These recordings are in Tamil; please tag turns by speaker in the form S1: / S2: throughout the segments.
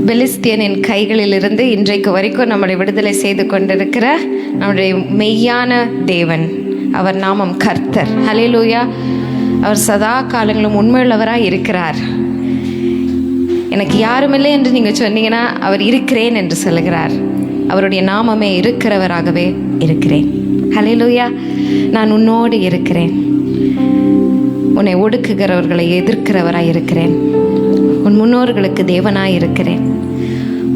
S1: பெலிஸ்தியனின் கைகளிலிருந்து இன்றைக்கு வரைக்கும் நம்மளை விடுதலை செய்து கொண்டிருக்கிற நம்முடைய மெய்யான தேவன், அவர் நாமம் கர்த்தர். ஹல்லேலூயா. அவர் சதா காலங்களும் உண்மையுள்ளவராய் இருக்கிறார். எனக்கு யாருமில்லை என்று நீங்கள் சொன்னீங்கன்னா அவர் இருக்கிறேன் என்று சொல்லுகிறார். அவருடைய நாமமே இருக்கிறவராகவே இருக்கிறேன். ஹல்லேலூயா. நான் உன்னோடு இருக்கிறேன். உன்னை ஒடுக்குகிறவர்களை எதிர்க்கிறவராய் இருக்கிறேன். உன் முன்னோர்களுக்கு தேவனாய் இருக்கிறேன்.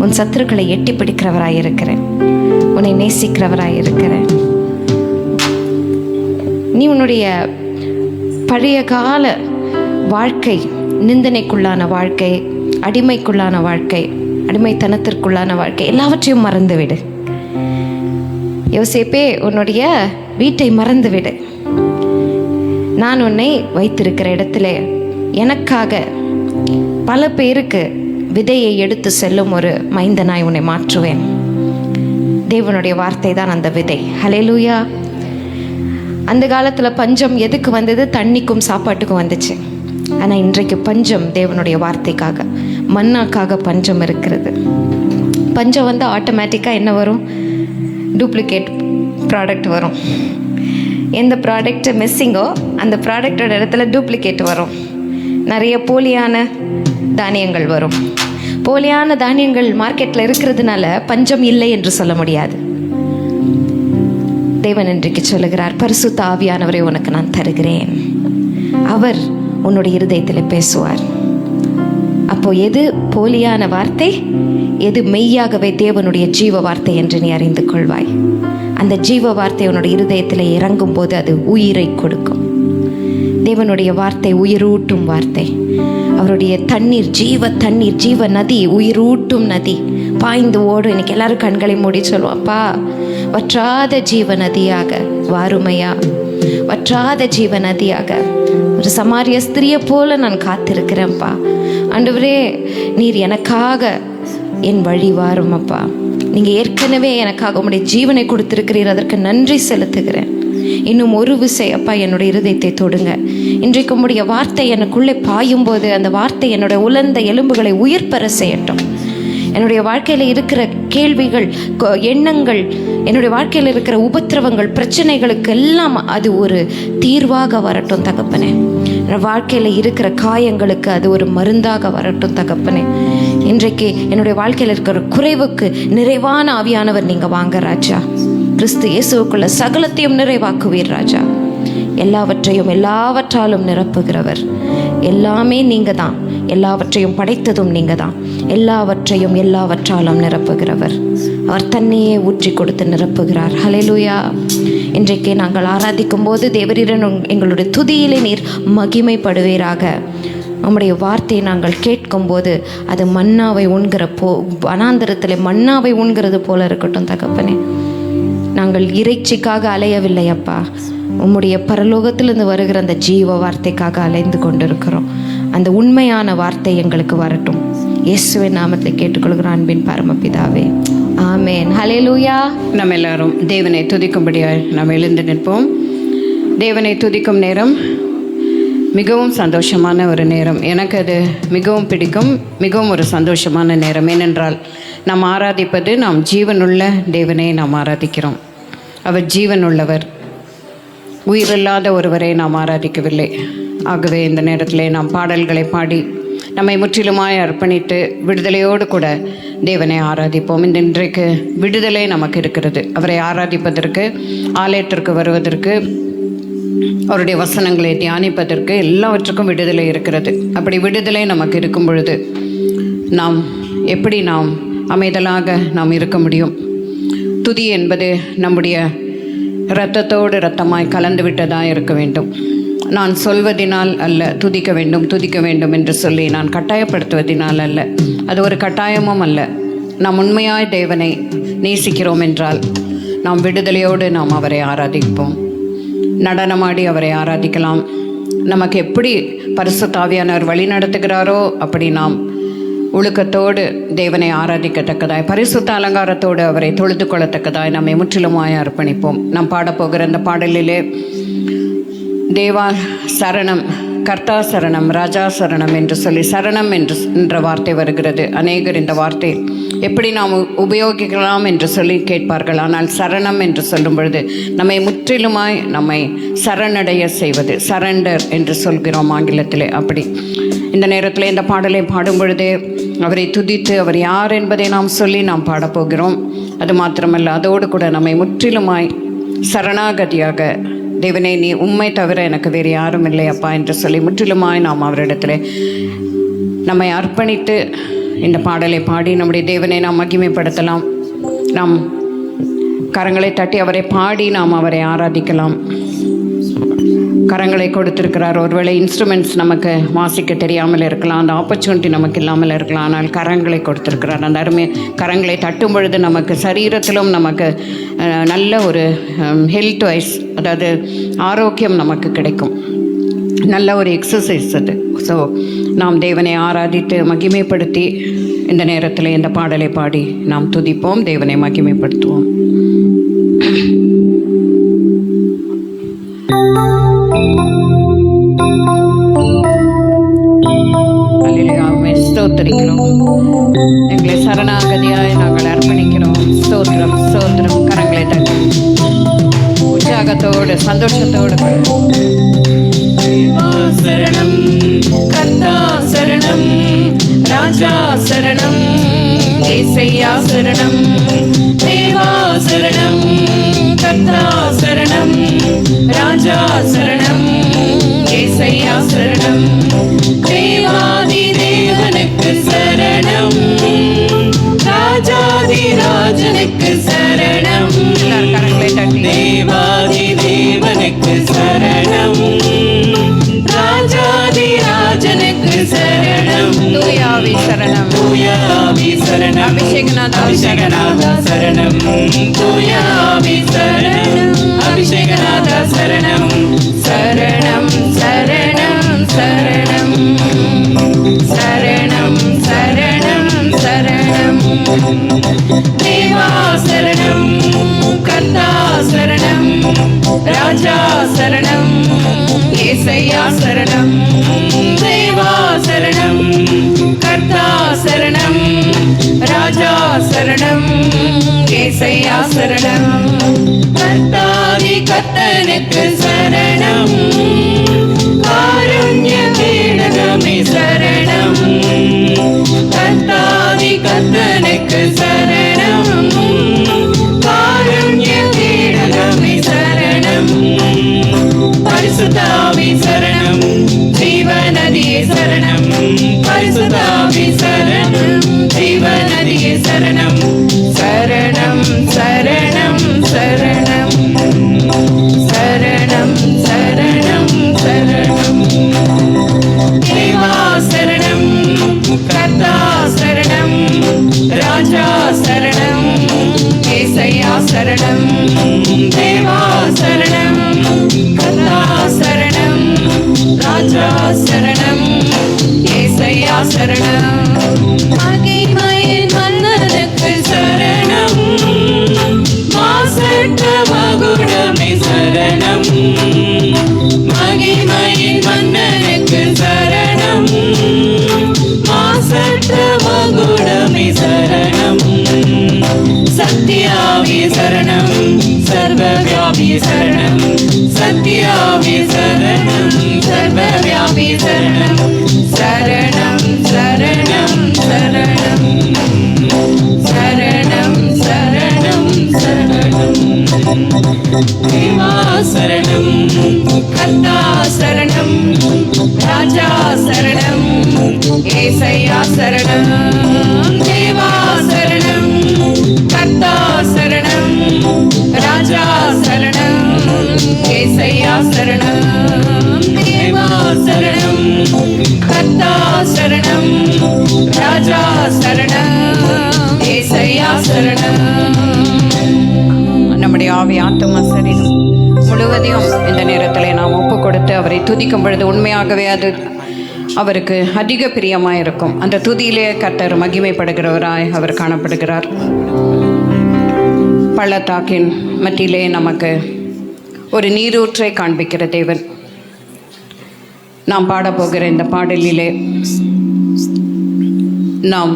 S1: உன் சத்துருக்களை எட்டி பிடிக்கிறவராய் இருக்கிறேன். உன்னை நேசிக்கிறவராய் இருக்கிறேன். நீ உன்னுடைய பழைய கால வாழ்க்கை, நிந்தனைக்குள்ளான வாழ்க்கை, அடிமைக்குள்ளான வாழ்க்கை, அடிமைத்தனத்திற்குள்ளான வாழ்க்கை எல்லாவற்றையும் மறந்துவிடு. யோசேப்பே, உன்னுடைய வீட்டை மறந்துவிடு. நான் உன்னை வைத்திருக்கிற இடத்துல எனக்காக பல பேருக்கு விதையை எடுத்து செல்லும் ஒரு மைந்தனாய் உன்னை மாற்றுவேன். தேவனுடைய வார்த்தை தான் அந்த விதை. ஹல்லேலூயா. அந்த காலத்தில் பஞ்சம் எதுக்கு வந்தது? தண்ணிக்கும் சாப்பாட்டுக்கும் வந்துச்சு. ஆனால் இன்றைக்கு பஞ்சம் தேவனுடைய வார்த்தைக்காக, மன்னாக்காக பஞ்சம் இருக்கிறது. பஞ்சம் வந்து ஆட்டோமேட்டிக்காக என்ன வரும்? டூப்ளிகேட் ப்ராடக்ட் வரும். எந்த ப்ராடக்ட் மிஸ்ஸிங்கோ அந்த ப்ராடக்டோட இடத்துல டூப்ளிகேட் வரும். நிறைய போலியான தானியங்கள் வரும். போலியான தானியங்கள் மார்க்கெட்டில் இருக்கிறதுனால பஞ்சம் இல்லை என்று சொல்ல முடியாது. தேவன் இன்றைக்கு சொல்லுகிறார், பரிசுத்த ஆவியானவரை உனக்கு நான் தருகிறேன். அவர் உன்னுடைய இருதயத்தில் பேசுவார். அப்போ எது போலியான வார்த்தை, எது மெய்யாகவே தேவனுடைய ஜீவ வார்த்தை என்று நீ அறிந்து கொள்வாய். அந்த ஜீவ வார்த்தை உன்னுடைய இருதயத்தில் இறங்கும் போது அது உயிரை கொடுக்கும். தேவனுடைய வார்த்தை உயிரூட்டும் வார்த்தை. அவருடைய தண்ணீர் ஜீவ நதி, உயிரூட்டும் நதி பாய்ந்து ஓடும். இன்னைக்கு எல்லாரும் கண்களை மூடி சொல்லுவாப்பா, வற்றாத ஜீவ நதியாக வாருமையா, வற்றாத ஜீவ நதியாக ஒரு சமாரிய ஸ்திரியை போல நான் காத்திருக்கிறேன்ப்பா. ஆண்டவரே, நீர் எனக்காக என் வழி வாரும் அப்பா. நீங்கள் ஏற்கனவே எனக்காக உங்களுடைய ஜீவனை கொடுத்திருக்கிறீர், அதற்கு நன்றி செலுத்துகிறேன். இன்னும் ஒரு விசை அப்பா என்னுடைய இருதயத்தை தொடுங்க. இன்றைக்கு உம்முடைய வார்த்தை எனக்குள்ளே பாயும் போது அந்த வார்த்தை என்னுடைய உலர்ந்த எலும்புகளை உயிர் பெற செய்யட்டும். என்னுடைய வாழ்க்கையில் இருக்கிற கேள்விகள், எண்ணங்கள், என்னுடைய வாழ்க்கையில் இருக்கிற உபத்திரவங்கள், பிரச்சனைகளுக்கு எல்லாம் அது ஒரு தீர்வாக வரட்டும் தகப்பனே. என் வாழ்க்கையில் இருக்கிற காயங்களுக்கு அது ஒரு மருந்தாக வரட்டும் தகப்பனே. இன்றைக்கு என்னுடைய வாழ்க்கையில் இருக்கிற குறைவுக்கு நிறைவான ஆவியானவர் நீங்கள் வாங்க ராஜா. கிறிஸ்து இயேசுவுக்குள்ள சகலத்தையும் நிறைவாக்குவீர் ராஜா. எல்லாவற்றாலும் நிரப்புகிறவர். எல்லாமே நீங்க தான். எல்லாவற்றையும் படைத்ததும் நீங்க தான். எல்லாவற்றாலும் நிரப்புகிறவர். அவர் தன்னையே ஊற்றி கொடுத்து நிரப்புகிறார். ஹல்லேலூயா. இன்றைக்கு நாங்கள் ஆராதிக்கும் போது தேவரீரன் எங்களுடைய துதியிலே நீர் மகிமைப்படுவீராக. நம்முடைய வார்த்தையை நாங்கள் கேட்கும்போது அது மன்னாவை உண்கிற வனாந்தரத்தில் மன்னாவை உண்கிறது போல இருக்கட்டும் தகப்பனே. நாங்கள் இறைச்சிக்காக அலையவில்லை அப்பா, உம்முடைய பரலோகத்திலிருந்து வருகிற அந்த ஜீவ வார்த்தைக்காக அலைந்து கொண்டிருக்கிறோம். அந்த உண்மையான வார்த்தை எங்களுக்கு வரட்டும். இயேசுவின் நாமத்தை கேட்டுக்கொள்கிறோம் அன்பின் பரமபிதாவே, ஆமேன். ஹல்லேலூயா.
S2: நம்ம எல்லாரும் தேவனை துதிக்கும்படியாய் நாம் எழுந்து நிற்போம். தேவனை துதிக்கும் நேரம் மிகவும் சந்தோஷமான ஒரு நேரம். எனக்கு அது மிகவும் பிடிக்கும், மிகவும் ஒரு சந்தோஷமான நேரம். ஏனென்றால் நாம் ஆராதிப்பது, நாம் ஜீவனுள்ள தேவனை நாம் ஆராதிக்கிறோம். அவர் ஜீவனுள்ளவர், உயிரில்லாத ஒருவரை நாம் ஆராதிக்கவில்லை. ஆகவே இந்த நேரத்தில் நாம் பாடல்களை பாடி நம்மை முற்றிலுமாய் அர்ப்பணித்து விடுதலையோடு கூட தேவனை ஆராதிப்போம். இன்றைக்கு விடுதலை நமக்கு இருக்கிறது. அவரை ஆராதிப்பதற்கு, ஆலயத்திற்கு வருவதற்கு, அவருடைய வசனங்களை தியானிப்பதற்கு, எல்லாவற்றுக்கும் விடுதலை இருக்கிறது. அப்படி விடுதலை நமக்கு இருக்கும் பொழுது நாம் எப்படி அமைதலாக நாம் இருக்க முடியும்? துதி என்பது நம்முடைய இரத்தத்தோடு இரத்தமாய் கலந்து விட்டதாக இருக்க வேண்டும். நான் சொல்வதினால் அல்ல துதிக்க வேண்டும் என்று சொல்லி நான் கட்டாயப்படுத்துவதினால் அல்ல. அது ஒரு கட்டாயமும் அல்ல. நாம் உண்மையாய் தேவனை நேசிக்கிறோம் என்றால் நாம் விடுதலையோடு நாம் அவரை ஆராதிப்போம். நடனமாடி அவரை ஆராதிக்கலாம். நமக்கு எப்படி பரிசுத்த ஆவியானவர் வழி நடத்துகிறாரோ அப்படி நாம் ஒழுக்கத்தோடு தேவனை ஆராதிக்கத்தக்கதாய், பரிசுத்த அலங்காரத்தோடு அவரை தொழுது கொள்ளத்தக்கதாய் நம்மை முற்றிலுமாய் அர்ப்பணிப்போம். நாம் பாடப்போகிற அந்த பாடலிலே தேவா சரணம் கர்த்தா சரணம், ராஜா சரணம் என்று சொல்லி சரணம் என்ற வார்த்தை வருகிறது. அநேகர் இந்த வார்த்தை எப்படி நாம் உபயோகிக்கலாம் என்று சொல்லி கேட்பார்கள். ஆனால் சரணம் என்று சொல்லும் பொழுது நம்மை முற்றிலுமாய் நம்மை சரணடைய செய்வது, சரண்டர் என்று சொல்கிறோம் ஆங்கிலத்திலே. அப்படி இந்த நேரத்தில் இந்த பாடலை பாடும் பொழுதே அவரை துதித்து அவர் யார் என்பதை நாம் சொல்லி நாம் பாடப்போகிறோம். அது மாத்திரமல்ல, அதோடு கூட நம்மை முற்றிலுமாய் சரணாகதியாக, தேவனே நீ உம்மை தவிர எனக்கு வேறு யாரும் இல்லை அப்பா என்று சொல்லி முற்றிலுமாய் நாம் அவரிடத்தில் நம்மை அர்ப்பணித்து இந்த பாடலை பாடி நம்முடைய தேவனை நாம் மகிமைப்படுத்தலாம். நாம் கரங்களை தட்டி அவரை பாடி நாம் அவரை ஆராதிக்கலாம். கரங்களை கொடுத்திருக்கிறார். ஒருவேளை இன்ஸ்ட்ருமெண்ட்ஸ் நமக்கு வாசிக்க தெரியாமல் இருக்கலாம், அந்த ஆப்பர்ச்சுனிட்டி நமக்கு இல்லாமல் இருக்கலாம். ஆனால் கரங்களை கொடுத்திருக்கிறார். அந்த அருமை கரங்களை தட்டும் பொழுது நமக்கு சரீரத்திலும் நமக்கு நல்ல ஒரு ஹெல்த் வைஸ், அதாவது ஆரோக்கியம் நமக்கு கிடைக்கும். நல்ல ஒரு எக்ஸசைஸ் அது. ஸோ நாம் தேவனை ஆராதித்து மகிமைப்படுத்தி இந்த நேரத்தில் இந்த பாடலை பாடி நாம் துதிப்போம், தேவனை மகிமைப்படுத்துவோம். ஸ்தோத்திரிக்கிறோம், எங்களை சரணாகதியாய் நாங்கள் அர்ப்பணிக்கிறோம். ஸ்தோத்திரம் ஸ்தோத்திரம். கரங்களை தட்டி உற்சாகத்தோடு சந்தோஷத்தோடு சரணம், கர்த்தா சரணம், ராஜா சரணம், ஏசையா சரணம், தேவா சரணம், கர்த்தா சரணம், ராஜா சரணம், ஏசையா சரணம், தேவாதி தேவனுக்கு சரணம், ராஜாதி ராஜனுக்கு சரணம். கரங்களை தட்டி தேவாதி தேவனுக்கு சரணம், ராஜாதி ராஜனுக்கு சரணம், தூயாவி சரணம், தூயாவி சரணம், அபிஷேகநாதா அபிஷேகநாதா சரணம், தூயாவி சரணம், அபிஷேகநாதா சரணம், சரணம் சரணம் சரணம் சரணம் சரணம் சரணம், தேவா சரணம், கர்த்தா சரணம், ராஜா சரணம், ஏசையா சரணம், தேவா சரணம், கர்த்தா சரணம், ராஜா சரணம், ஏசையா சரணம், கர்த்தாதி கர்த்தனுக்கு சரணம், காருண்ய கேடகமே சரணம், கர்த்தாதி கர்த்தனுக்கு சரணம், காருண்ய கேடகமே சரணம், பரிசுத்தாவி சரணம், ஜீவநதியே சரணம், பரிசுத்தாவி சரணம், ஜீவநதியே சரணம், சரணம் சரணம் சரணம் சரணம் சரணம் சரணம், தேவா சரணம், கர்த்தா சரணம், ராஜா சரணம், ஏசையா சரணம், தேவா சரணம், கர்த்தா சரணம், ராஜா சரணம், ஏசையா சரணம், மகிமையின் மன்னனுக்கு சரணம், மாசற்ற மகுடமே சரணம், மகிமையின் மன்னனுக்கு சரணம், மாசற்ற மகுடமே சரணம், சத்யாவி சரணம், சர்வவியாபி சரணம், சத்யாவி சரணம், சர்வவியாபி சரணம், சரணம் சரணம் சரணம் சரணம் சரணம் சரணம், தேவா சரணம், கர்த்தா சரணம், ராஜா சரணம், ஏசையா சரணம், தேவா சரணம், கர்த்தா சரணம், ராஜா சரணம், ஏசையா சரணம், தேவா சரணம், கர்த்தா சரணம், ராஜா சரணம், ஏசையா சரணம். நம்முடைய ஆவி ஆத்தும சரீரம் முழுவதையும் இந்த நேரத்தில் நாம் ஒப்பு கொடுத்து அவரை துதிக்கும் பொழுது உண்மையாகவே அது அவருக்கு அதிக பிரியமாக இருக்கும். அந்த துதியிலே கர்த்தர் மகிமைப்படுகிறவராய் அவர் காணப்படுகிறார். பள்ளத்தாக்கின் மத்தியிலே நமக்கு ஒரு நீரூற்றை காண்பிக்கிற தேவன். நாம் பாடப்போகிற இந்த பாடலிலே நாம்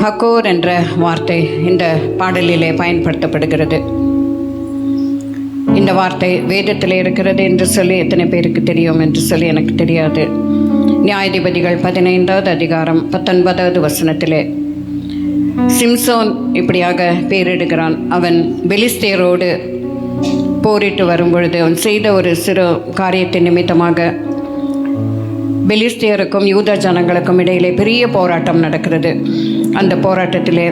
S2: ஹக்கோர் என்ற வார்த்தை இந்த பாடலிலே பயன்படுத்தப்படுகிறது. இந்த வார்த்தை வேதத்தில் இருக்கிறது என்று சொல்லி எத்தனை பேருக்கு தெரியும் என்று சொல்லி எனக்கு தெரியாது. நியாயாதிபதிகள் 15வது அதிகாரம் 19வது வசனத்திலே சிம்சோன் இப்படியாக பேரிடுகிறான். அவன் பெலிஸ்தேரோடு போரிட்டு வரும்பொழுது அவன் செய்த ஒரு சிறு காரியத்தின் நிமித்தமாக பெலிஸ்தேருக்கும் யூத ஜனங்களுக்கும் இடையிலே பெரிய போராட்டம் நடக்கிறது. அந்த போராட்டத்திலே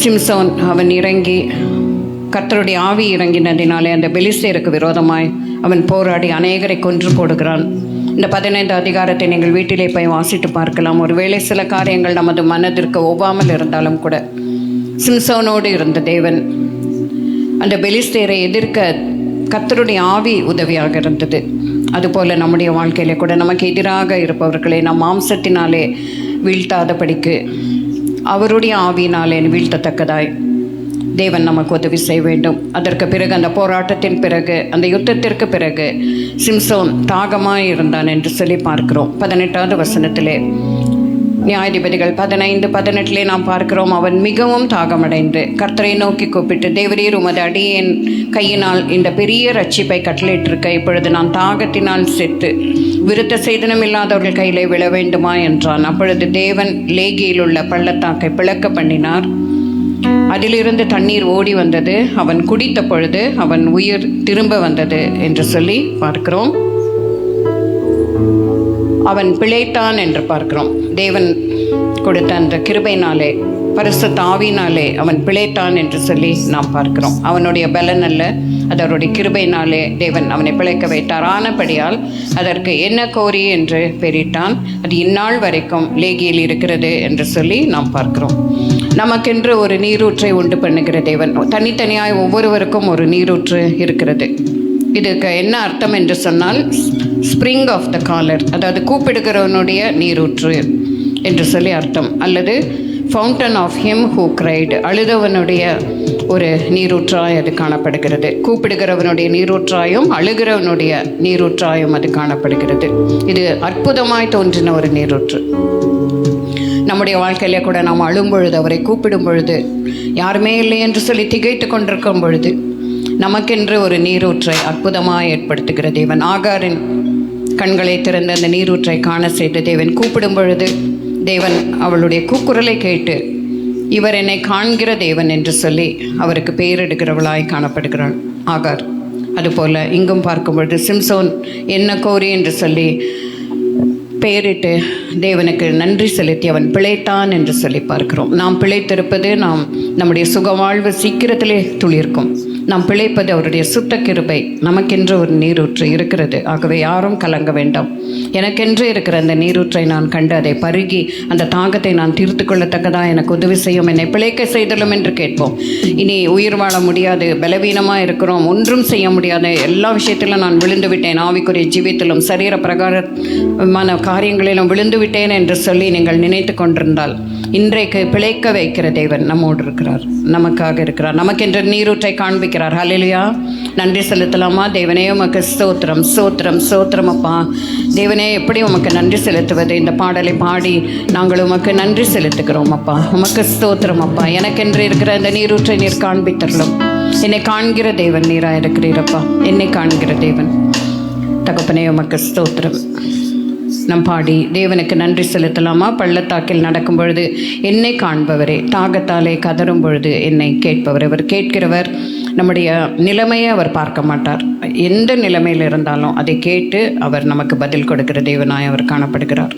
S2: சிம்சோன் அவன் இறங்கி கர்த்தருடைய ஆவி இறங்கினதினாலே அந்த பெலிஸ்தேருக்கு விரோதமாய் அவன் போராடி அநேகரை கொன்று போடுகிறான். இந்த 15 அதிகாரத்தை நீங்கள் வீட்டிலே போய் வாசித்து பார்க்கலாம். ஒருவேளை சில காரியங்கள் நமது மனதிற்கு ஒவ்வாமல் இருந்தாலும் கூட சிம்சோனோடு இருந்த தேவன் அந்த பெலிஸ்தேரை எதிர்க்க கர்த்தருடைய ஆவி உதவியாக இருந்தது. அதுபோல் நம்முடைய வாழ்க்கையிலே கூட நமக்கு எதிராக இருப்பவர்களை நம் மாம்சத்தினாலே வீழ்த்தாதபடிக்கு அவருடைய ஆவியினாலே வீழ்த்தத்தக்கதாய் தேவன் நமக்கு உதவி செய்ய வேண்டும். அதற்கு பிறகு அந்த போராட்டத்தின் பிறகு அந்த யுத்தத்திற்கு பிறகு சிம்சோன் தாகமாய் இருந்தான் என்று சொல்லி பார்க்கிறோம். 18வது வசனத்திலே நியாயாதிபதிகள் 15:18 நாம் பார்க்கிறோம். அவன் மிகவும் தாகமடைந்து கர்த்தரை நோக்கி கூப்பிட்டு, தேவரீர் உமது அடியேன் கையினால் இந்த பெரிய ரட்சிப்பை கட்டளையிட்டிருக்க, இப்பொழுது நான் தாகத்தினால் செத்து விருத்த சேதனம் இல்லாதவர்கள் கையிலே விழ வேண்டுமா என்றான். அப்பொழுது தேவன் லேகியில் உள்ள பள்ளத்தாக்கை பிளக்க பண்ணினார். அதிலிருந்து தண்ணீர் ஓடி வந்தது. அவன் குடித்த பொழுது அவன் உயிர் திரும்ப வந்தது என்று சொல்லி பார்க்கிறோம். அவன் பிழைத்தான் என்று பார்க்கிறோம். தேவன் கொடுத்த அந்த கிருபையினாலே பரிசுத்த ஆவியினாலே அவன் பிழைத்தான் என்று சொல்லி நாம் பார்க்கிறோம். அவனுடைய பலன் அல்ல, அதனுடைய கிருபையினாலே தேவன் அவனை பிழைக்க வைத்தார். ஆனபடியால் அதற்கு என்ன கோரி என்று பெயரிட்டான். அது இந்நாள் வரைக்கும் லேகியில் இருக்கிறது என்று சொல்லி நாம் பார்க்கிறோம். நமக்கென்று ஒரு நீரூற்றை உண்டு பண்ணுகிற தேவன். தனித்தனியாய் ஒவ்வொருவருக்கும் ஒரு நீரூற்று இருக்கிறது. இதுக்கு என்ன அர்த்தம் என்று சொன்னால் ஸ்ப்ரிங் ஆஃப் த காலர், அதாவது கூப்பிடுகிறவனுடைய நீரூற்று என்று சொல்லி அர்த்தம். அல்லது fountain of him who cried, அழுதவனுடைய ஒரு நீரூற்றாய் அது காணப்படுகிறது. கூப்பிடுகிறவனுடைய நீரூற்றாயும் அழுகிறவனுடைய நீரூற்றாயும் அது காணப்படுகிறது. இது அற்புதமாய் தோன்றின ஒரு நீரூற்று. நம்முடைய வாழ்க்கையிலே கூட நாம் அழும் பொழுது, அவரை கூப்பிடும் பொழுது, யாருமே இல்லை என்று சொல்லி திகைத்து கொண்டிருக்கும் பொழுது நமக்கென்று ஒரு நீரூற்றை அற்புதமாக ஏற்படுத்துகிற தேவன். ஆகாரின் கண்களை திறந்து அந்த நீரூற்றை காண செய்த தேவன். கூப்பிடும் பொழுது தேவன் அவளுடைய கூக்குரலை கேட்டு இவர் என்னை காண்கிற தேவன் என்று சொல்லி அவருக்கு பெயரிடுகிறவளாய் காணப்படுகிறாள் ஆகார். அதுபோல் இங்கும் பார்க்கும் பொழுது சிம்சோன் என்ன கோரி என்று சொல்லி பெயரிட்டு தேவனுக்கு நன்றி செலுத்தி அவன் பிழைத்தான் என்று சொல்லி பார்க்கிறோம். நாம் பிழைத்திருப்பது நம்முடைய சுகவாழ்வு சீக்கிரத்திலே துளிர்க்கும். நாம் பிழைப்பது அவருடைய சுத்த கிருபை. நமக்கென்று ஒரு நீரூற்று இருக்கிறது. ஆகவே யாரும் கலங்க வேண்டாம். எனக்கென்று இருக்கிற அந்த நீரூற்றை நான் கண்டு அதை பருகி அந்த தாகத்தை நான் தீர்த்து கொள்ளத்தக்கதா எனக்கு உதவி செய்யும், என்னை பிழைக்க செய்தலும் என்று கேட்போம். இனி உயிர் வாழ முடியாது, பலவீனமாக இருக்கிறோம், ஒன்றும் செய்ய முடியாது, எல்லா விஷயத்திலும் நான் விழுந்து விட்டேன், ஆவிக்குரிய ஜீவித்திலும் சரீர பிரகாரமான காரியங்களிலும் விழுந்து விட்டேன் என்று சொல்லி நீங்கள் நினைத்து கொண்டிருந்தால் இன்றைக்கு பிழைக்க வைக்கிற தேவன் நம்மோடு இருக்கிறார், நமக்காக இருக்கிறார், நமக்கென்ற நீரூற்றை காண்பிக்கிறார். ஹல்லேலூயா. நன்றி செலுத்தலாமா? தேவனே உமக்கு ஸ்தோத்திரம், ஸ்தோத்திரம், ஸ்தோத்திரம் அப்பா. தேவனே, எப்படி உமக்கு நன்றி செலுத்துவது? இந்த பாடலை பாடி நாங்கள் உமக்கு நன்றி செலுத்துகிறோம் அப்பா. உமக்கு ஸ்தோத்திரம் அப்பா. எனக்கென்று இருக்கிற இந்த நீரூற்றை நீர் காண்பித்தரலும். என்னை காண்கிற தேவன் நீராக இருக்கிறீரப்பா. என்னை காண்கிற தேவன். தகப்பனே உமக்கு ஸ்தோத்திரம். நம் பாடி தேவனுக்கு நன்றி செலுத்தலாமா? பள்ளத்தாக்கில் நடக்கும் பொழுது என்னை காண்பவரே, தாகத்தாலே கதறும் பொழுது என்னை கேட்பவர். அவர் கேட்கிறவர். நம்முடைய நிலைமையை அவர் பார்க்க மாட்டார். எந்த நிலைமையில் இருந்தாலும் அதை கேட்டு அவர் நமக்கு பதில் கொடுக்கிற தேவனாய் அவர் காணப்படுகிறார்.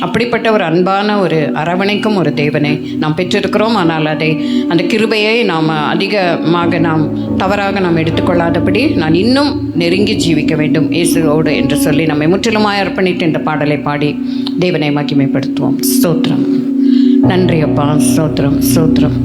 S2: அப்படிப்பட்ட ஒரு அன்பான ஒரு அரவணைக்கும் ஒரு தேவனை நாம் பெற்றிருக்கிறோம். ஆனால் அந்த கிருபையை நாம் அதிகமாக தவறாக நாம் எடுத்துக்கொள்ளாதபடி நான் இன்னும் நெருங்கி ஜீவிக்க வேண்டும் இயேசுவோடு என்று சொல்லி நம்மை முற்றிலுமாய் அர்ப்பணித்து இந்த பாடலை பாடி தேவனை மகிமைப்படுத்துவோம். ஸ்தோத்திரம். நன்றி அப்பா. ஸ்தோத்திரம், ஸ்தோத்திரம்.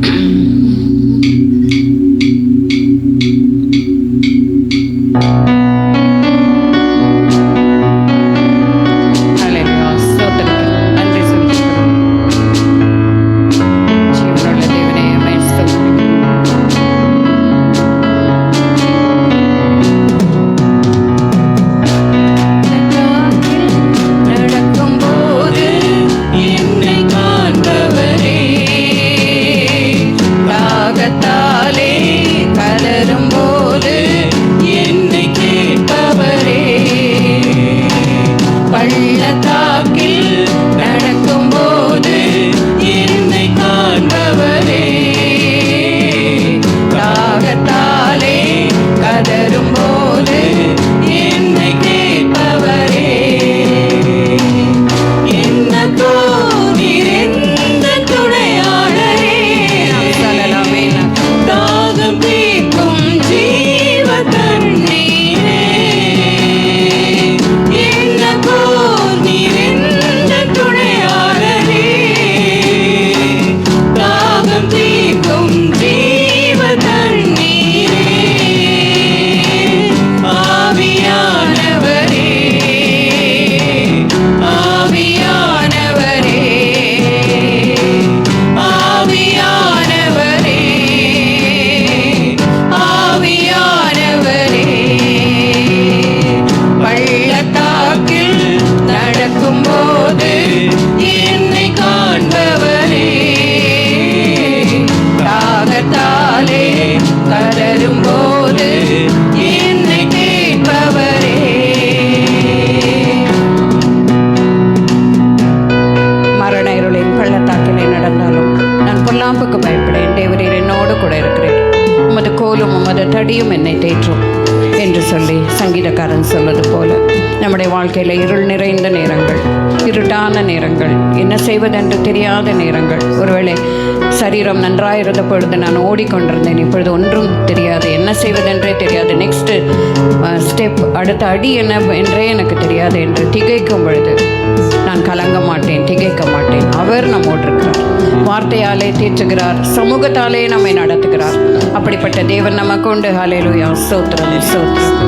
S2: அடியும் என்னை தேற்றும் என்று சொல்லி சங்கீதக்காரன் சொல்வது போல நம்முடைய வாழ்க்கையில் இருள் நிறைந்த நேரங்கள், இருட்டான நேரங்கள், என்ன செய்வதென்று தெரியாத நேரங்கள், ஒருவேளை சரீரம் நன்றாயிருந்த பொழுது நான் ஓடிக்கொண்டிருந்தேன், இப்பொழுது ஒன்றும் தெரியாது, என்ன செய்வதென்றே தெரியாது, நெக்ஸ்ட்டு ஸ்டெப், அடுத்த அடி என்ன என்றே எனக்கு தெரியாது என்று திகைக்கும் பொழுது நான் கலங்க மாட்டேன், திகைக்க மாட்டேன். அவர் நம்மோடு இருக்கிறார், வார்த்தையாலே தேற்றுகிறார், சமூகத்தாலே நம்மை நடத்துகிறார். அப்படிப்பட்ட தேவன் நமக்கு உண்டு. ஹல்லேலூயா, ஸ்தோத்திரம், ஸ்தோத்திரம்.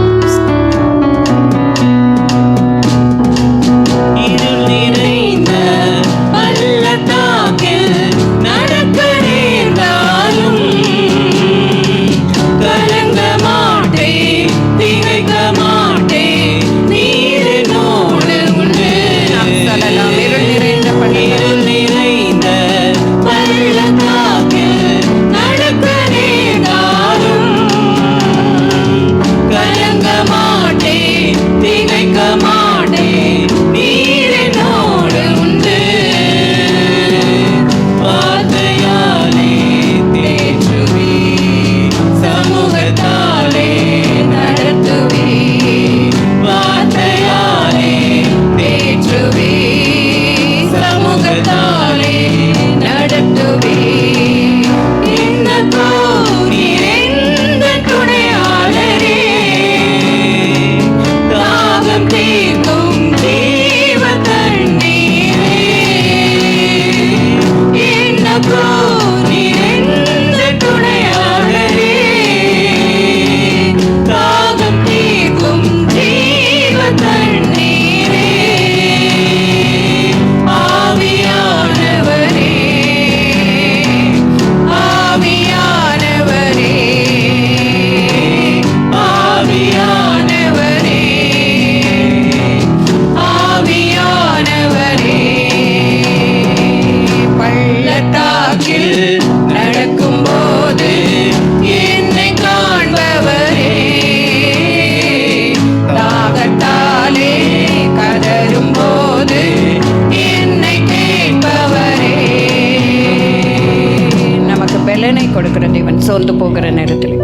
S2: கொடுக்கிற தேவன். சோர்ந்து போகிற நேரத்தில்,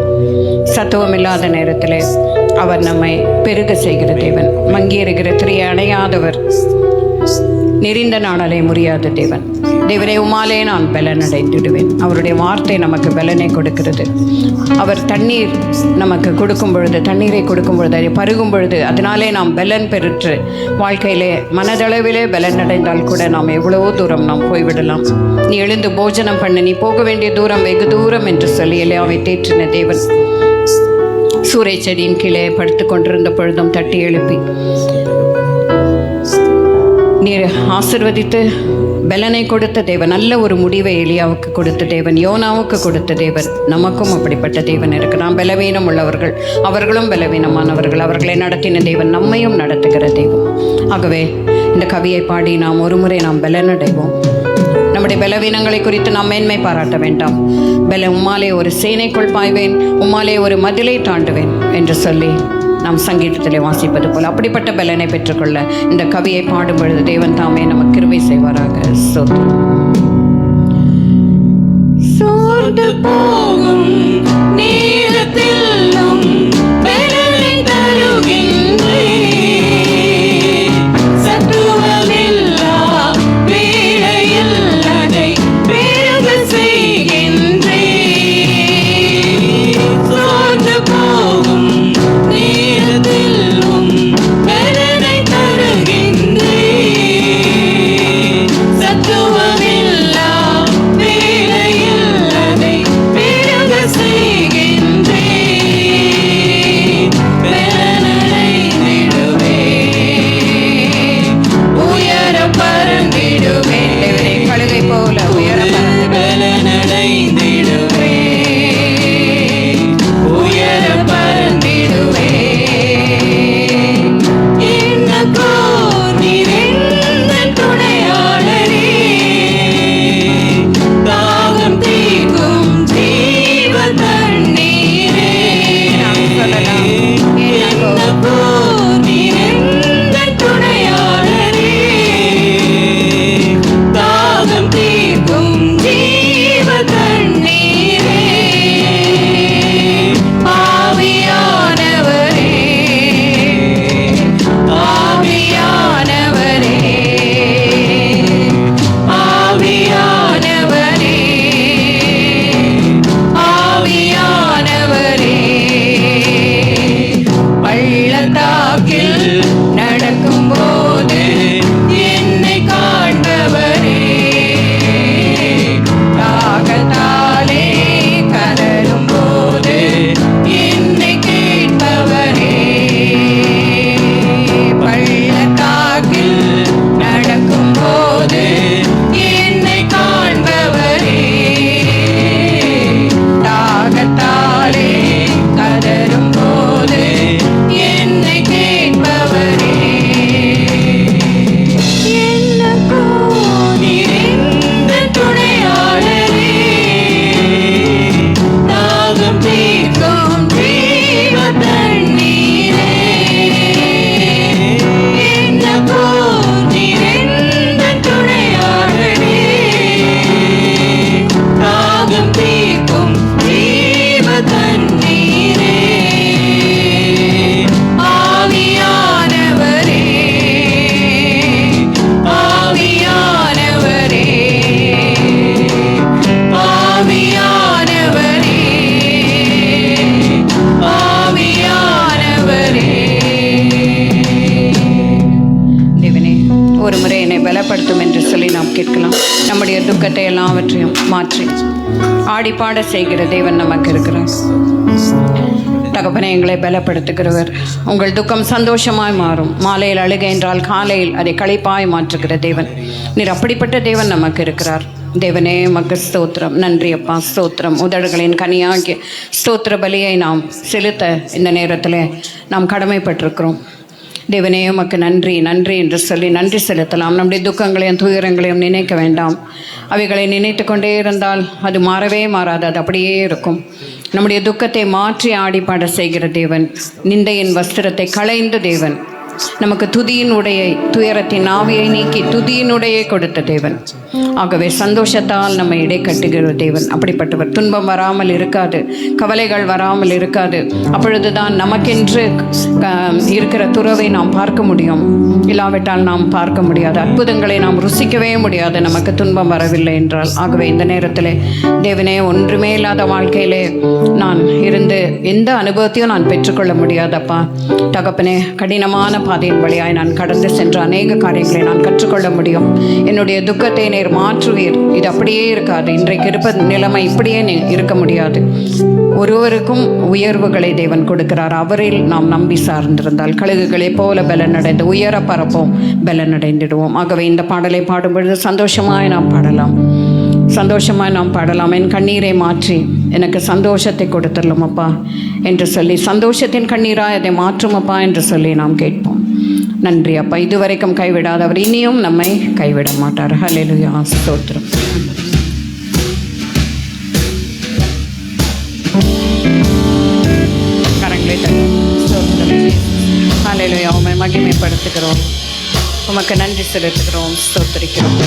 S2: சத்துவம் இல்லாத நேரத்தில் அவர் நம்மை பெருக செய்கிற தேவன். மங்கி இருக்கிற திரையை அணையாதவர், நெறிந்த நாளலை முறியாத தேவன். தேவனே, உமாலே நான் பலன் அடைந்துடுவேன். அவருடைய வார்த்தை நமக்கு பலனை கொடுக்கிறது. அவர் தண்ணீர் நமக்கு கொடுக்கும் பொழுது, தண்ணீரை கொடுக்கும் பொழுது, அதை பருகும் பொழுது, அதனாலே நாம் பலன் பெற்று வாழ்க்கையிலே மனதளவிலே பலன் அடைந்தால் கூட நாம் எவ்வளவோ தூரம் நாம் போய்விடலாம். நீ எழுந்து போஜனம் பண்ணு, நீ போக வேண்டிய தூரம் வெகு தூரம் என்று சொல்லி எலியாவை தேற்றின தேவன். சூறை செடியின் கீழே படுத்து கொண்டிருந்த பொழுதும் தட்டி எழுப்பி நீர் ஆசிர்வதித்து பலனை கொடுத்த தேவன். நல்ல ஒரு முடிவை எலியாவுக்கு கொடுத்த தேவன், யோனாவுக்கு கொடுத்த தேவன். நமக்கும் அப்படிப்பட்ட தேவன் இருக்கு. நாம் பலவீனம் உள்ளவர்கள், அவர்களும் பலவீனமானவர்கள். அவர்களை நடத்தின தேவன் நம்மையும் நடத்துகிற தேவன். ஆகவே இந்த கவியை பாடி நாம் ஒரு முறை நாம் பலனடைவோம். நம்முடைய பலவீனங்களை குறித்து நாம் மேன்மை பாராட்ட வேண்டாம். உம்மாலே ஒரு சேனைக்குள் பாய்வேன், உம்மாலே ஒரு மதிலை தாண்டுவேன் என்று சொல்லி நாம் சங்கீதத்திலே வாசிப்பது போல் அப்படிப்பட்ட பலனை பெற்றுக்கொள்ள இந்த கவியை பாடும் பொழுது தேவன் தாமே நமக்கு கிருபை செய்வாராக. சோர்ந்து போகும் நேரத்திலும் பலனை தருகின்றேன். சத்துவமில்லா வேளையில் அதை பெருக செய்கின்றேன். சோர்ந்து போகும் நேரத்திலும் பலனை தருகின்றேன். சத்துவமில்லா வேளையில் அதை பெருக செய்கின்றேன். ஒரு முறை என்னை பலப்படுத்தும் என்று சொல்லி நாம் கேட்கலாம். நம்முடைய துக்கத்தை எல்லாவற்றையும் மாற்றி ஆடிப்பாட செய்கிற தேவன் நமக்கு இருக்கிறார். தகப்பனை எங்களை பலப்படுத்துகிறவர். உங்கள் துக்கம் சந்தோஷமாய் மாறும். மாலையில் அழுகை என்றால் காலையில் அதை களிப்பாய் மாற்றுகிற தேவன். நீர் அப்படிப்பட்ட தேவன் நமக்கு இருக்கிறார். தேவனே உமக்கு ஸ்தோத்திரம். நன்றி அப்பா, ஸ்தோத்திரம். உதடுகளின் கனியாகிய ஸ்தோத்திர பலியை நாம் செலுத்த இந்த நேரத்தில் நாம் கடமைப்பட்டிருக்கிறோம். தேவனே உமக்கு நன்றி நன்றி என்று சொல்லி நன்றி செலுத்தலாம். நம்முடைய துக்கங்களையும் துயரங்களையும் நினைக்க வேண்டாம். அவைகளை நினைத்து கொண்டே இருந்தால் அது மாறவே மாறாது, அது அப்படியே இருக்கும். நம்முடைய துக்கத்தை மாற்றி ஆடிப்பாட செய்கிற தேவன், நிந்தையின் வஸ்திரத்தை களைந்த தேவன், நமக்கு துதியின் உடையை, துயரத்தின் ஆவியை நீக்கி துதியின் உடையை கொடுத்த தேவன். ஆகவே சந்தோஷத்தால் நம்ம இடை கட்டுகிற தேவன் அப்படிப்பட்டவர். துன்பம் வராமல் இருக்காது, கவலைகள் வராமல் இருக்காது. அப்பொழுதுதான் நமக்கென்று இருக்கிற துறவை நாம் பார்க்க முடியும். இல்லாவிட்டால் நாம் பார்க்க முடியாது. அற்புதங்களை நாம் ருசிக்கவே முடியாது நமக்கு துன்பம் வரவில்லை என்றால். ஆகவே இந்த நேரத்தில் தேவனே, ஒன்றுமே இல்லாத வாழ்க்கையிலே நான் இருந்து எந்த அனுபவத்தையும் நான் பெற்றுக்கொள்ள முடியாதப்பா. தகப்பனே, கடினமான பாதையின் வழியாய் நான் கடந்து சென்ற அநேக காரியங்களை நான் கற்றுக்கொள்ள முடியும். என்னுடைய துக்கத்தை நேர் மாற்றுவீர். இது அப்படியே இருக்காது. இன்றைக்கு இருப்ப நிலைமை இப்படியே இருக்க முடியாது. ஒருவருக்கும் உயர்வுகளை தேவன் கொடுக்கிறார். அவரில் நாம் நம்பி சார்ந்திருந்தால் கழுகுகளை போல பலனடைந்து உயர பரப்போம், பலனடைந்திடுவோம். ஆகவே இந்த பாடலை பாடும் பொழுது சந்தோஷமாய் நாம் பாடலாம், சந்தோஷமாய் நாம் பாடலாம். என் கண்ணீரை மாற்றி எனக்கு சந்தோஷத்தை கொடுத்துடலாம் அப்பா என்று சொல்லி, சந்தோஷத்தின் கண்ணீராய் அதை மாற்றும் அப்பா என்று சொல்லி நாம் கேட்போம். நன்றி அப்பா. இதுவரைக்கும் கைவிடாதவர் இனியும் நம்மை கைவிட மாட்டார். ஹல்லேலூயா, ஸ்தோத்திரம். கரங்களை தட்டி ஸ்தோத்திரம். ஹல்லேலூயா, உம்மை மகிமைப்படுத்துகிறோம், உமக்கு நன்றி செலுத்துகிறோம், ஸ்தோத்திரிக்கிறோம்.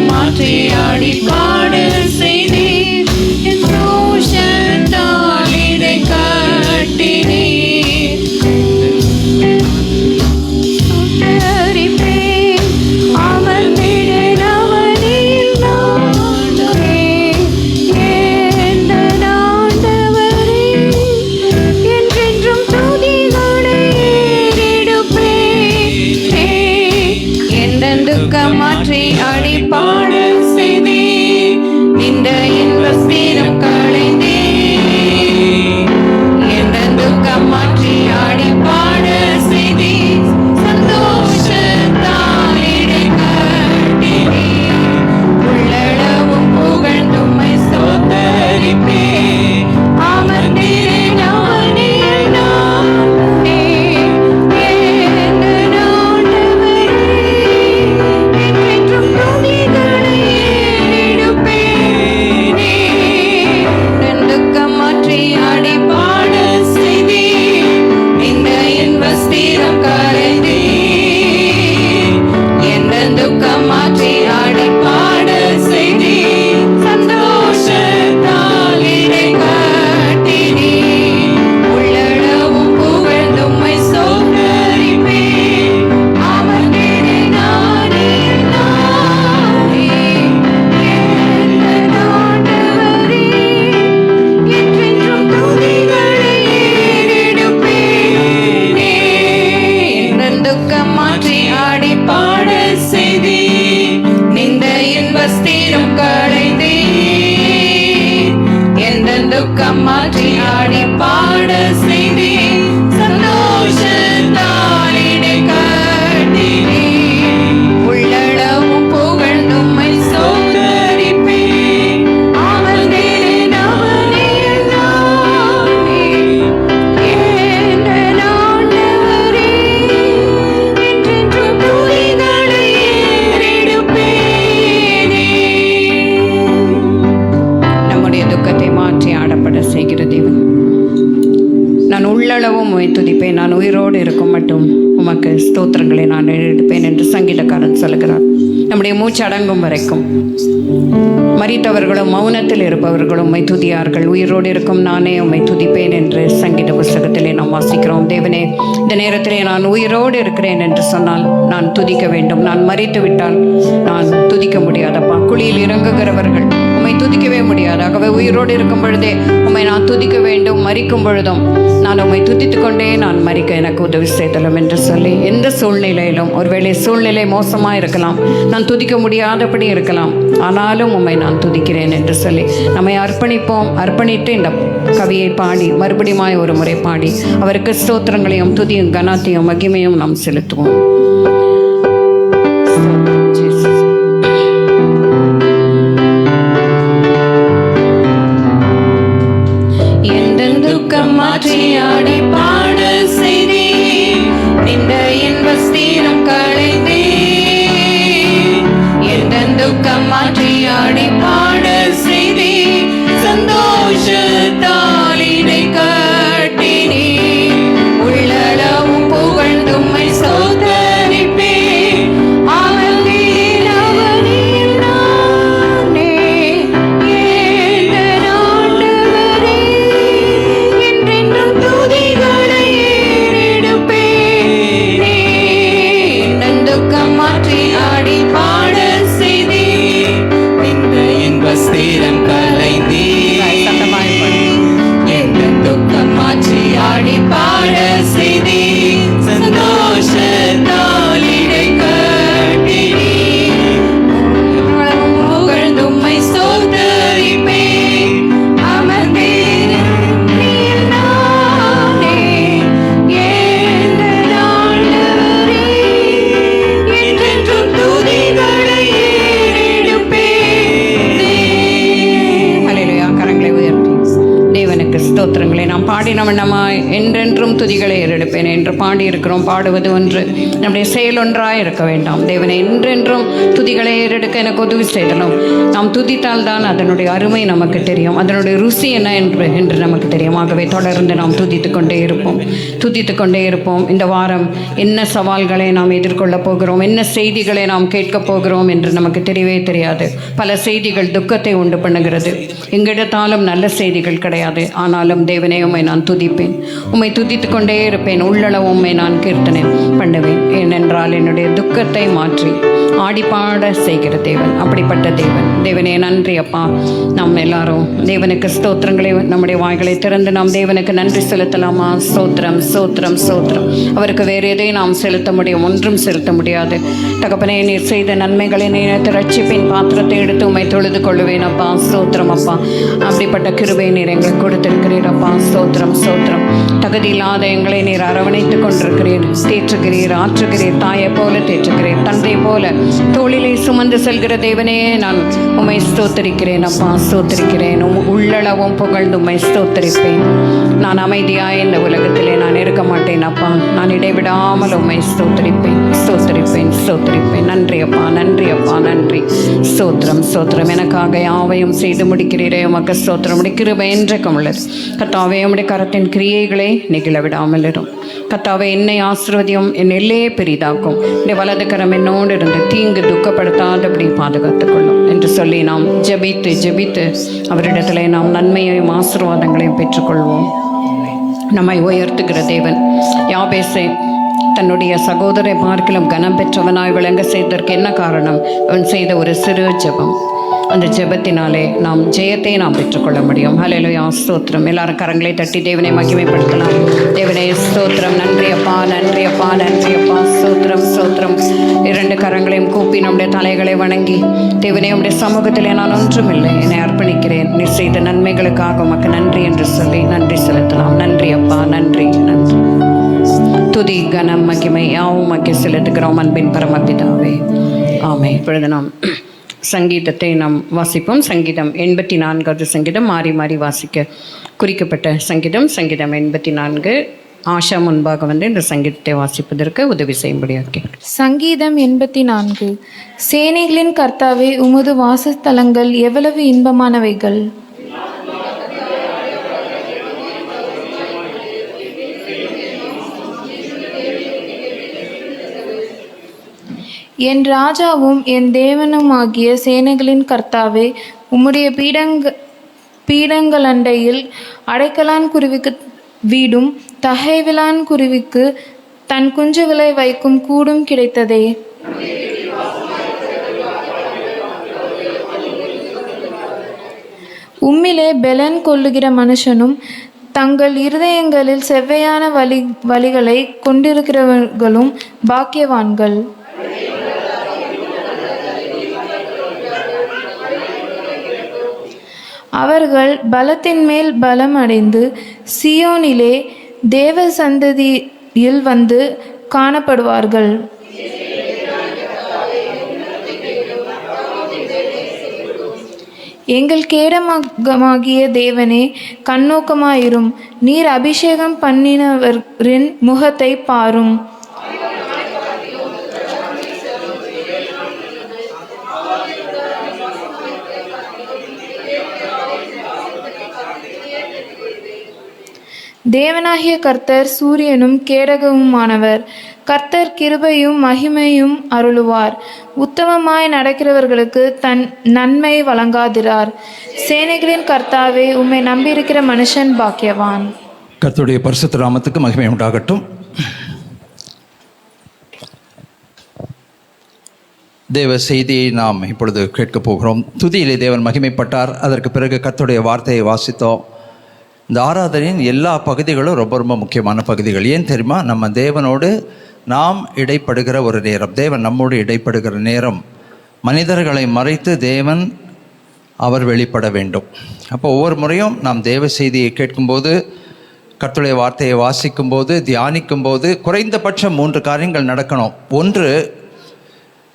S3: மாற்றி ஆடி பாட செய்தீர், என் ரோஷத்தால் இதை காட்டினீர். அமர்ந்திட அவனில் நானே, எந்த ஆண்டவரே, என்றென்றும் துதிகளை ஏறெடுப்பேன். எந்த துக்கம் மாற்றி ஆடி பாட செய்தீர், நிந்தையின் வஸ்திரம் களைந்தீர். எந்த துக்கம் மாற்றி ஆடி பாட செய்தீர், சந்தோஷத்தால் இடை கட்டினீர். உள்ளளவும் புகழ்ந்தும்மை ஸ்தோத்தரிப்பேன். அமர்ந்திருந்த அவனில் நானே, எந்த ஆண்டவரே, என்றென்றும் துதிகளை ஏறெடுப்பேனே. என் துக்கம் மாற்றி ஆடி பாட செய்தீர், நிந்தையின் வஸ்திரம் களைந்தீர். எந்த துக்கம் மாற்றி ஆடி பாட செய்தீர், சந்தோஷத்தால் இடை கட்டினீர். உள்ளளவும் புகழ்ந்தும்மை ஸ்தோத்தரிப்பேன். அமர்ந்திருந்த அவனில் நானே, எந்த ஆண்டவரே, என்றென்றும் துதிகளை ஏறெடுப்பேனே. என் துக்கம் மாற்றி ஆடி பாட செய்தீர், நிந்தையின் வஸ்திரம் களைந்தீர். எந்த துக்கம் மாற்றி ஆடி பாட செய்தீர், சந்தோஷத்தால் இடை கட்டினீர். உள்ளளவும் புகழ்ந்தும்மை ஸ்தோத்தரிப்பேன். அமர்ந்திருந்த அவனில் நானே, எந்த ஆண்டவரே, என்றென்றும் துதிகளை ஏறெடுப்பேனே.
S2: நம்முடைய துக்கத்தை மாற்றி ஆடப்பட செய்கிற மட்டும் உமக்கு ஸ்தோத்திரங்களை நான் எடுப்பேன் என்று சங்கீதக்காரன் சொல்கிறார். நம்முடைய மூச்சு அடங்கும் வரைக்கும் மரித்தவர்களும் மௌனத்தில் இருப்பவர்களும் உம்மை துதியார்கள். உயிரோடு இருக்கும் நானே உம்மை துதிப்பேன் என்று சங்கீத புஸ்தகத்திலே நாம் வாசிக்கிறோம். தேவனே, இந்த நேரத்திலே நான் உயிரோடு இருக்கிறேன் என்று சொன்னால் நான் துதிக்க வேண்டும். நான் மரித்து விட்டால் நான் துதிக்க முடியாதப்பா. குழியில் இறங்குகிறவர்கள் உம்மை துதிக்கவே முடியாது. ஆகவே உயிரோடு இருக்கும் பொழுதே உம்மை நான் துதிக்க வேண்டும். மரிக்கும் பொழுதும் நான் உம்மை துதித்து கொண்டே நான் மரிக்க எனக்கு உதவி செய்தலும் என்று சொல்லி, எந்த சூழ்நிலையிலும், ஒருவேளை சூழ்நிலை மோசமாக இருக்கலாம், நான் துதிக்க முடியாதபடி இருக்கலாம், ஆனாலும் உம்மை நான் துதிக்கிறேன் என்று சொல்லி நம்மை அர்ப்பணிப்போம். அர்ப்பணித்து இந்த கவியை பாடி மறுபடியும் ஒரு முறை பாடி அவருக்கு ஸ்தோத்திரங்களையும் துதியும் கனத்தையும் மகிமையும் நாம் செலுத்துவோம்.
S3: மாற்றியாடி பாட செய்தி இந்த இன்பஸ்தீரம் களைந்தே எந்த துக்கம் மாற்றியாடி பாட செய்தி சந்தோஷத்தால் இதை கட்டினே உள்ளளவும் புகழ்ந்தும்மை சோதரிப்பே ஸ்தீரம் கலைந்தே எந்த துக்கம் மாற்றி ஆடி பாட செய்தி சந்தோஷத்தால் இடை கட்டினே புகழ்ந்தும்மை சோதரிப்பே அமர்ந்தேன் நானே ஏந்த ஆண்டவரே என்றென்றும் துதிகளை
S2: ஸ்தோத்திரங்களை நாம் பாடின வண்ணமாய் என்றென்றும் துதிகளை ஏறெடுப்பேன் என்று பாடியிருக்கிறோம். பாடுவது ஒன்று, நம்முடைய செயல் ஒன்றாய் இருக்க வேண்டாம். தேவனை என்றென்றும் துதிகளை ஏறெடுக்க எனக்கு உதவி செய்தலும். நாம் துதித்தால் தான் அதனுடைய அருமை நமக்கு தெரியும், அதனுடைய ருசி என்ன என்று நமக்கு தெரியும். ஆகவே தொடர்ந்து நாம் துதித்து கொண்டே இருப்போம். இந்த வாரம் என்ன சவால்களை நாம் எதிர்கொள்ளப் போகிறோம், என்ன செய்திகளை நாம் கேட்கப் போகிறோம் என்று நமக்கு தெரியவே தெரியாது. பல செய்திகள் துக்கத்தை உண்டு பண்ணுகிறது. எங்கிடத்தாலும் நல்ல செய்திகள் கிடையாது. ஆனாலும் தேவனே, உம்மை நான் துதிப்பேன், உம்மை துதித்து கொண்டே இருப்பேன். உள்ளளவு உம்மை நான் கீர்த்தனை பண்ணுவேன். ஏனென்றால் என்னுடைய துக்கத்தை மாற்றி ஆடிப்பாட செய்கிற தேவன், அப்படிப்பட்ட தேவன். தேவனே நன்றி அப்பா. நாம் எல்லாரும் தேவனுக்கு ஸ்தோத்திரங்களை, நம்முடைய வாய்களை திறந்து நாம் தேவனுக்கு நன்றி செலுத்தலாமா? ஸ்தோத்திரம், ஸ்தோத்திரம், ஸ்தோத்திரம். அவருக்கு வேறு எதை நாம் செலுத்த முடியும்? ஒன்றும் செலுத்த முடியாது. தகப்பனே, நீர் செய்த நன்மைகளை நினைத்து ரட்சிப்பின் பாத்திரத்தை எடுத்து உம்மை தொழுது கொள்ளுவேன் அப்பா. ஸ்தோத்திரம் அப்பா. அப்படிப்பட்ட கிருபை நீர் எங்களுக்கு கொடுத்திருக்கிறீர் அப்பா. ஸ்தோத்திரம், ஸ்தோத்திரம். தகுதி இல்லாத எங்களை நீர் அரவணைத்துக் கொண்டிருக்கிறீர், தேற்றுகிறீர், ஆற்றுகிறீர். தாயை போல தேற்றுகிறீர், தந்தை போல தோளிலே சுமந்து செல்கிற தேவனே, நான் உம்மை ஸ்தோத்தரிக்கிறேன் அப்பா, ஸ்தோத்தரிக்கிறேன். உள்ளளவும் புகழ்ந்து உம்மை ஸ்தோத்தரிப்பேன். நான் அமைதியாய் இந்த உலகத்திலே நான் இருக்க மாட்டேன் அப்பா. நான் இடைவிடாமல் உம்மை ஸ்தோத்தரிப்பேன், ஸ்தோத்தரிப்பேன், ஸ்தோத்தரிப்பேன். நன்றி அப்பா, நன்றி அப்பா, நன்றி. ஸ்தோத்திரம், ஸ்தோத்திரம். எனக்காக யாவையும் செய்து முடிக்கிறீரே, உமக்கு ஸ்தோத்திரம். உடைய கிருபை என்றைக்கும் உள்ளது. கர்த்தாவே, உம்முடைய கரத்தின் கிரியைகளை நெகிழ விடாமல் இரும். கர்த்தாவே, என்னை ஆசீர்வதியும், என் எல்லையே பெரிதாக்கும். இந்த வலது கரம் என்னோடு இருந்து தீங்கு துக்கப்படுத்தாதபடி பாதுகாத்துக் கொள்ளும் என்று சொல்லி நாம் ஜெபித்து அவரிடத்திலே நாம் நன்மையையும் ஆசீர்வாதங்களையும் பெற்றுக்கொள்வோம். நம்மை உயர்த்துகிற தேவன் யாபேசை தன்னுடைய சகோதரை பார்க்கிலும் கனம் பெற்றவனாய் விளங்க செய்ததற்கு என்ன காரணம்? அவன் செய்த ஒரு சிறு ஜெபம். அந்த ஜெபத்தினாலே நாம் ஜெயத்தை நாம் பெற்றுக்கொள்ள முடியும். ஹல்லேலூயா, ஸ்தோத்திரம். எல்லாரும் கரங்களை தட்டி தேவனை மகிமைப்படுத்தலாம். தேவனே ஸ்தோத்திரம். நன்றி அப்பா, நன்றி அப்பா, நன்றி அப்பா. ஸ்தோத்திரம், ஸ்தோத்திரம். இரண்டு கரங்களையும் கூப்பி நம்முடைய தலைகளை வணங்கி, தேவனே, உம்முடைய சமூகத்தில் நான் ஒன்றுமில்லை, என்னை அர்ப்பணிக்கிறேன். நீ செய்த நன்மைகளுக்காக உமக்கு நன்றி என்று சொல்லி நன்றி செலுத்தலாம். நன்றி அப்பா, நன்றி, நன்றி. துதி கனம் மகிமை யாவும் உமக்கு செலுத்துகிறோம் அன்பின் பரமபிதாவே, ஆமென். இப்பொழுது நாம் சங்கீதத்தை நாம் வாசிப்போம். சங்கீதம் 84வது சங்கீதம், மாறி மாறி வாசிக்க குறிக்கப்பட்ட சங்கீதம். சங்கீதம் 84. ஆஷா முன்பாக வந்து இந்த சங்கீதத்தை வாசிப்பதற்கு உதவி செய்யும்படியாக.
S4: சங்கீதம் 84. சேனைகளின் கர்த்தாவே, உமது வாசஸ்தலங்கள் எவ்வளவு இன்பமானவைகள்! என் ராஜாவும் என் தேவனுமாகிய சேனைகளின் கர்த்தாவே, உம்முடைய பீடங்களண்டையில் அடைக்கலான் குருவிக்கு வீடும் தகைவிலான் குருவிக்கு தன் குஞ்சுகளை வைக்கும் கூடும் கிடைத்ததே. உம்மிலே பெலன் கொள்ளுகிற மனுஷனும் தங்கள் இருதயங்களில் செவ்வையான வழிகளை கொண்டிருக்கிறவர்களும் பாக்கியவான்கள். அவர்கள் பலத்தின் மேல் பலம் அடைந்து சியோனிலே தேவ சந்ததியில் வந்து காணப்படுவார்கள். எங்கள் கேடமாகிய தேவனே, கண்ணோக்கமாயிரும். நீர் அபிஷேகம் பண்ணினவரின் முகத்தை பாரும். தேவனாகிய கர்த்தர் சூரியனும் கேடகமுமானவர். கர்த்தர் கிருபையும் மகிமையும் அருளுவார். உத்தமமாய் நடக்கிறவர்களுக்கு தன் நன்மை வழங்காதிரார். சேனைகளின் கர்த்தாவே, உம்மை நம்பியிருக்கிற மனுஷன் பாக்கியவான்.
S5: கர்த்தருடைய பரிசுத்த நாமத்துக்கு மகிமை உண்டாகட்டும். தேவ செய்தியை நாம் இப்பொழுது கேட்கப் போகிறோம். துதியிலே தேவன் மகிமைப்பட்டார். அதற்கு பிறகு கர்த்தருடைய வார்த்தையை வாசித்தோம். இந்த ஆராதனையின் எல்லா பகுதிகளும் ரொம்ப ரொம்ப முக்கியமான பகுதிகள். ஏன் தெரியுமா? நம்ம தேவனோடு நாம் இடைப்படுகிற ஒரு நேரம், தேவன் நம்மோடு இடைப்படுகிற நேரம். மனிதர்களை மறைத்து தேவன் அவர் வெளிப்பட வேண்டும். அப்போ ஒவ்வொரு முறையும் நாம் தேவ செய்தியை கேட்கும்போது, கர்த்தருடைய வார்த்தையை வாசிக்கும்போது, தியானிக்கும்போது குறைந்தபட்சம் 3 காரியங்கள் நடக்கணும். ஒன்று,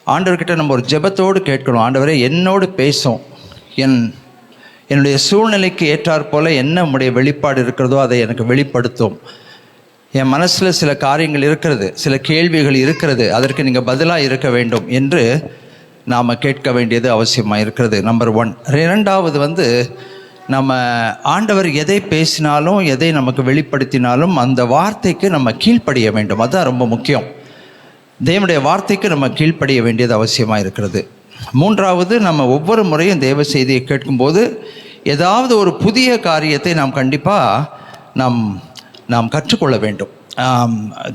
S5: ஆண்டவர்கிட்ட நம்ம ஒரு ஜெபத்தோடு கேட்கணும். ஆண்டவரே, என்னோடு பேசும், என்னுடைய சூழ்நிலைக்கு ஏற்றாற் போல என்ன உம்முடைய வெளிப்பாடு இருக்கிறதோ அதை எனக்கு வெளிப்படுத்தும். என் மனசில் சில காரியங்கள் இருக்கிறது, சில கேள்விகள் இருக்கிறது, அதற்கு நீங்கள் பதிலாக இருக்க வேண்டும் என்று நாம் கேட்க வேண்டியது அவசியமாக இருக்கிறது. நம்பர் 1. 2வது நம்ம ஆண்டவர் எதை பேசினாலும் எதை நமக்கு வெளிப்படுத்தினாலும் அந்த வார்த்தைக்கு நம்ம கீழ்ப்படிய வேண்டும். அதுதான் ரொம்ப முக்கியம். தேவனுடைய வார்த்தைக்கு நம்ம கீழ்ப்படிய வேண்டியது அவசியமாக இருக்கிறது. 3வது, நம்ம ஒவ்வொரு முறையும் தேவ செய்தியை கேட்கும்போது ஏதாவது ஒரு புதிய காரியத்தை நாம் கண்டிப்பாக நாம் கற்றுக்கொள்ள வேண்டும்.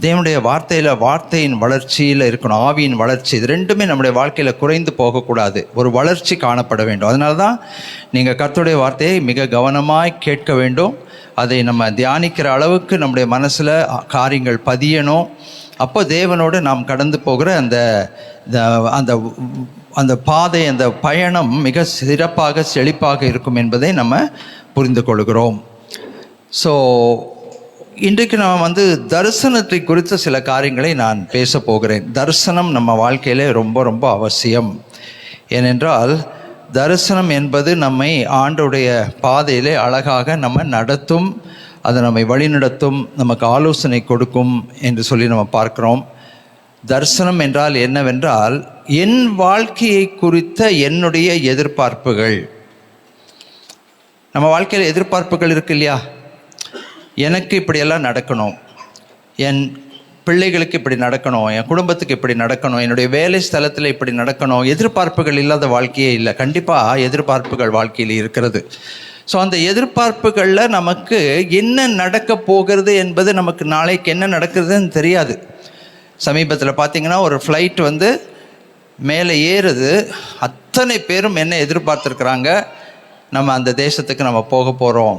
S5: தேவனுடைய வார்த்தையின் வளர்ச்சியில் இருக்கணும். ஆவியின் வளர்ச்சி, இது ரெண்டுமே நம்முடைய வாழ்க்கையில் குறைந்து போகக்கூடாது. ஒரு வளர்ச்சி காணப்பட வேண்டும். அதனால தான் நீங்கள் கர்த்தருடைய வார்த்தையை மிக கவனமாய் கேட்க வேண்டும். அதை நம்ம தியானிக்கிற அளவுக்கு நம்முடைய மனசில் காரியங்கள் பதியணும். அப்போ தேவனோடு நாம் கடந்து போகிற அந்த பாதை, அந்த பயணம் மிக சிறப்பாக செழிப்பாக இருக்கும் என்பதை நம்ம புரிந்து கொள்கிறோம். ஸோ இன்றைக்கு நான் தரிசனத்தை குறித்த சில காரியங்களை நான் பேச போகிறேன். தரிசனம் நம்ம வாழ்க்கையிலே ரொம்ப ரொம்ப அவசியம். ஏனென்றால் தரிசனம் என்பது நம்மை ஆண்டவருடைய பாதையிலே அழகாக நம்ம நடத்தும், அது நம்மை வழிநடத்தும், நமக்கு ஆலோசனை கொடுக்கும் என்று சொல்லி நம்ம பார்க்கிறோம். தரிசனம் என்றால் என்னவென்றால், என் வாழ்க்கையை குறித்த என்னுடைய எதிர்பார்ப்புகள். நம்ம வாழ்க்கையில் எதிர்பார்ப்புகள் இருக்கு இல்லையா? எனக்கு இப்படியெல்லாம் நடக்கணும், என் பிள்ளைகளுக்கு இப்படி நடக்கணும், என் குடும்பத்துக்கு இப்படி நடக்கணும், என்னுடைய வேலை ஸ்தலத்தில் இப்படி நடக்கணும். எதிர்பார்ப்புகள் இல்லாத வாழ்க்கையே இல்லை. கண்டிப்பாக எதிர்பார்ப்புகள் வாழ்க்கையில் இருக்கிறது. ஸோ அந்த எதிர்பார்ப்புகளில் நமக்கு என்ன நடக்க போகிறது என்பது, நமக்கு நாளைக்கு என்ன நடக்குதுன்னு தெரியாது. சமீபத்தில் பார்த்திங்கன்னா ஒரு ஃப்ளைட் மேலே ஏறுது. அத்தனை பேரும் என்ன எதிர்பார்த்துருக்குறாங்க, நம்ம அந்த தேசத்துக்கு நம்ம போக போகிறோம்,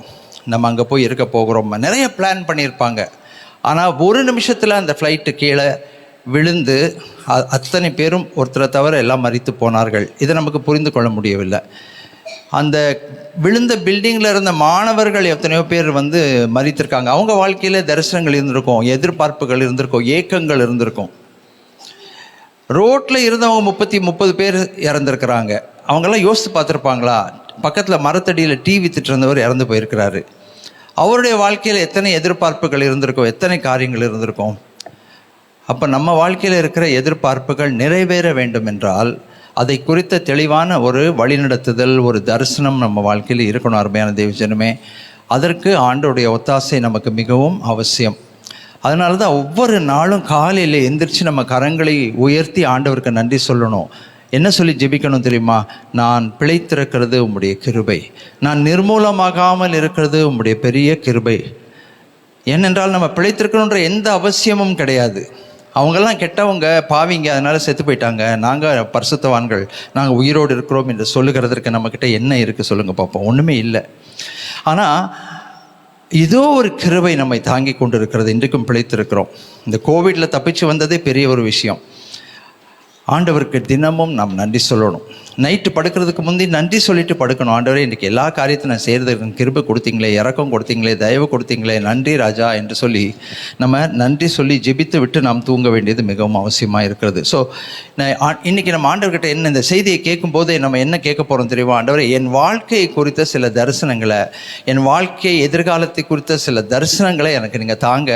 S5: நம்ம அங்கே போய் இருக்க போகிறோம், நிறைய பிளான் பண்ணியிருப்பாங்க. ஆனால் ஒரு நிமிஷத்தில் அந்த ஃப்ளைட்டு கீழே விழுந்து அத்தனை பேரும் ஒருத்தரை தவிர எல்லாம் மரித்து போனார்கள். இதை நமக்கு புரிந்து கொள்ள முடியவில்லை. அந்த விழுந்த பில்டிங்கில் இருந்த மாணவர்கள் எத்தனையோ பேர் மரித்திருக்காங்க. அவங்க வாழ்க்கையில் தரிசனங்கள் இருந்திருக்கும், எதிர்பார்ப்புகள் இருந்திருக்கும், ஏக்கங்கள் இருந்திருக்கும். ரோட்டில் இருந்தவங்க 30 பேர் இறந்துருக்கிறாங்க. அவங்கெல்லாம் யோசித்து பார்த்துருப்பாங்களா? பக்கத்தில் மரத்தடியில் டீ வித்துட்டு இருந்தவர் இறந்து போயிருக்கிறாரு. அவருடைய வாழ்க்கையில் எத்தனை எதிர்பார்ப்புகள் இருந்திருக்கும், எத்தனை காரியங்கள் இருந்திருக்கும். அப்போ நம்ம வாழ்க்கையில் இருக்கிற எதிர்பார்ப்புகள் நிறைவேற வேண்டும் என்றால் அதை குறித்த தெளிவான ஒரு வழிநடத்துதல், ஒரு தரிசனம் நம்ம வாழ்க்கையில் இருக்கணும். அருமையான தேவஜனமே, அதற்கு ஆண்டவருடைய ஒத்தாசை நமக்கு மிகவும் அவசியம். அதனால தான் ஒவ்வொரு நாளும் காலையில் எந்திரிச்சு நம்ம கரங்களை உயர்த்தி ஆண்டவருக்கு நன்றி சொல்லணும். என்ன சொல்லி ஜெபிக்கணும் தெரியுமா? நான் பிழைத்திருக்கிறது உம்முடைய கிருபை, நான் நிர்மூலமாகாமல் இருக்கிறது உம்முடைய பெரிய கிருபை. ஏனென்றால் நம்ம பிழைத்திருக்கணுன்ற எந்த அவசியமும் கிடையாது. அவங்கெல்லாம் கெட்டவங்க, பாவிங்க, அதனால் செத்து போயிட்டாங்க, நாங்கள் பரிசுத்தவான்கள், நாங்கள் உயிரோடு இருக்கிறோம் என்று சொல்லுகிறதற்கு நம்மக்கிட்ட என்ன இருக்குது சொல்லுங்கள் பார்ப்போம்? ஒன்றுமே இல்லை. ஆனால் இதோ ஒரு கிருபை நம்மை தாங்கி கொண்டு இருக்கிறது. இன்றைக்கும் பிழைத்திருக்கிறோம். இந்த கோவிடில் தப்பிச்சு வந்ததே பெரிய ஒரு விஷயம். ஆண்டவருக்கு தினமும் நாம் நன்றி சொல்லணும். நைட்டு படுக்கிறதுக்கு முந்தி நன்றி சொல்லிட்டு படுக்கணும். ஆண்டவரே, இன்றைக்கி எல்லா காரியத்தையும் நான் செய்கிறதுக்கு கிருபை கொடுத்தீங்களே, இரக்கம் கொடுத்தீங்களே, தயவு கொடுத்தீங்களே, நன்றி ராஜா என்று சொல்லி நம்ம நன்றி சொல்லி ஜெபித்து விட்டு நாம் தூங்க வேண்டியது மிகவும் அவசியமாக இருக்கிறது. ஸோ இன்றைக்கி நம்ம ஆண்டவர்கிட்ட என்ன இந்த செய்தியை கேட்கும்போது நம்ம என்ன கேட்க போகிறோம் தெரியுமா? ஆண்டவரே, என் வாழ்க்கையை குறித்த சில தரிசனங்களை, என் வாழ்க்கை எதிர்காலத்தை குறித்த சில தரிசனங்களை எனக்கு நீங்கள் தாங்க.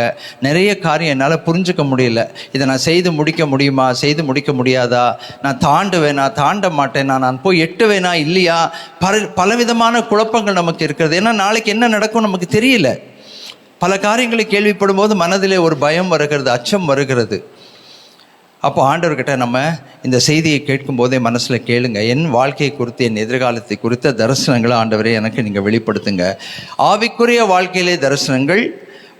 S5: நிறைய காரியம் என்னால் புரிஞ்சுக்க முடியல. இதை நான் செய்து முடிக்க முடியுமா, செய்து முடிக்க முடியாதா, நான் தாண்டுவேனா, தாண்ட மாட்டேன், நான் போய் எட்டுவேனா இல்லையா, பலவிதமான குழப்பங்கள் நமக்கு இருக்கிறது. ஏன்னா நாளைக்கு என்ன நடக்கும் நமக்கு தெரியல. பல காரியங்களை கேள்விப்படும் போது மனதிலே ஒரு பயம் வருகிறது, அச்சம் வருகிறது. அப்போ ஆண்டவர்கிட்ட நம்ம இந்த செய்தியை கேட்கும் போதே மனசில் கேளுங்க, என் வாழ்க்கையை குறித்து, என் எதிர்காலத்தை குறித்த தரிசனங்களை ஆண்டவரே எனக்கு நீங்கள் வெளிப்படுத்துங்க. ஆவிக்குரிய வாழ்க்கையிலே தரிசனங்கள்,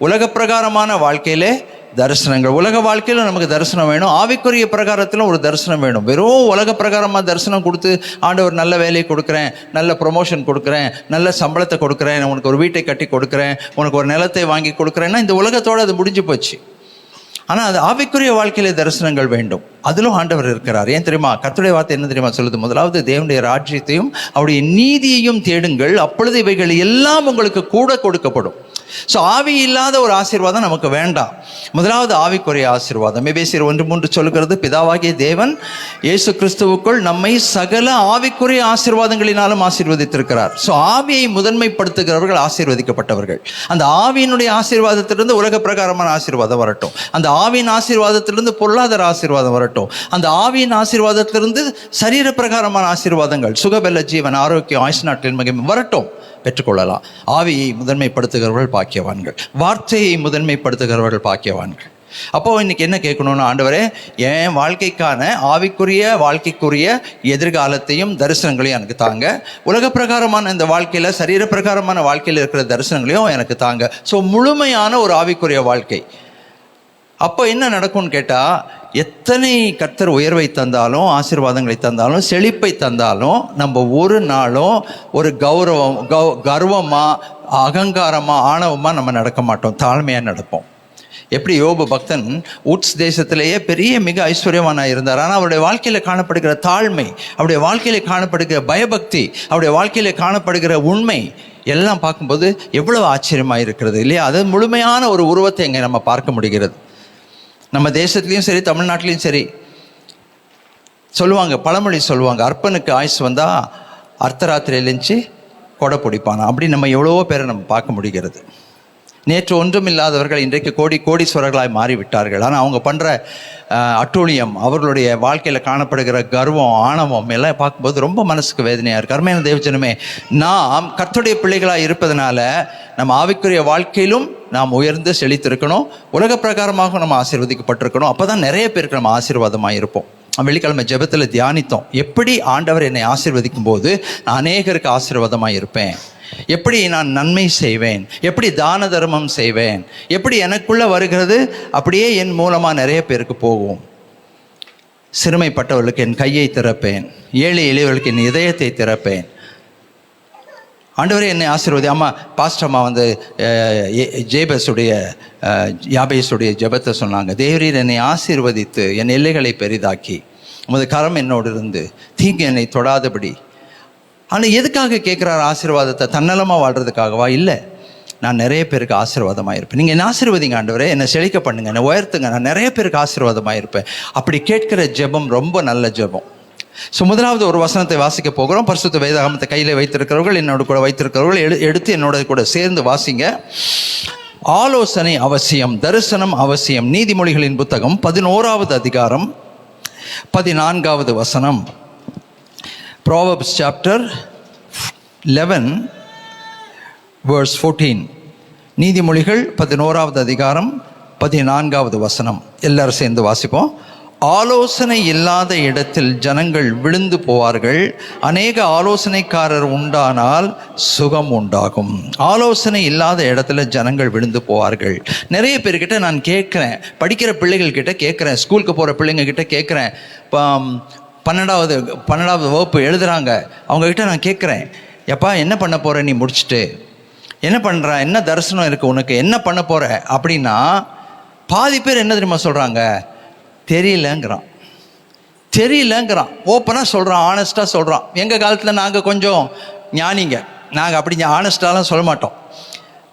S5: உலக பிரகாரமான வாழ்க்கையிலே தரிசனங்கள். உலக வாழ்க்கையில் நமக்கு தரிசனம் வேணும், ஆவிக்குரிய பிரகாரத்திலும் ஒரு தரிசனம் வேணும். வெறும் உலக பிரகாரமாக தரிசனம் கொடுத்து ஆண்டவர் நல்ல வேலையை கொடுக்குறேன், நல்ல ப்ரொமோஷன் கொடுக்குறேன், நல்ல சம்பளத்தை கொடுக்குறேன், உனக்கு ஒரு வீட்டை கட்டி கொடுக்குறேன், உனக்கு ஒரு நிலத்தை வாங்கி கொடுக்குறேன்னா இந்த உலகத்தோடு அது முடிஞ்சு போச்சு. ஆனால் அது ஆவிக்குரிய வாழ்க்கையிலே தரிசனங்கள் வேண்டும். அதிலும் ஆண்டவர் இருக்கிறார். ஏன் தெரியுமா? கர்த்தருடைய வார்த்தை என்ன தெரியுமா சொல்லுது? முதலாவது தேவனுடைய ராஜ்யத்தையும் அவருடைய நீதியையும் தேடுங்கள், அப்பொழுது இவைகள் எல்லாம் உங்களுக்கு கூட கொடுக்கப்படும். ஸோ ஆவி இல்லாத ஒரு ஆசீர்வாதம் நமக்கு வேண்டாம். முதலாவது ஆவிக்குரிய ஆசீர்வாதம். எபேசியர் 1:3 சொல்லுகிறது, பிதாவாகிய தேவன் இயேசு கிறிஸ்துவுக்குள் நம்மை சகல ஆவிக்குரிய ஆசீர்வாதங்களினாலும் ஆசீர்வதித்திருக்கிறார். ஸோ ஆவியை முதன்மைப்படுத்துகிறவர்கள் ஆசீர்வதிக்கப்பட்டவர்கள். அந்த ஆவியினுடைய ஆசீர்வாதத்திலிருந்து உலக பிரகாரமான ஆசீர்வாதம் வரட்டும், அந்த ஆவியின் ஆசீர்வாதத்திலிருந்து பொருளாதார ஆசீர்வாதம் வரட்டும், அந்த ஆவியின் ஆசீர்வாதத்திலிருந்து சரீர பிரகாரமான ஆசீர்வாதங்கள், சுகபெல்ல ஜீவன், ஆரோக்கியம், ஆயுசு நாட்களின் மகிமை வரட்டும், பெற்றுக்கொள்ளலாம். ஆவியை முதன்மைப்படுத்துகிறவர்கள் பாக்கியவான்கள், வார்த்தையை முதன்மைப்படுத்துகிறவர்கள் பாக்கியவான்கள். அப்போ இன்னைக்கு என்ன கேட்கணும்னு, ஆண்டவரே, என் வாழ்க்கைக்கான ஆவிக்குரிய வாழ்க்கைக்குரிய எதிர்காலத்தையும் தரிசனங்களையும் எனக்கு தாங்க. உலக பிரகாரமான இந்த வாழ்க்கையில், சரீர பிரகாரமான வாழ்க்கையில் இருக்கிற தரிசனங்களையும் எனக்கு தாங்க. ஸோ முழுமையான ஒரு ஆவிக்குரிய வாழ்க்கை. அப்போ என்ன நடக்கும்னு கேட்டால், எத்தனை கர்த்தர் உயர்வை தந்தாலும், ஆசீர்வாதங்களை தந்தாலும், செழிப்பை தந்தாலும், நம்ம ஒரு நாளும் ஒரு கர்வமாக, அகங்காரமாக, ஆணவமாக நம்ம நடக்க மாட்டோம். தாழ்மையாக நடப்போம். எப்படி யோபு பக்தன் உட்ஸ் தேசத்திலேயே பெரிய மிக ஐஸ்வர்யவானாக இருந்தார். ஆனால் அவருடைய வாழ்க்கையில் காணப்படுகிற தாழ்மை, அவருடைய வாழ்க்கையில் காணப்படுகிற பயபக்தி, அவருடைய வாழ்க்கையில் காணப்படுகிற உண்மை எல்லாம் பார்க்கும்போது எவ்வளவு ஆச்சரியமாக இருக்கிறது இல்லையா? அது முழுமையான ஒரு உருவத்தை இங்கே நம்ம பார்க்க முடிகிறது. நம்ம தேசத்துலேயும் சரி, தமிழ்நாட்டிலையும் சரி சொல்லுவாங்க, பழமொழி சொல்லுவாங்க, அர்ப்பனுக்கு ஆயுசு வந்தால் அர்த்தராத்திரியிலேருந்து கொடை பிடிப்பானா. அப்படி நம்ம எவ்வளவோ பேரை நம்ம பார்க்க முடிகிறது. நேற்று ஒன்றும் இல்லாதவர்கள் இன்றைக்கு கோடீஸ்வரர்களாய் மாறிவிட்டார்கள். ஆனால் அவங்க பண்ணுற அட்டூழியம், அவர்களுடைய வாழ்க்கையில் காணப்படுகிற கர்வம், ஆணவம் எல்லாம் பார்க்கும்போது ரொம்ப மனசுக்கு வேதனையாக இருக்குது. அருமையான தேவஜனமே, நாம் கர்த்தருடைய பிள்ளைகளாக இருப்பதனால நம்ம ஆவிக்குரிய வாழ்க்கையிலும் நாம் உயர்ந்து செழித்திருக்கணும், உலக பிரகாரமாக நம்ம ஆசீர்வதிக்கப்பட்டிருக்கணும். அப்போ தான் நிறைய பேருக்கு நம்ம ஆசீர்வாதமாக இருப்போம். வெள்ளிக்கிழமை ஜெபத்தில் தியானித்தோம், எப்படி ஆண்டவர் என்னை ஆசீர்வதிக்கும் போது நான் அநேகருக்கு ஆசீர்வாதமாக இருப்பேன், எப்படி நான் நன்மை செய்வேன், எப்படி தான தர்மம் செய்வேன், எப்படி எனக்குள்ளே வருகிறது அப்படியே என் மூலமாக நிறைய பேருக்கு போகும். சிறுமைப்பட்டவர்களுக்கு என் கையை திறப்பேன், ஏழை எளியவர்களுக்கு என் இதயத்தை திறப்பேன். ஆண்டவரே என்னை ஆசீர்வதி. அம்மா பாஸ்டர் அம்மா யாபேசுடைய ஜெபத்தை சொன்னாங்க. தேவரீர் என்னை ஆசீர்வதித்து என் எல்லைகளை பெரிதாக்கி உமது கரம் என்னோடு இருந்து தீங்கு என்னை தொடாதபடி. ஆனால் எதுக்காக கேட்குறாரு ஆசீர்வாதத்தை? தன்னலமாக வாழ்கிறதுக்காகவா? இல்லை, நான் நிறைய பேருக்கு ஆசீர்வாதமாக இருப்பேன். நீங்கள் என்ன ஆசீர்வதிங்க ஆண்டவரே, என்னை செழிக்க பண்ணுங்க, என்னை உயர்த்துங்க, நான் நிறைய பேருக்கு ஆசீர்வாதமாக இருப்பேன். அப்படி கேட்கிற ஜெபம் ரொம்ப நல்ல ஜெபம். ஸோ முதலாவது ஒரு வசனத்தை வாசிக்க போகிறோம். பரிசுத்த வேதாகமத்தை கையில் வைத்திருக்கிறவர்கள், என்னோட கூட வைத்திருக்கிறவர்கள் எடுத்து என்னோட கூட சேர்ந்து வாசிங்க. ஆலோசனை அவசியம், தரிசனம் அவசியம். நீதிமொழிகளின் புத்தகம் 11வது அதிகாரம் 14வது வசனம். Proverbs chapter 11 verse 14. நீதிமொழிகள் 11வது அதிகாரம் 14வது வசனம் எல்லாரும் சேர்ந்து வாசிப்போம். ஆலோசனை இல்லாத இடத்தில் ஜனங்கள் விழுந்து போவார்கள், அநேக ஆலோசனைக்காரர் உண்டானால் சுகம் உண்டாகும். ஆலோசனை இல்லாத இடத்துல ஜனங்கள் விழுந்து போவார்கள். நிறைய பேர்கிட்ட நான் கேட்குறேன், படிக்கிற பிள்ளைகள் கிட்ட கேட்குறேன், ஸ்கூலுக்கு போகிற பிள்ளைங்க கிட்ட கேட்குறேன், 12வது வகுப்பு எழுதுகிறாங்க, அவங்கக்கிட்ட நான் கேட்குறேன், எப்பா என்ன பண்ண போகிற நீ முடிச்சுட்டு, என்ன பண்ணுற, என்ன தரிசனம் இருக்குது உனக்கு, என்ன பண்ண போகிற அப்படின்னா பாதி பேர் என்ன தெரியுமா சொல்கிறாங்க, தெரியலங்கிறான். ஓப்பனாக சொல்கிறான், ஆனஸ்ட்டாக சொல்கிறான். எங்கள் காலத்தில் நாங்கள் கொஞ்சம் ஞானிங்க, நாங்கள் அப்படி ஆனஸ்ட்டாலாம் சொல்ல மாட்டோம்.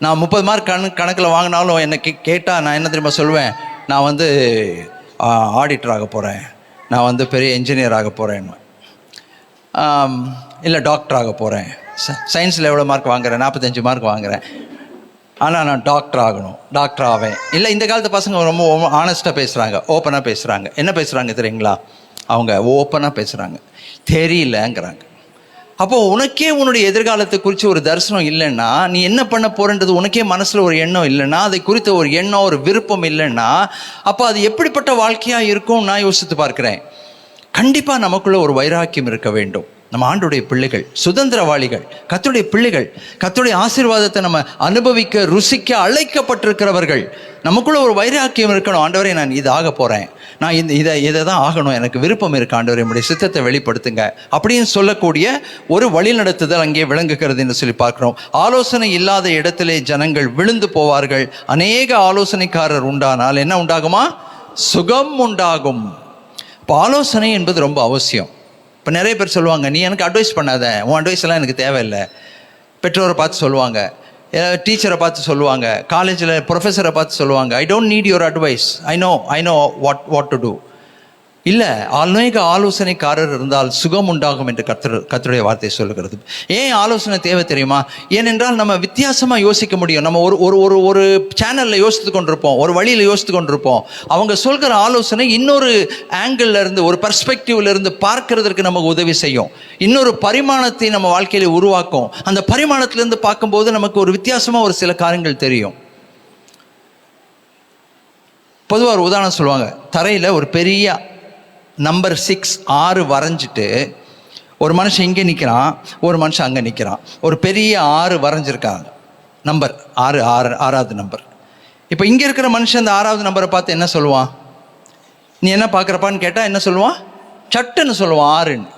S5: நான் 30 மார்க் கணக்கில் வாங்கினாலும் என்னை கேட்டால் நான் என்ன தெரியுமா சொல்லுவேன், நான் வந்து ஆடிட்டர் ஆக போகிறேன், நான் வந்து பெரிய என்ஜினியர் ஆக போகிறேன்னு, இல்லை டாக்டர் ஆக போகிறேன். சயின்ஸில் எவ்வளோ மார்க் வாங்குறேன், 45 மார்க் வாங்குகிறேன், ஆனால் நான் டாக்டர் ஆகணும், டாக்டர் ஆவேன். இல்லை, இந்த காலத்து பசங்க ரொம்ப ஆனஸ்ட்டாக பேசுகிறாங்க, ஓப்பனாக பேசுகிறாங்க. என்ன பேசுகிறாங்க தெரியுங்களா, அவங்க ஓப்பனாக பேசுகிறாங்க, தெரியலங்கிறாங்க. அப்போது உனக்கே உன்னுடைய எதிர்காலத்தை குறித்து ஒரு தரிசனம் இல்லைன்னா, நீ என்ன பண்ண போகிறன்றது உனக்கே மனசில் ஒரு எண்ணம் இல்லைன்னா, அதை குறித்த ஒரு எண்ணம், ஒரு விருப்பம் இல்லைன்னா, அப்போ அது எப்படிப்பட்ட வாழ்க்கையாக இருக்கும் நான் யோசித்து பார்க்குறேன். கண்டிப்பாக நமக்குள்ள ஒரு வைராக்கியம் இருக்க வேண்டும். நம்ம ஆண்டுடைய பிள்ளைகள், சுதந்திரவாளிகள், கர்த்தருடைய பிள்ளைகள், கர்த்தருடைய ஆசீர்வாதத்தை நம்ம அனுபவிக்க ருசிக்க அழைக்கப்பட்டிருக்கிறவர்கள். நமக்குள்ள ஒரு வைராக்கியம் இருக்கணும். ஆண்டவரே, நான் இது ஆக போகிறேன், நான் இதை தான் ஆகணும், எனக்கு விருப்பம் இருக்கு ஆண்டவரே, என்னுடைய சித்தத்தை வெளிப்படுத்துங்க அப்படின்னு சொல்லக்கூடிய ஒரு வழிநடத்துதல் அங்கே விளங்குகிறது என்று சொல்லி பார்க்கிறோம். ஆலோசனை இல்லாத இடத்திலே ஜனங்கள் விழுந்து போவார்கள், அநேக ஆலோசனைக்காரர் உண்டானால் என்ன உண்டாகுமா, சுகம் உண்டாகும். இப்போ ஆலோசனை என்பது ரொம்ப அவசியம். இப்போ நிறைய பேர் சொல்லுவாங்க, நீ எனக்கு அட்வைஸ் பண்ணாத, உன் அட்வைஸ் எல்லாம் எனக்கு தேவையில்லை. பெற்றோரை பார்த்து சொல்லுவாங்க, டீச்சரை பார்த்து சொல்லுவாங்க, காலேஜில் ப்ரொஃபஸரை பார்த்து சொல்லுவாங்க, I don't need your advice, I know what to do. இல்லை, அநேக ஆலோசனைக்காரர் இருந்தால் சுகம் உண்டாகும் என்று கர்த்தருடைய வார்த்தை சொல்லுகிறது. ஏன் ஆலோசனை தேவை தெரியுமா? ஏனென்றால் நம்ம வித்தியாசமாக யோசிக்க முடியும். நம்ம ஒரு சேனலில் யோசித்து கொண்டிருப்போம், ஒரு வழியில் யோசித்து கொண்டிருப்போம். அவங்க சொல்கிற ஆலோசனை இன்னொரு ஆங்கிள் இருந்து, ஒரு பெர்ஸ்பெக்டிவ்ல இருந்து பார்க்கறதுக்கு நமக்கு உதவி செய்யும். இன்னொரு பரிமாணத்தை நம்ம வாழ்க்கையில உருவாக்கும். அந்த பரிமாணத்திலிருந்து பார்க்கும்போது நமக்கு ஒரு வித்தியாசமாக ஒரு சில காரியங்கள் தெரியும். பொதுவாக ஒரு உதாரணம் சொல்லுவாங்க, தரையில் ஒரு பெரிய நம்பர் 6 வரைஞ்சிட்டு ஒரு மனுஷன் இங்கே நிற்கிறான், ஒரு மனுஷன் அங்கே நிற்கிறான். ஒரு பெரிய 6 வரைஞ்சிருக்காங்க, நம்பர் 6வது நம்பர். இப்போ இங்கே இருக்கிற மனுஷன் அந்த 6வது நம்பரை பார்த்து என்ன சொல்லுவான், நீ என்ன பார்க்குறப்பான்னு கேட்டால் என்ன சொல்லுவான், சட்டுன்னு சொல்லுவான் 6ன்னு.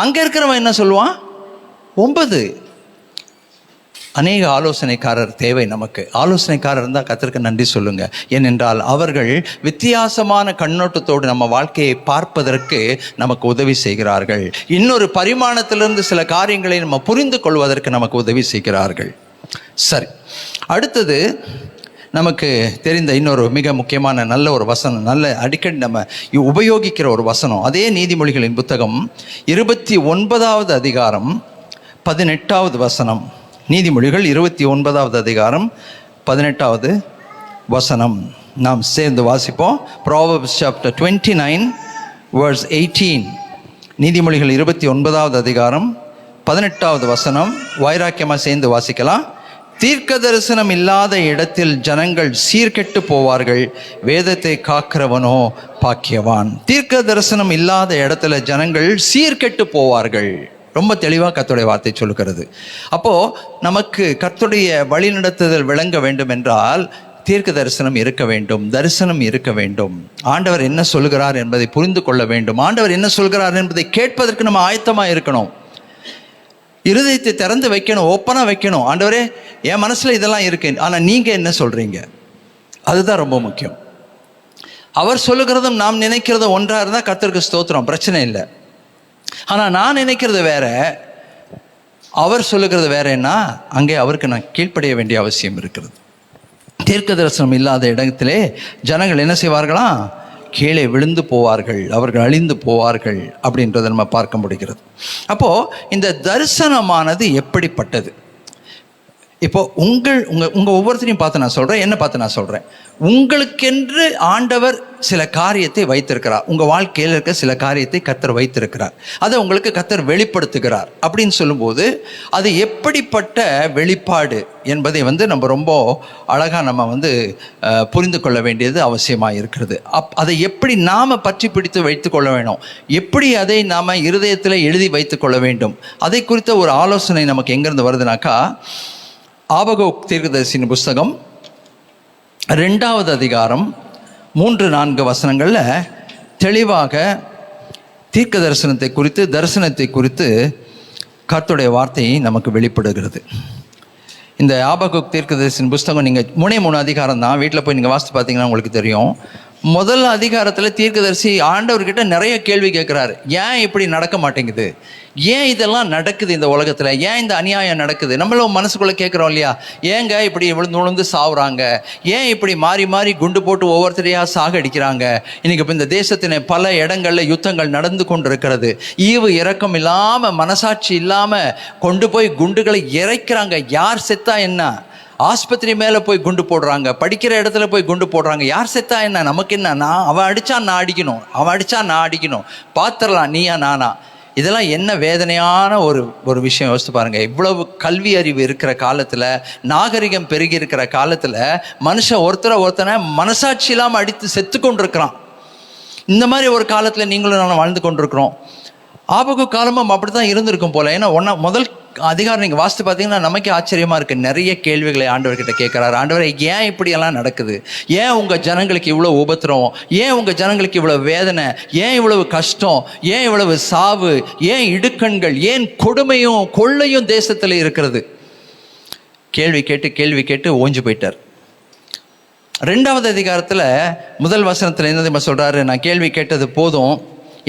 S5: அங்கே இருக்கிறவன் என்ன சொல்லுவான், 9. அநேக ஆலோசனைக்காரர் தேவை நமக்கு. ஆலோசனைக்காரர் இருந்தால் கர்த்தருக்கு நன்றி சொல்லுங்க. ஏனென்றால் அவர்கள் வித்தியாசமான கண்ணோட்டத்தோடு நம்ம வாழ்க்கையை பார்ப்பதற்கு நமக்கு உதவி செய்கிறார்கள். இன்னொரு பரிமாணத்திலிருந்து சில காரியங்களை நம்ம புரிந்து கொள்வதற்கு நமக்கு உதவி செய்கிறார்கள். சரி, அடுத்தது நமக்கு தெரிந்த இன்னொரு மிக முக்கியமான நல்ல ஒரு வசனம், நல்ல அடிக்கடி நம்ம உபயோகிக்கிற ஒரு வசனம். அதே நீதிமொழிகளின் புத்தகம் 29வது அதிகாரம் 18வது வசனம். நீதிமொழிகள் 29வது அதிகாரம் 18வது வசனம் நாம் சேர்ந்து வாசிப்போம். Proverbs chapter 29 verse 18. நீதிமொழிகள் 29வது அதிகாரம் 18வது வசனம் வைராக்கியமாக சேர்ந்து வாசிக்கலாம். தீர்க்க தரிசனம் இல்லாத இடத்தில் ஜனங்கள் சீர்கெட்டு போவார்கள், வேதத்தை காக்கிறவனோ பாக்கியவான். தீர்க்க தரிசனம் இல்லாத இடத்துல ஜனங்கள் சீர்கெட்டு போவார்கள். ரொம்ப தெளிவாக கர்த்தருடைய வார்த்தை சொல்லுகிறது. அப்போது நமக்கு கர்த்தருடைய வழிநடத்துதல் விளங்க வேண்டும் என்றால் தீர்க்க தரிசனம் இருக்க வேண்டும், தரிசனம் இருக்க வேண்டும். ஆண்டவர் என்ன சொல்கிறார் என்பதை புரிந்து கொள்ள வேண்டும். ஆண்டவர் என்ன சொல்கிறார் என்பதை கேட்பதற்கு நம்ம ஆயத்தமாக இருக்கணும். இருதயத்தை திறந்து வைக்கணும், ஓப்பனாக வைக்கணும். ஆண்டவரே, என் மனசில் இதெல்லாம் இருக்கு, ஆனால் நீங்கள் என்ன சொல்கிறீங்க, அதுதான் ரொம்ப முக்கியம். அவர் சொல்லுகிறதும் நாம் நினைக்கிறதும் ஒன்றாக இருந்தால் கர்த்தருக்கு ஸ்தோத்திரம், பிரச்சனை இல்லை. ஆனால் நான் நினைக்கிறது வேற, அவர் சொல்லுகிறது வேறன்னா அங்கே அவருக்கு நான் கீழ்ப்படிய வேண்டிய அவசியம் இருக்கிறது. தீர்க்க தரிசனம் இல்லாத இடத்திலே ஜனங்கள் என்ன செய்வார்களா, கீழே விழுந்து போவார்கள், அவர்கள் அழிந்து போவார்கள் அப்படின்றத நம்ம பார்க்க முடிகிறது. அப்போது இந்த தரிசனமானது எப்படிப்பட்டது? இப்போ உங்கள் ஒவ்வொருத்தரையும் பார்த்து நான் சொல்கிறேன், என்ன பார்த்து நான் சொல்கிறேன், உங்களுக்கென்று ஆண்டவர் சில காரியத்தை வைத்திருக்கிறார். உங்கள் வாழ்க்கையில் இருக்க சில காரியத்தை கர்த்தர் வைத்திருக்கிறார். அதை உங்களுக்கு கர்த்தர் வெளிப்படுத்துகிறார். அப்படின்னு சொல்லும்போது அது எப்படிப்பட்ட வெளிப்பாடு என்பதை நம்ம ரொம்ப அழகாக நம்ம புரிந்து கொள்ள வேண்டியது அவசியமாக இருக்கிறது. அதை எப்படி நாம் பற்றி பிடித்து வைத்து கொள்ள வேணும், எப்படி அதை நாம் இருதயத்தில் எழுதி வைத்து கொள்ள வேண்டும், அதை குறித்த ஒரு ஆலோசனை நமக்கு எங்கேருந்து வருதுனாக்கா, ஆபகுக் தீர்க்கதரிசியின் புஸ்தகம் 2வது அதிகாரம் 3-4 வசனங்களில் தெளிவாக தீர்க்க தரிசனத்தை குறித்து கர்த்தருடைய வார்த்தை நமக்கு வெளிப்படுகிறது. இந்த ஆபகுக் தீர்க்கதரிசியின் புஸ்தகம் நீங்கள் 3 அதிகாரம் தான், வீட்டில் போய் நீங்கள் வாசித்து பார்த்தீங்கன்னா உங்களுக்கு தெரியும். முதல் அதிகாரத்தில் தீர்க்கதரிசி ஆண்டவர்கிட்ட நிறைய கேள்வி கேட்குறாரு. ஏன் இப்படி நடக்க மாட்டேங்குது, ஏன் இதெல்லாம் நடக்குது இந்த உலகத்தில், ஏன் இந்த அநியாயம் நடக்குது, நம்மளும் மனசுக்குள்ளே கேட்குறோம் இல்லையா, ஏங்க இப்படி விழுந்து சாவுறாங்க, ஏன் இப்படி மாறி மாறி குண்டு போட்டு ஒவ்வொருத்தரையாக சாகடிக்கிறாங்க, இன்றைக்கி இப்போ இந்த தேசத்தின் பல இடங்களில் யுத்தங்கள் நடந்து கொண்டு இருக்கிறது, ஈவு இரக்கம் இல்லாமல் மனசாட்சி இல்லாமல் கொண்டு போய் குண்டுகளை இறைக்கிறாங்க, யார் செத்தா என்ன, ஆஸ்பத்திரி மேலே போய் குண்டு போடுறாங்க, படிக்கிற இடத்துல போய் குண்டு போடுறாங்க, யார் செத்தா என்ன, நமக்கு என்ன, அவன் அடித்தா நான் அடிக்கணும், பார்த்துடலாம் நீயா நானா. இதெல்லாம் என்ன வேதனையான ஒரு விஷயம் யோசித்து பாருங்கள். இவ்வளவு கல்வி அறிவு இருக்கிற காலத்தில், நாகரிகம் பெருகி இருக்கிற காலத்தில் மனுஷன் ஒருத்தனை மனசாட்சி இல்லாமல் அடித்து செத்து கொண்டிருக்கிறான். இந்த மாதிரி ஒரு காலத்தில் நீங்களும் நான் வாழ்ந்து கொண்டிருக்கிறோம். ஆபகுக் காலமும் அப்படி தான் இருந்திருக்கும் போல. ஏன்னா முதல் அதிகாரம் நீங்கள் வாசித்து பார்த்தீங்கன்னா நமக்கே ஆச்சரியமாக இருக்குது. நிறைய கேள்விகளை ஆண்டவர்கிட்ட கேட்குறாரு. ஆண்டவரை, ஏன் இப்படியெல்லாம் நடக்குது, ஏன் உங்கள் ஜனங்களுக்கு இவ்வளோ உபத்திரம், ஏன் உங்கள் ஜனங்களுக்கு இவ்வளோ வேதனை, ஏன் இவ்வளவு கஷ்டம், ஏன் இவ்வளவு சாவு, ஏன் இடுக்கண்கள், ஏன் கொடுமையும் கொள்ளையும் தேசத்தில் இருக்கிறது. கேள்வி கேட்டு ஓஞ்சு போயிட்டார். 2வது அதிகாரத்தில் முதல் வசனத்தில் என்ன சொல்கிறாரு, நான் கேள்வி கேட்டது போதும்,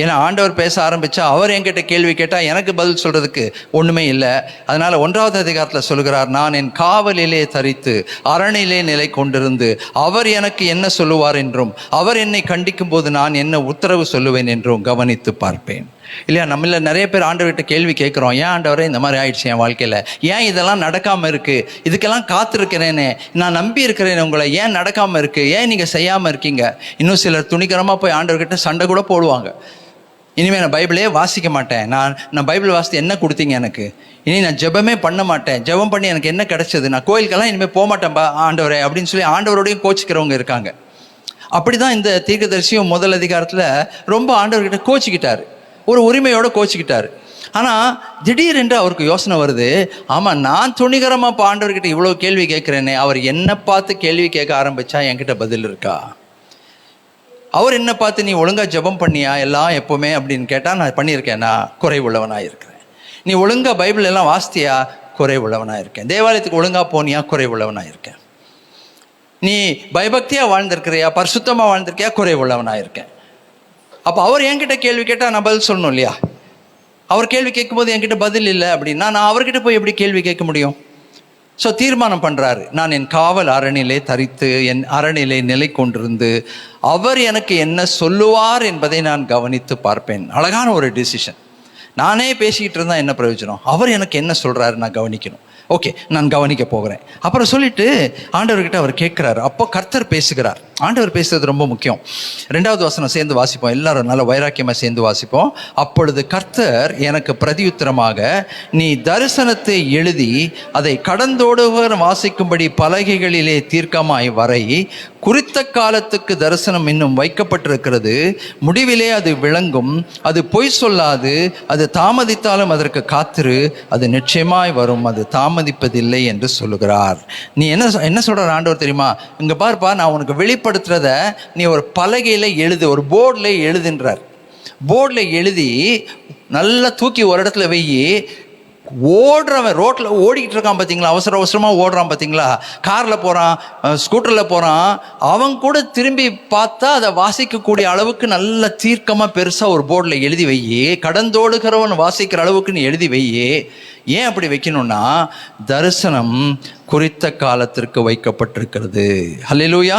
S5: ஏன்னா ஆண்டவர் பேச ஆரம்பித்தா அவர் என்கிட்ட கேள்வி கேட்டால் எனக்கு பதில் சொல்கிறதுக்கு ஒன்றுமே இல்லை. அதனால் 1வது அதிகாரத்தில் சொல்கிறார், நான் என் காவலிலே தரித்து அரணிலே நிலை கொண்டிருந்து அவர் எனக்கு என்ன சொல்லுவார் என்றும் அவர் என்னை கண்டிக்கும் போது நான் என்ன உத்தரவு சொல்லுவேன் என்றும் கவனித்து பார்ப்பேன். இல்லையா, நம்மள நிறைய பேர் ஆண்டவர்கிட்ட கேள்வி கேட்குறோம். ஏன் ஆண்டவரே இந்த மாதிரி ஆயிடுச்சு என் வாழ்க்கையில், ஏன் இதெல்லாம் நடக்காமல் இருக்குது, இதுக்கெல்லாம் காத்திருக்கிறேனே, நான் நம்பி இருக்கிறேன் உங்களை, ஏன் நடக்காமல் இருக்குது, ஏன் நீங்கள் செய்யாமல் இருக்கீங்க. இன்னும் சிலர் துணிகரமாக போய் ஆண்டவர்கிட்ட சண்டை கூட போடுவாங்க. இனிமேல் நான் பைபிளே வாசிக்க மாட்டேன், நான் பைபிள் வாசித்து என்ன கொடுத்தீங்க எனக்கு, இனி நான் ஜெபமே பண்ண மாட்டேன், ஜெபம் பண்ணி எனக்கு என்ன கிடைச்சது, நான் கோயிலுக்கெல்லாம் இனிமேல் போக மாட்டேன்பா ஆண்டவரே அப்படின்னு சொல்லி ஆண்டவரோடையும் கோச்சிக்கிறவங்க இருக்காங்க. அப்படி தான் இந்த தீர்க்கதரிசியும் முதல் அதிகாரத்தில் ரொம்ப ஆண்டவர்கிட்ட கோச்சிக்கிட்டார், ஒரு உரிமையோடு கோச்சிக்கிட்டார். ஆனால் திடீரென்று அவருக்கு யோசனை வருது, ஆமாம் நான் துணிகரமாக இப்போ ஆண்டவர்கிட்ட இவ்வளோ கேள்வி கேட்குறேனே, அவர் என்னை பார்த்து கேள்வி கேட்க ஆரம்பித்தா என்கிட்ட பதில் இருக்கா, அவர் என்ன பார்த்து நீ ஒழுங்காக ஜெபம் பண்ணியா எல்லாம் எப்போவுமே அப்படின்னு கேட்டால் நான் பண்ணியிருக்கேன், நான் குறைவுள்ளவனாக இருக்கிறேன். நீ ஒழுங்காக பைபிள் எல்லாம் வாசித்தியா, குறைவுள்ளவனாக இருக்கேன். தேவாலயத்துக்கு ஒழுங்காக போனியா, குறைவுள்ளவனாக இருக்கேன். நீ பயபக்தியாக வாழ்ந்திருக்கிறியா, பரிசுத்தமாக வாழ்ந்திருக்கியா, குறைவுள்ளவனாக இருக்கேன். அப்போ அவர் என்கிட்ட கேள்வி கேட்டால் நான் பதில் சொல்லணும் இல்லையா. அவர் கேள்வி கேட்கும்போது என்கிட்ட பதில் இல்லை அப்படின்னா நான் அவர்கிட்ட போய் எப்படி கேள்வி கேட்க முடியும். ஸோ தீர்மானம் பண்ணுறாரு, நான் என் காவல் அரணிலே தரித்து என் அரணிலே நிலை கொண்டிருந்து அவர் எனக்கு என்ன சொல்லுவார் என்பதை நான் கவனித்து பார்ப்பேன். அழகான ஒரு டிசிஷன். நானே பேசிக்கிட்டு இருந்தால் என்ன பிரயோஜனம், அவர் எனக்கு என்ன சொல்கிறாரு நான் கவனிக்கணும். ஓகே, நான் கவனிக்க போகிறேன். அப்புறம் சொல்லிட்டு ஆண்டவர்கிட்ட அவர் கேட்குறாரு. அப்போ கர்த்தர் பேசுகிறார். ஆண்டவர் பேசுறது ரொம்ப முக்கியம். 2வது வசனம் சேர்ந்து வாசிப்போம், எல்லாரும் நல்ல வைராக்கியமாக சேர்ந்து வாசிப்போம். அப்பொழுது கர்த்தர் எனக்கு பிரதியுத்தரமாக, நீ தரிசனத்தை எழுதி அதை கடந்தோடுவர் வாசிக்கும்படி பலகைகளிலே தீர்க்கமாய் வரை, குறித்த காலத்துக்கு தரிசனம் இன்னும் வைக்கப்பட்டிருக்கிறது, முடிவிலே அது விளங்கும், அது பொய் சொல்லாது, அது தாமதித்தாலும் அதற்கு காத்திரு, அது நிச்சயமாய் வரும், அது தாமதிப்பதில்லை என்று சொல்லுகிறார். நீ என்ன சொல்கிற ஆண்டவர் தெரியுமா, இங்கே பார்ப்பா, நான் உனக்கு வெளிப்படுத்துறத நீ ஒரு பலகையில் எழுது, ஒரு போர்டில் எழுதுன்றார். போர்டில் எழுதி நல்லா தூக்கி ஒரு இடத்துல வெயி, ஓடுறவன் ரோட்டில் ஓடிக்கிட்டு இருக்கான் பார்த்தீங்களா, அவசரமாக ஓடுறான் பார்த்தீங்களா, காரில் போகிறான், ஸ்கூட்டரில் போகிறான், அவன் கூட திரும்பி பார்த்தா அதை வாசிக்கக்கூடிய அளவுக்கு நல்ல தீர்க்கமாக பெருசாக ஒரு போர்டில் எழுதி வையி, கடந்தோடுகிறவன் வாசிக்கிற அளவுக்கு நீ எழுதி வையி. ஏன் அப்படி வைக்கணும்னா, தரிசனம் குறித்த காலத்திற்கு வைக்கப்பட்டிருக்கிறது. ஹல்லேலூயா.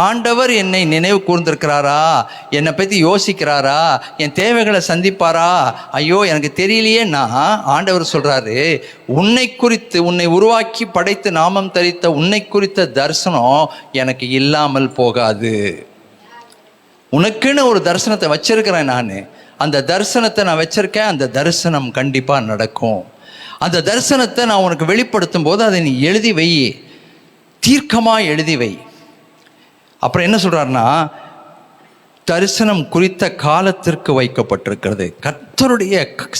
S5: ஆண்டவர் என்னை நினைவு கூர்ந்திருக்கிறாரா, என்னை பற்றி யோசிக்கிறாரா, என் தேவைகளை சந்திப்பாரா, ஐயோ எனக்கு தெரியலையே. நான் ஆண்டவர் சொல்கிறாரு, உன்னை குறித்து, உன்னை உருவாக்கி படைத்து நாமம் தரித்த உன்னை குறித்த தரிசனம் எனக்கு இல்லாமல் போகாது. உனக்குன்னு ஒரு தரிசனத்தை வச்சிருக்கிறேன் நான். அந்த தரிசனத்தை நான் வச்சிருக்கேன். அந்த தரிசனம் கண்டிப்பாக நடக்கும். அந்த தரிசனத்தை நான் உனக்கு வெளிப்படுத்தும் போது அதை நீ எழுதி வை, தீர்க்கமாக எழுதி வை. அப்புறம் என்ன சொல்கிறாருன்னா, தரிசனம் குறித்த காலத்திற்கு வைக்கப்பட்டிருக்கிறது. கர்த்தருடைய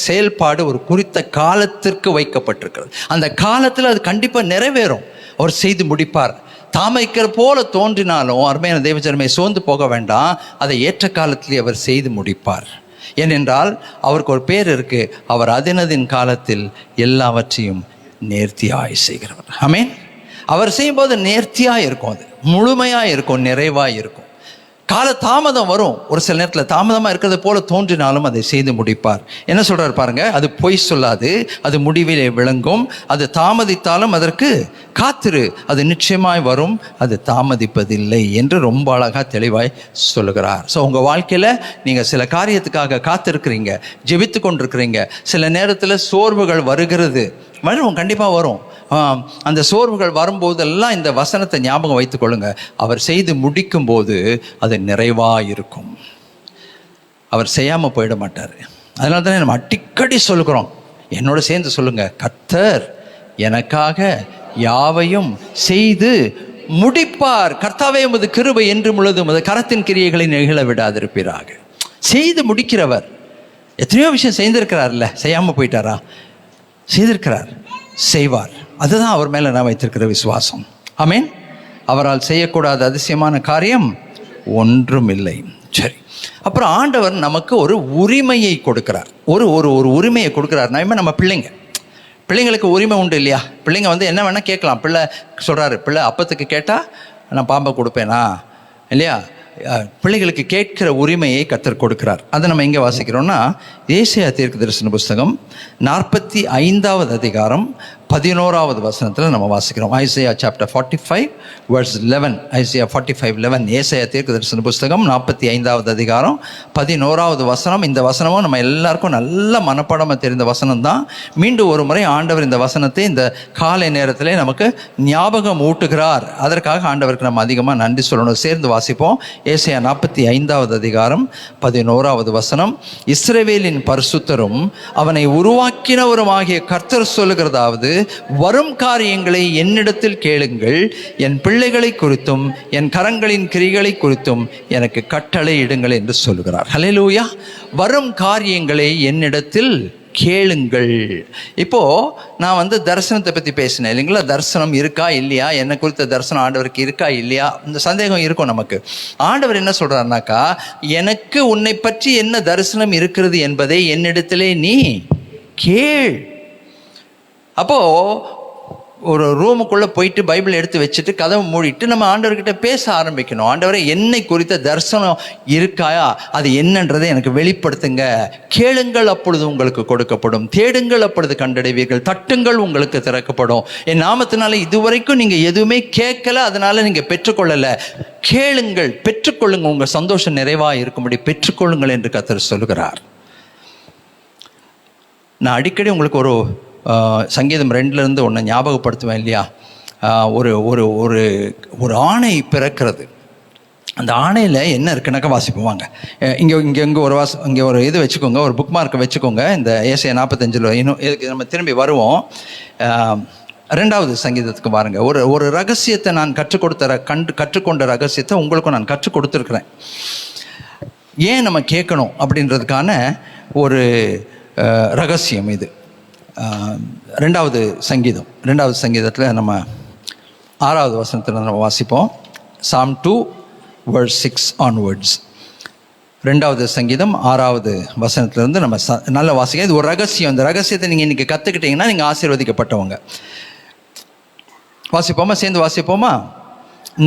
S5: செயல்பாடு ஒரு குறித்த காலத்திற்கு வைக்கப்பட்டிருக்கிறது. அந்த காலத்தில் அது கண்டிப்பாக நிறைவேறும். அவர் செய்து முடிப்பார். தாமைக்கிற போல தோன்றினாலும் அருமையான தேவஜனமே சோர்ந்து போக வேண்டாம். அதை ஏற்ற காலத்திலே அவர் செய்து முடிப்பார். ஏனென்றால் அவருக்கு ஒரு பேர் இருக்கு, அவர் அதினதின் காலத்தில் எல்லாவற்றையும் நேர்த்தியாய் செய்கிறவர். ஆமென். அவர் செய்யும்போது நேர்த்தியாக இருக்கும், அது முழுமையாக இருக்கும், நிறைவாக இருக்கும். கால தாமதம் வரும், ஒரு சில நேரத்தில் தாமதமாக இருக்கிறது போல தோன்றினாலும் அதை செய்து முடிப்பார். என்ன சொல்கிறார் பாருங்க, அது பொய் சொல்லாது, அது முடிவிலே விளங்கும், அது தாமதித்தாலும் அதற்கு காத்திரு, அது நிச்சயமாய் வரும், அது தாமதிப்பதில்லை என்று ரொம்ப அழகாக தெளிவாய் சொல்லுகிறார். ஸோ உங்கள் வாழ்க்கையில் நீங்கள் சில காரியத்துக்காக காத்திருக்கிறீங்க, ஜெபித்து கொண்டிருக்கிறீங்க. சில நேரத்தில் சோர்வுகள் வருகிறது, வரும், கண்டிப்பாக வரும். அந்த சோர்வுகள் வரும்போதெல்லாம் இந்த வசனத்தை ஞாபகம் வைத்துக் கொள்ளுங்க. அவர் செய்து முடிக்கும் போது அது நிறைவாக இருக்கும். அவர் செய்யாமல் போயிட மாட்டார். அதனால தானே நம்ம அடிக்கடி சொல்லுகிறோம், என்னோட சேர்ந்து சொல்லுங்க, கர்த்தர் எனக்காக யாவையும் செய்து முடிப்பார். கர்த்தாவே உமது கிருபை என்றும் உள்ளது, உமது கரத்தின் கிரியைகளை நிகழ விடாதிருப்பீராக. செய்து முடிக்கிறவர். எத்தனையோ விஷயம் செய்திருக்கிறார்ல, செய்யாமல் போயிட்டாரா? செய்திருக்கிறார், செய்வார். அதுதான் அவர் மேலே நான் வைத்திருக்கிற விசுவாசம். ஆமென். அவரால் செய்யக்கூடாத அதிசயமான காரியம் ஒன்றும் இல்லை. சரி, அப்புறம் ஆண்டவர் நமக்கு ஒரு உரிமையை கொடுக்கிறார். ஒரு ஒரு ஒரு உரிமையை கொடுக்கிறார். நம்ம பிள்ளைங்களுக்கு உரிமை உண்டு இல்லையா? பிள்ளைங்க வந்து என்ன வேணால் கேட்கலாம். பிள்ளை சொல்கிறாரு, பிள்ளை அப்பத்துக்கு கேட்டால் நான் பாம்பை கொடுப்பேனா இல்லையா? பிள்ளைகளுக்கு கேட்கிற உரிமையை கர்த்தர் கொடுக்கிறார். அதை நம்ம எங்கே வாசிக்கிறோம்னா, ஏசாயா தீர்க்கதரிசன புஸ்தகம் 45வது அதிகாரம் 11வது வசனத்தில் நம்ம வாசிக்கிறோம். Isaiah chapter 45 verse 11. ஐசையா 45:11. ஏசாயா தீர்க்கதரிசன புஸ்தகம் 45வது அதிகாரம் 11வது வசனம். இந்த வசனமும் நம்ம எல்லாருக்கும் நல்ல மனப்பாடமாக தெரிந்த வசனம் தான். மீண்டும் ஒரு முறை ஆண்டவர் இந்த வசனத்தை இந்த காலை நேரத்திலே நமக்கு ஞாபகம் ஊட்டுகிறார். அதற்காக ஆண்டவருக்கு நம்ம அதிகமாக நன்றி சொல்லணும். சேர்ந்து வாசிப்போம். ஏசாயா 45வது அதிகாரம் 11வது வசனம். இஸ்ரவேலின் பரிசுத்தரும் அவனை உருவாக்கினவருமாகிய கர்த்தர் சொல்லுகிறதாவது, வரும் காரியங்களை என்னிடத்தில் கேளுங்கள், என் பிள்ளைகளை குறித்தும் என் கரங்களின் கிரிகளை குறித்தும் எனக்கு கட்டளை இடுங்கள் என்று சொல்லுகிறார். ஹல்லேலூயா. வரும் காரியங்களை என்னிடத்தில் கேளுங்கள். இப்போ நான் வந்து தரிசனத்தை பற்றி பேசினேன் இல்லைங்களா? தரிசனம் இருக்கா இல்லையா, என்னை குறித்த தரிசனம் ஆண்டவருக்கு இருக்கா இல்லையா, இந்த சந்தேகம் இருக்கும் நமக்கு. ஆண்டவர் என்ன சொல்றாருனாக்கா, எனக்கு உன்னை பற்றி என்ன தரிசனம் இருக்கிறது என்பதை என்னிடத்திலே நீ கேள். அப்போ ஒரு ரூமுக்குள்ளே போயிட்டு பைபிள் எடுத்து வச்சுட்டு கதவை மூடிட்டு நம்ம ஆண்டவர்கிட்ட பேச ஆரம்பிக்கணும். ஆண்டவரே, என்னை குறித்த தரிசனம் இருக்காயா, அது என்னன்றதை எனக்கு வெளிப்படுத்துங்க. கேளுங்கள், அப்பொழுது உங்களுக்கு கொடுக்கப்படும். தேடுங்கள், அப்பொழுது கண்டடைவீர்கள். தட்டுங்கள், உங்களுக்கு திறக்கப்படும். என் நாமத்தினால இதுவரைக்கும் நீங்கள் எதுவுமே கேட்கல, அதனால நீங்கள் பெற்றுக்கொள்ளலை. கேளுங்கள், பெற்றுக்கொள்ளுங்கள். உங்கள் சந்தோஷம் நிறைவாக இருக்கும்படி பெற்றுக்கொள்ளுங்கள் என்று கர்த்தர் சொல்லுகிறார். நான் அடிக்கடி உங்களுக்கு ஒரு சங்கீதம் 2 ஒன்று ஞாபகப்படுத்துவேன் இல்லையா? ஒரு ஒரு ஒரு ஒரு ஆணை பிறக்கிறது. அந்த ஆணையில் என்ன இருக்குனாக்கா வாசிப்போவாங்க. இங்கே ஒரு இது வச்சுக்கோங்க, ஒரு புக் மார்க்கை வச்சுக்கோங்க. இந்த ஏசாயா 45 இன்னும் இதுக்கு நம்ம திரும்பி வருவோம். 2வது சங்கீதத்துக்கு பாருங்க. ஒரு ரகசியத்தை நான் கற்றுக்கொண்ட ரகசியத்தை உங்களுக்கும் நான் கற்றுக் கொடுத்துருக்குறேன். ஏன் நம்ம கேட்கணும் அப்படின்றதுக்கான ஒரு ரகசியம் இது. 2வது சங்கீதத்தில் நம்ம 6வது வசனத்தில் நம்ம வாசிப்போம். Psalm 2 verse 6 onwards. 2வது சங்கீதம் 6வது வசனத்திலிருந்து நம்ம நல்ல வாசிக்க. இது ஒரு ரகசியம். இந்த ரகசியத்தை நீங்கள் இன்றைக்கி கற்றுக்கிட்டீங்கன்னா நீங்கள் ஆசீர்வதிக்கப்பட்டவங்க. வாசிப்போமா? சேர்ந்து வாசிப்போமா?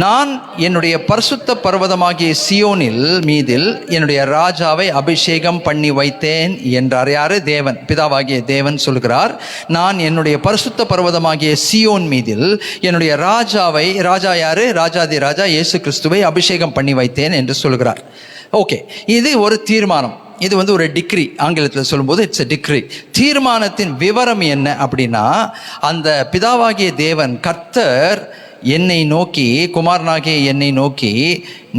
S5: நான் என்னுடைய பரிசுத்த பர்வதமாகிய சியோனில் மீதில் என்னுடைய ராஜாவை அபிஷேகம் பண்ணி வைத்தேன் என்றார். யாரு? தேவன், பிதாவாகிய தேவன் சொல்கிறார். நான் என்னுடைய பரிசுத்த பர்வதமாகிய சியோன் மீதில் என்னுடைய ராஜாவை, ராஜா யாரு? ராஜாதி ராஜா இயேசு கிறிஸ்துவை அபிஷேகம் பண்ணி வைத்தேன் என்று சொல்கிறார். ஓகே, இது ஒரு தீர்மானம். இது வந்து ஒரு டிக்ரி. ஆங்கிலத்தில் சொல்லும்போது இட்ஸ் எ டிக்ரி. தீர்மானத்தின் விவரம் என்ன அப்படின்னா, அந்த பிதாவாகிய தேவன் கர்த்தர் என்னை நோக்கி, குமாரனாகிய என்னை நோக்கி,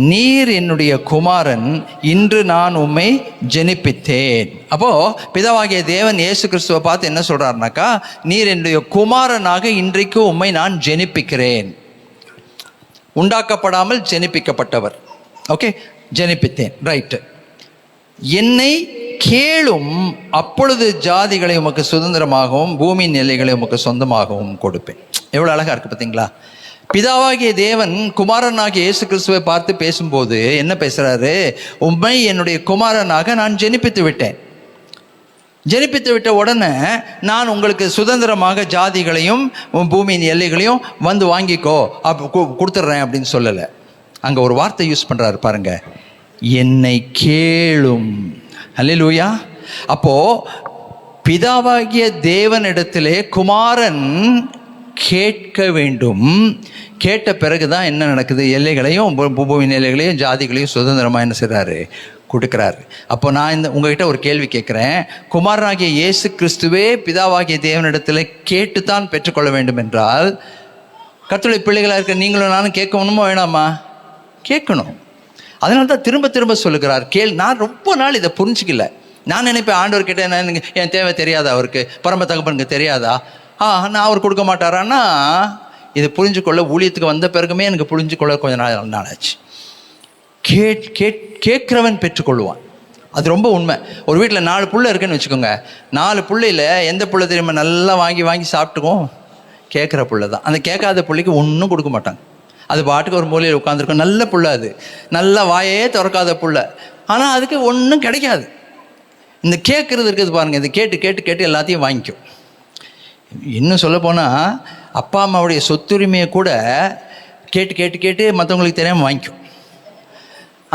S5: நீர் என்னுடைய குமாரன், இன்று நான் உம்மை ஜெனிப்பித்தேன். அப்போது பிதாவாகிய தேவன் இயேசு கிறிஸ்துவை பார்த்து என்ன சொல்கிறாருனாக்கா, நீர் என்னுடைய குமாரனாக இன்றைக்கு உம்மை நான் ஜெனிப்பிக்கிறேன். உண்டாக்கப்படாமல் ஜெனிப்பிக்கப்பட்டவர். Okay, ஜெனிப்பித்தேன், right. என்னை கேளும், அப்பொழுது ஜாதிகளை உமக்கு சுதந்திரமாகவும் பூமியின் எல்லைகளை உமக்கு சொந்தமாகவும் கொடுப்பேன். எவ்வளோ அழகாக இருக்குது பார்த்தீங்களா? பிதாவாகிய தேவன் குமாரனாகிய இயேசு கிறிஸ்துவை பார்த்து பேசும்போது என்ன பேசுகிறாரு? உம்மை என்னுடைய குமாரனாக நான் ஜெனிப்பித்து விட்டேன். ஜெனிப்பித்து விட்ட உடனே நான் உங்களுக்கு சுதந்திரமாக ஜாதிகளையும் பூமியின் எல்லைகளையும் வந்து வாங்கிக்கோ, கொடுத்துட்றேன் அப்படின்னு சொல்லலை. அங்கே ஒரு வார்த்தை யூஸ் பண்ணுறாரு பாருங்க, என்னை கேளும். அல்லேலூயா. அப்போது பிதாவாகிய தேவனிடத்திலே குமாரன் கேட்க வேண்டும். கேட்ட பிறகு தான் என்ன நடக்குது? எல்லைகளையும் பூமியின் எல்லைகளையும் ஜாதிகளையும் சுதந்திரமாக என்ன செய்கிறாரு? கொடுக்குறாரு. அப்போ நான் உங்ககிட்ட ஒரு கேள்வி கேட்குறேன். குமாரனாகிய இயேசு கிறிஸ்துவே பிதாவாகிய தேவனிடத்தில் கேட்டுத்தான் பெற்றுக்கொள்ள வேண்டும் என்றால், கர்த்தருடைய பிள்ளைகளாக இருக்க நீங்களும் நானும் கேட்கணுமோ வேணாமா? கேட்கணும். அதனால தான் திரும்ப திரும்ப சொல்லுகிறார், நான் ரொம்ப நாள் இதை புரிஞ்சிக்கல. நான் நினைப்பேன், ஆண்டவர் கிட்ட என் தேவை தெரியாதா? அவருக்கு பரம தகப்பனுக்கு தெரியாதா? நான் அவர் கொடுக்க மாட்டாரான்னா, இதை புரிஞ்சுக்கொள்ள ஊழியத்துக்கு வந்த பிறகுமே எனக்கு புரிஞ்சுக்கொள்ள கொஞ்சம் நாள் ஆச்சு. கேட்கிறவன் பெற்றுக்கொள்வான். அது ரொம்ப உண்மை. ஒரு வீட்டில் 4 புள்ள இருக்குன்னு வச்சுக்கோங்க. 4 புள்ளையில் எந்த புள்ள தெரியுமா நல்லா வாங்கி வாங்கி சாப்பிட்டுக்கும்? கேட்குற புள்ள தான். அந்த கேட்காத பிள்ளைக்கு ஒன்றும் கொடுக்க மாட்டாங்க. அது பாட்டுக்கு ஒரு மூலையில் உட்காந்துருக்கும். நல்ல புள்ள, அது நல்ல வாயே திறக்காத புள்ள, ஆனால் அதுக்கு ஒன்றும் கிடைக்காது. இந்த கேட்குறது இருக்குது பாருங்கள், இது கேட்டு கேட்டு கேட்டு எல்லாத்தையும் வாங்கிக்கும். இன்னும் சொல்லப்போனால் அப்பா அம்மாவுடைய சொத்துரிமையை கூட கேட்டு கேட்டு கேட்டு மற்றவங்களுக்கு தெரியாமல் வாங்கிக்கும்.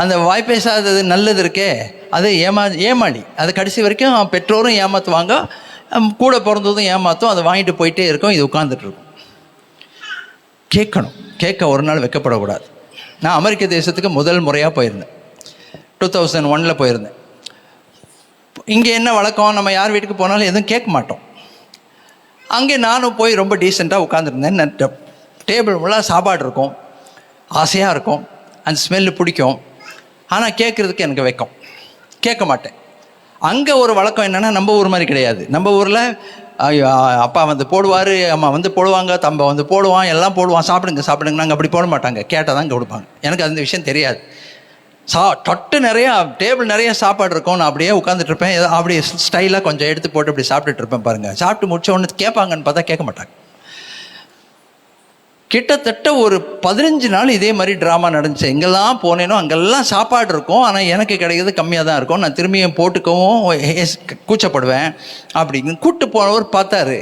S5: அந்த வாய்ப்பேசாதது நல்லது இருக்கே, அது ஏமாளி. அது கடைசி வரைக்கும் பெற்றோரும் ஏமாற்றுவாங்க, கூட பிறந்ததும் ஏமாற்றும். அதை வாங்கிட்டு போயிட்டே இருக்கும், இது உட்காந்துட்டு இருக்கும். கேட்கணும். கேட்க ஒரு நாள் வைக்கப்படக்கூடாது. நான் அமெரிக்க தேசத்துக்கு முதல் முறையாக போயிருந்தேன். 2001 போயிருந்தேன். இங்கே என்ன வழக்கம், நம்ம யார் வீட்டுக்கு போனாலும் எதுவும் கேட்க மாட்டோம். அங்கே நானும் போய் ரொம்ப டீசெண்டாக உட்காந்துருந்தேன். டேபிள் ஃபுல்லாக சாப்பாடு இருக்கும், ஆசையாக இருக்கும், அந்த ஸ்மெல்லு பிடிக்கும். ஆனால் கேட்குறதுக்கு எனக்கு வைக்கும், கேட்க மாட்டேன். அங்கே ஒரு வழக்கம் என்னென்னா, நம்ம ஊர் மாதிரி கிடையாது. நம்ம ஊரில் அப்பா வந்து போடுவார், அம்மா வந்து போடுவாங்க, தம்பை வந்து போடுவான், எல்லாம் போடுவான், சாப்பிடுங்க சாப்பிடுங்க. நாங்கள் அப்படி போட மாட்டாங்க, கேட்டால் தான் கொடுப்பாங்க. எனக்கு அந்த விஷயம் தெரியாது. தொட்டு நிறையா டேபிள் நிறைய சாப்பாடு இருக்கும். நான் அப்படியே உட்காந்துட்ருப்பேன், அப்படியே ஸ்டைலாக கொஞ்சம் எடுத்து போட்டு அப்படி சாப்பிட்டுட்டு இருப்பேன் பாருங்கள். சாப்பிட்டு முடிச்ச உடனே கேட்பாங்கன்னு பார்த்தா கேட்க மாட்டாங்க. கிட்டத்தட்ட ஒரு 15 நாள் இதே மாதிரி ட்ராமா நடந்துச்சு. எங்கெல்லாம் போனேனோ அங்கெல்லாம் சாப்பாடு இருக்கும், ஆனால் எனக்கு கிடைக்கிறது கம்மியாக தான் இருக்கும். நான் திரும்பியும் போட்டுக்கவும் கூச்சப்படுவேன். அப்படின்னு கூப்பிட்டு போனவர் பார்த்தாரு.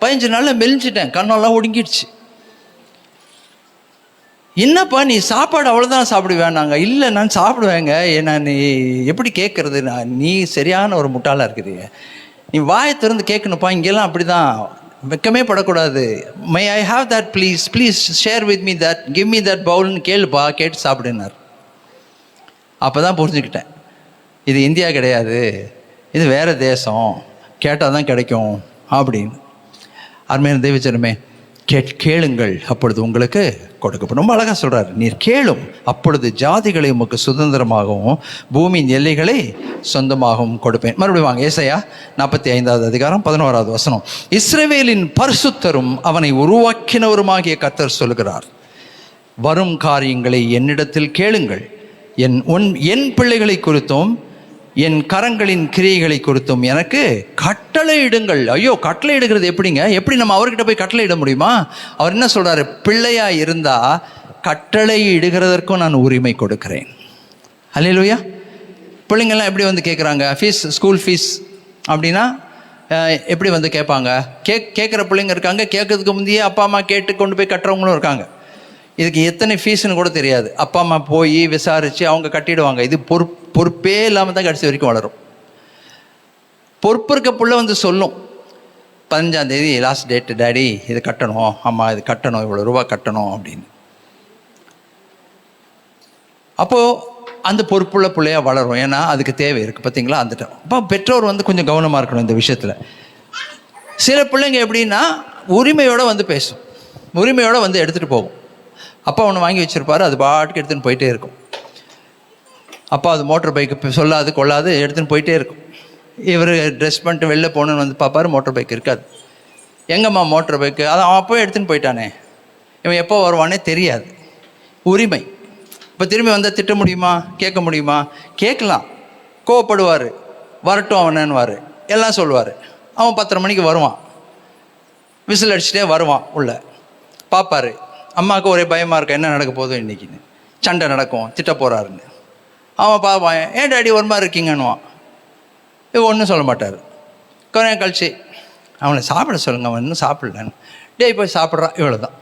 S5: 15 நாளில் மெலிஞ்சிட்டேன், கண்ணெல்லாம் ஒடுங்கிடுச்சு. என்னப்பா நீ சாப்பாடு அவ்வளோதான் சாப்பிடுவேன்? நாங்கள் இல்லை, நான் சாப்பிடுவேங்க. நான் எப்படி கேட்குறது? நீ சரியான ஒரு முட்டாளாக இருக்குது. நீ வாயை திறந்து கேட்கணுப்பா. இங்கெல்லாம் அப்படி தான், வெக்கமே படக்கூடாது. May I have that please, please share with me that, give me that பவுல்னு கேளுப்பா, கேட்டு சாப்பிடுனார். அப்போ தான் புரிஞ்சுக்கிட்டேன், இது இந்தியா கிடையாது, இது வேறு தேசம், கேட்டால் தான் கிடைக்கும் அப்படின்னு. அருமையான தேவச்சனமே, கேளுங்கள் அப்பொழுது உங்களுக்கு கொடுக்கப்படும். ரொம்ப அழகாக சொல்கிறார், நீர் கேளும் அப்பொழுது ஜாதிகளை உமக்கு சுதந்திரமாகவும் பூமியின் எல்லைகளை சொந்தமாகவும் கொடுப்பேன். மறுபடியும் வாங்க, ஏசாயா 45வது அதிகாரம் 11வது வசனம். இஸ்ரவேலின் பரிசுத்தரும் அவனை உருவாக்கினவருமாகிய கர்த்தர் சொல்கிறார், வரும் காரியங்களை என்னிடத்தில் கேளுங்கள், என் பிள்ளைகளை குறித்தும் என் கரங்களின் கிரியைகளை குறித்தும் எனக்கு கட்டளை இடுங்கள். ஐயோ, கட்டளை இடுகிறது எப்படிங்க? எப்படி நம்ம அவர்கிட்ட போய் கட்டளை இட முடியுமா? அவர் என்ன சொல்கிறாரு? பிள்ளையாக இருந்தால் கட்டளை இடுகிறதற்கும் நான் உரிமை கொடுக்கிறேன். அல்லேலூயா. பிள்ளைங்கள்லாம் எப்படி வந்து கேட்குறாங்க? ஃபீஸ், ஸ்கூல் ஃபீஸ் அப்படின்னா எப்படி வந்து கேட்பாங்க? கேட்குற பிள்ளைங்க இருக்காங்க, கேட்கறதுக்கு முந்தையே அப்பா அம்மா கேட்டு கொண்டு போய் கட்டுறவங்களும் இருக்காங்க. இதுக்கு எத்தனை ஃபீஸுன்னு கூட தெரியாது. அப்பா அம்மா போய் விசாரித்து அவங்க கட்டிடுவாங்க. இது பொறுப்பே இல்லாமல் தான் கடைசி வரைக்கும் வளரும். பொறுப்பு இருக்க புள்ள வந்து சொல்லும், 15ஆம் தேதி லாஸ்ட் டேட்டு, டேடி இது கட்டணும், அம்மா இது கட்டணும், இவ்வளோ ரூபா கட்டணும் அப்படின்னு. அப்போது அந்த பொறுப்புள்ள பிள்ளையாக வளரும். ஏன்னா அதுக்கு தேவை இருக்குது பார்த்தீங்களா, அந்த அப்போ பெற்றோர் வந்து கொஞ்சம் கவனமாக இருக்கணும் இந்த விஷயத்தில். சில பிள்ளைங்க எப்படின்னா உரிமையோடு வந்து பேசும், உரிமையோடு வந்து எடுத்துகிட்டு போகும். அப்பா ஒன்று வாங்கி வச்சுருப்பாரு, அது பாட்டுக்கு எடுத்துன்னு போயிட்டே இருக்கும். அப்பா அது மோட்டர் பைக்கு சொல்லாது கொள்ளாது எடுத்துன்னு போயிட்டே இருக்கும். இவர் ட்ரெஸ் பண்ணிட்டு வெளில போகணுன்னு வந்து பார்ப்பாரு, மோட்டர் பைக் இருக்காது. எங்கம்மா மோட்டர் பைக்கு? அதை அவன் அப்போவே எடுத்துன்னு போயிட்டானே, இவன் எப்போ வருவானே தெரியாது. உரிமை. இப்போ திரும்பி வந்தால் திட்ட முடியுமா? கேட்க முடியுமா? கேட்கலாம். கோவப்படுவார், வரட்டும் அவனன்னுவார், எல்லாம் சொல்லுவார். அவன் 10:30 மணிக்கு வருவான், விசில் அடிச்சுட்டே வருவான். உள்ள பார்ப்பார், அம்மாவுக்கு ஒரே பயமாக இருக்கும், என்ன நடக்க போதும் இன்றைக்கின்னு, சண்டை நடக்கும், திட்ட போகிறாருன்னு. அவன் பார்ப்பான், ஏன் டாடி ஒரு மாதிரி இருக்கீங்கன்னுவான். இவன் ஒன்றும் சொல்ல மாட்டார். கொஞ்ச நேரம் கழிச்சு அவனை சாப்பிட சொல்லுங்கள், அவன் இன்னும் சாப்பிடலன்னு. டேய் போய் சாப்பிட்றான். இவ்வளோ தான்,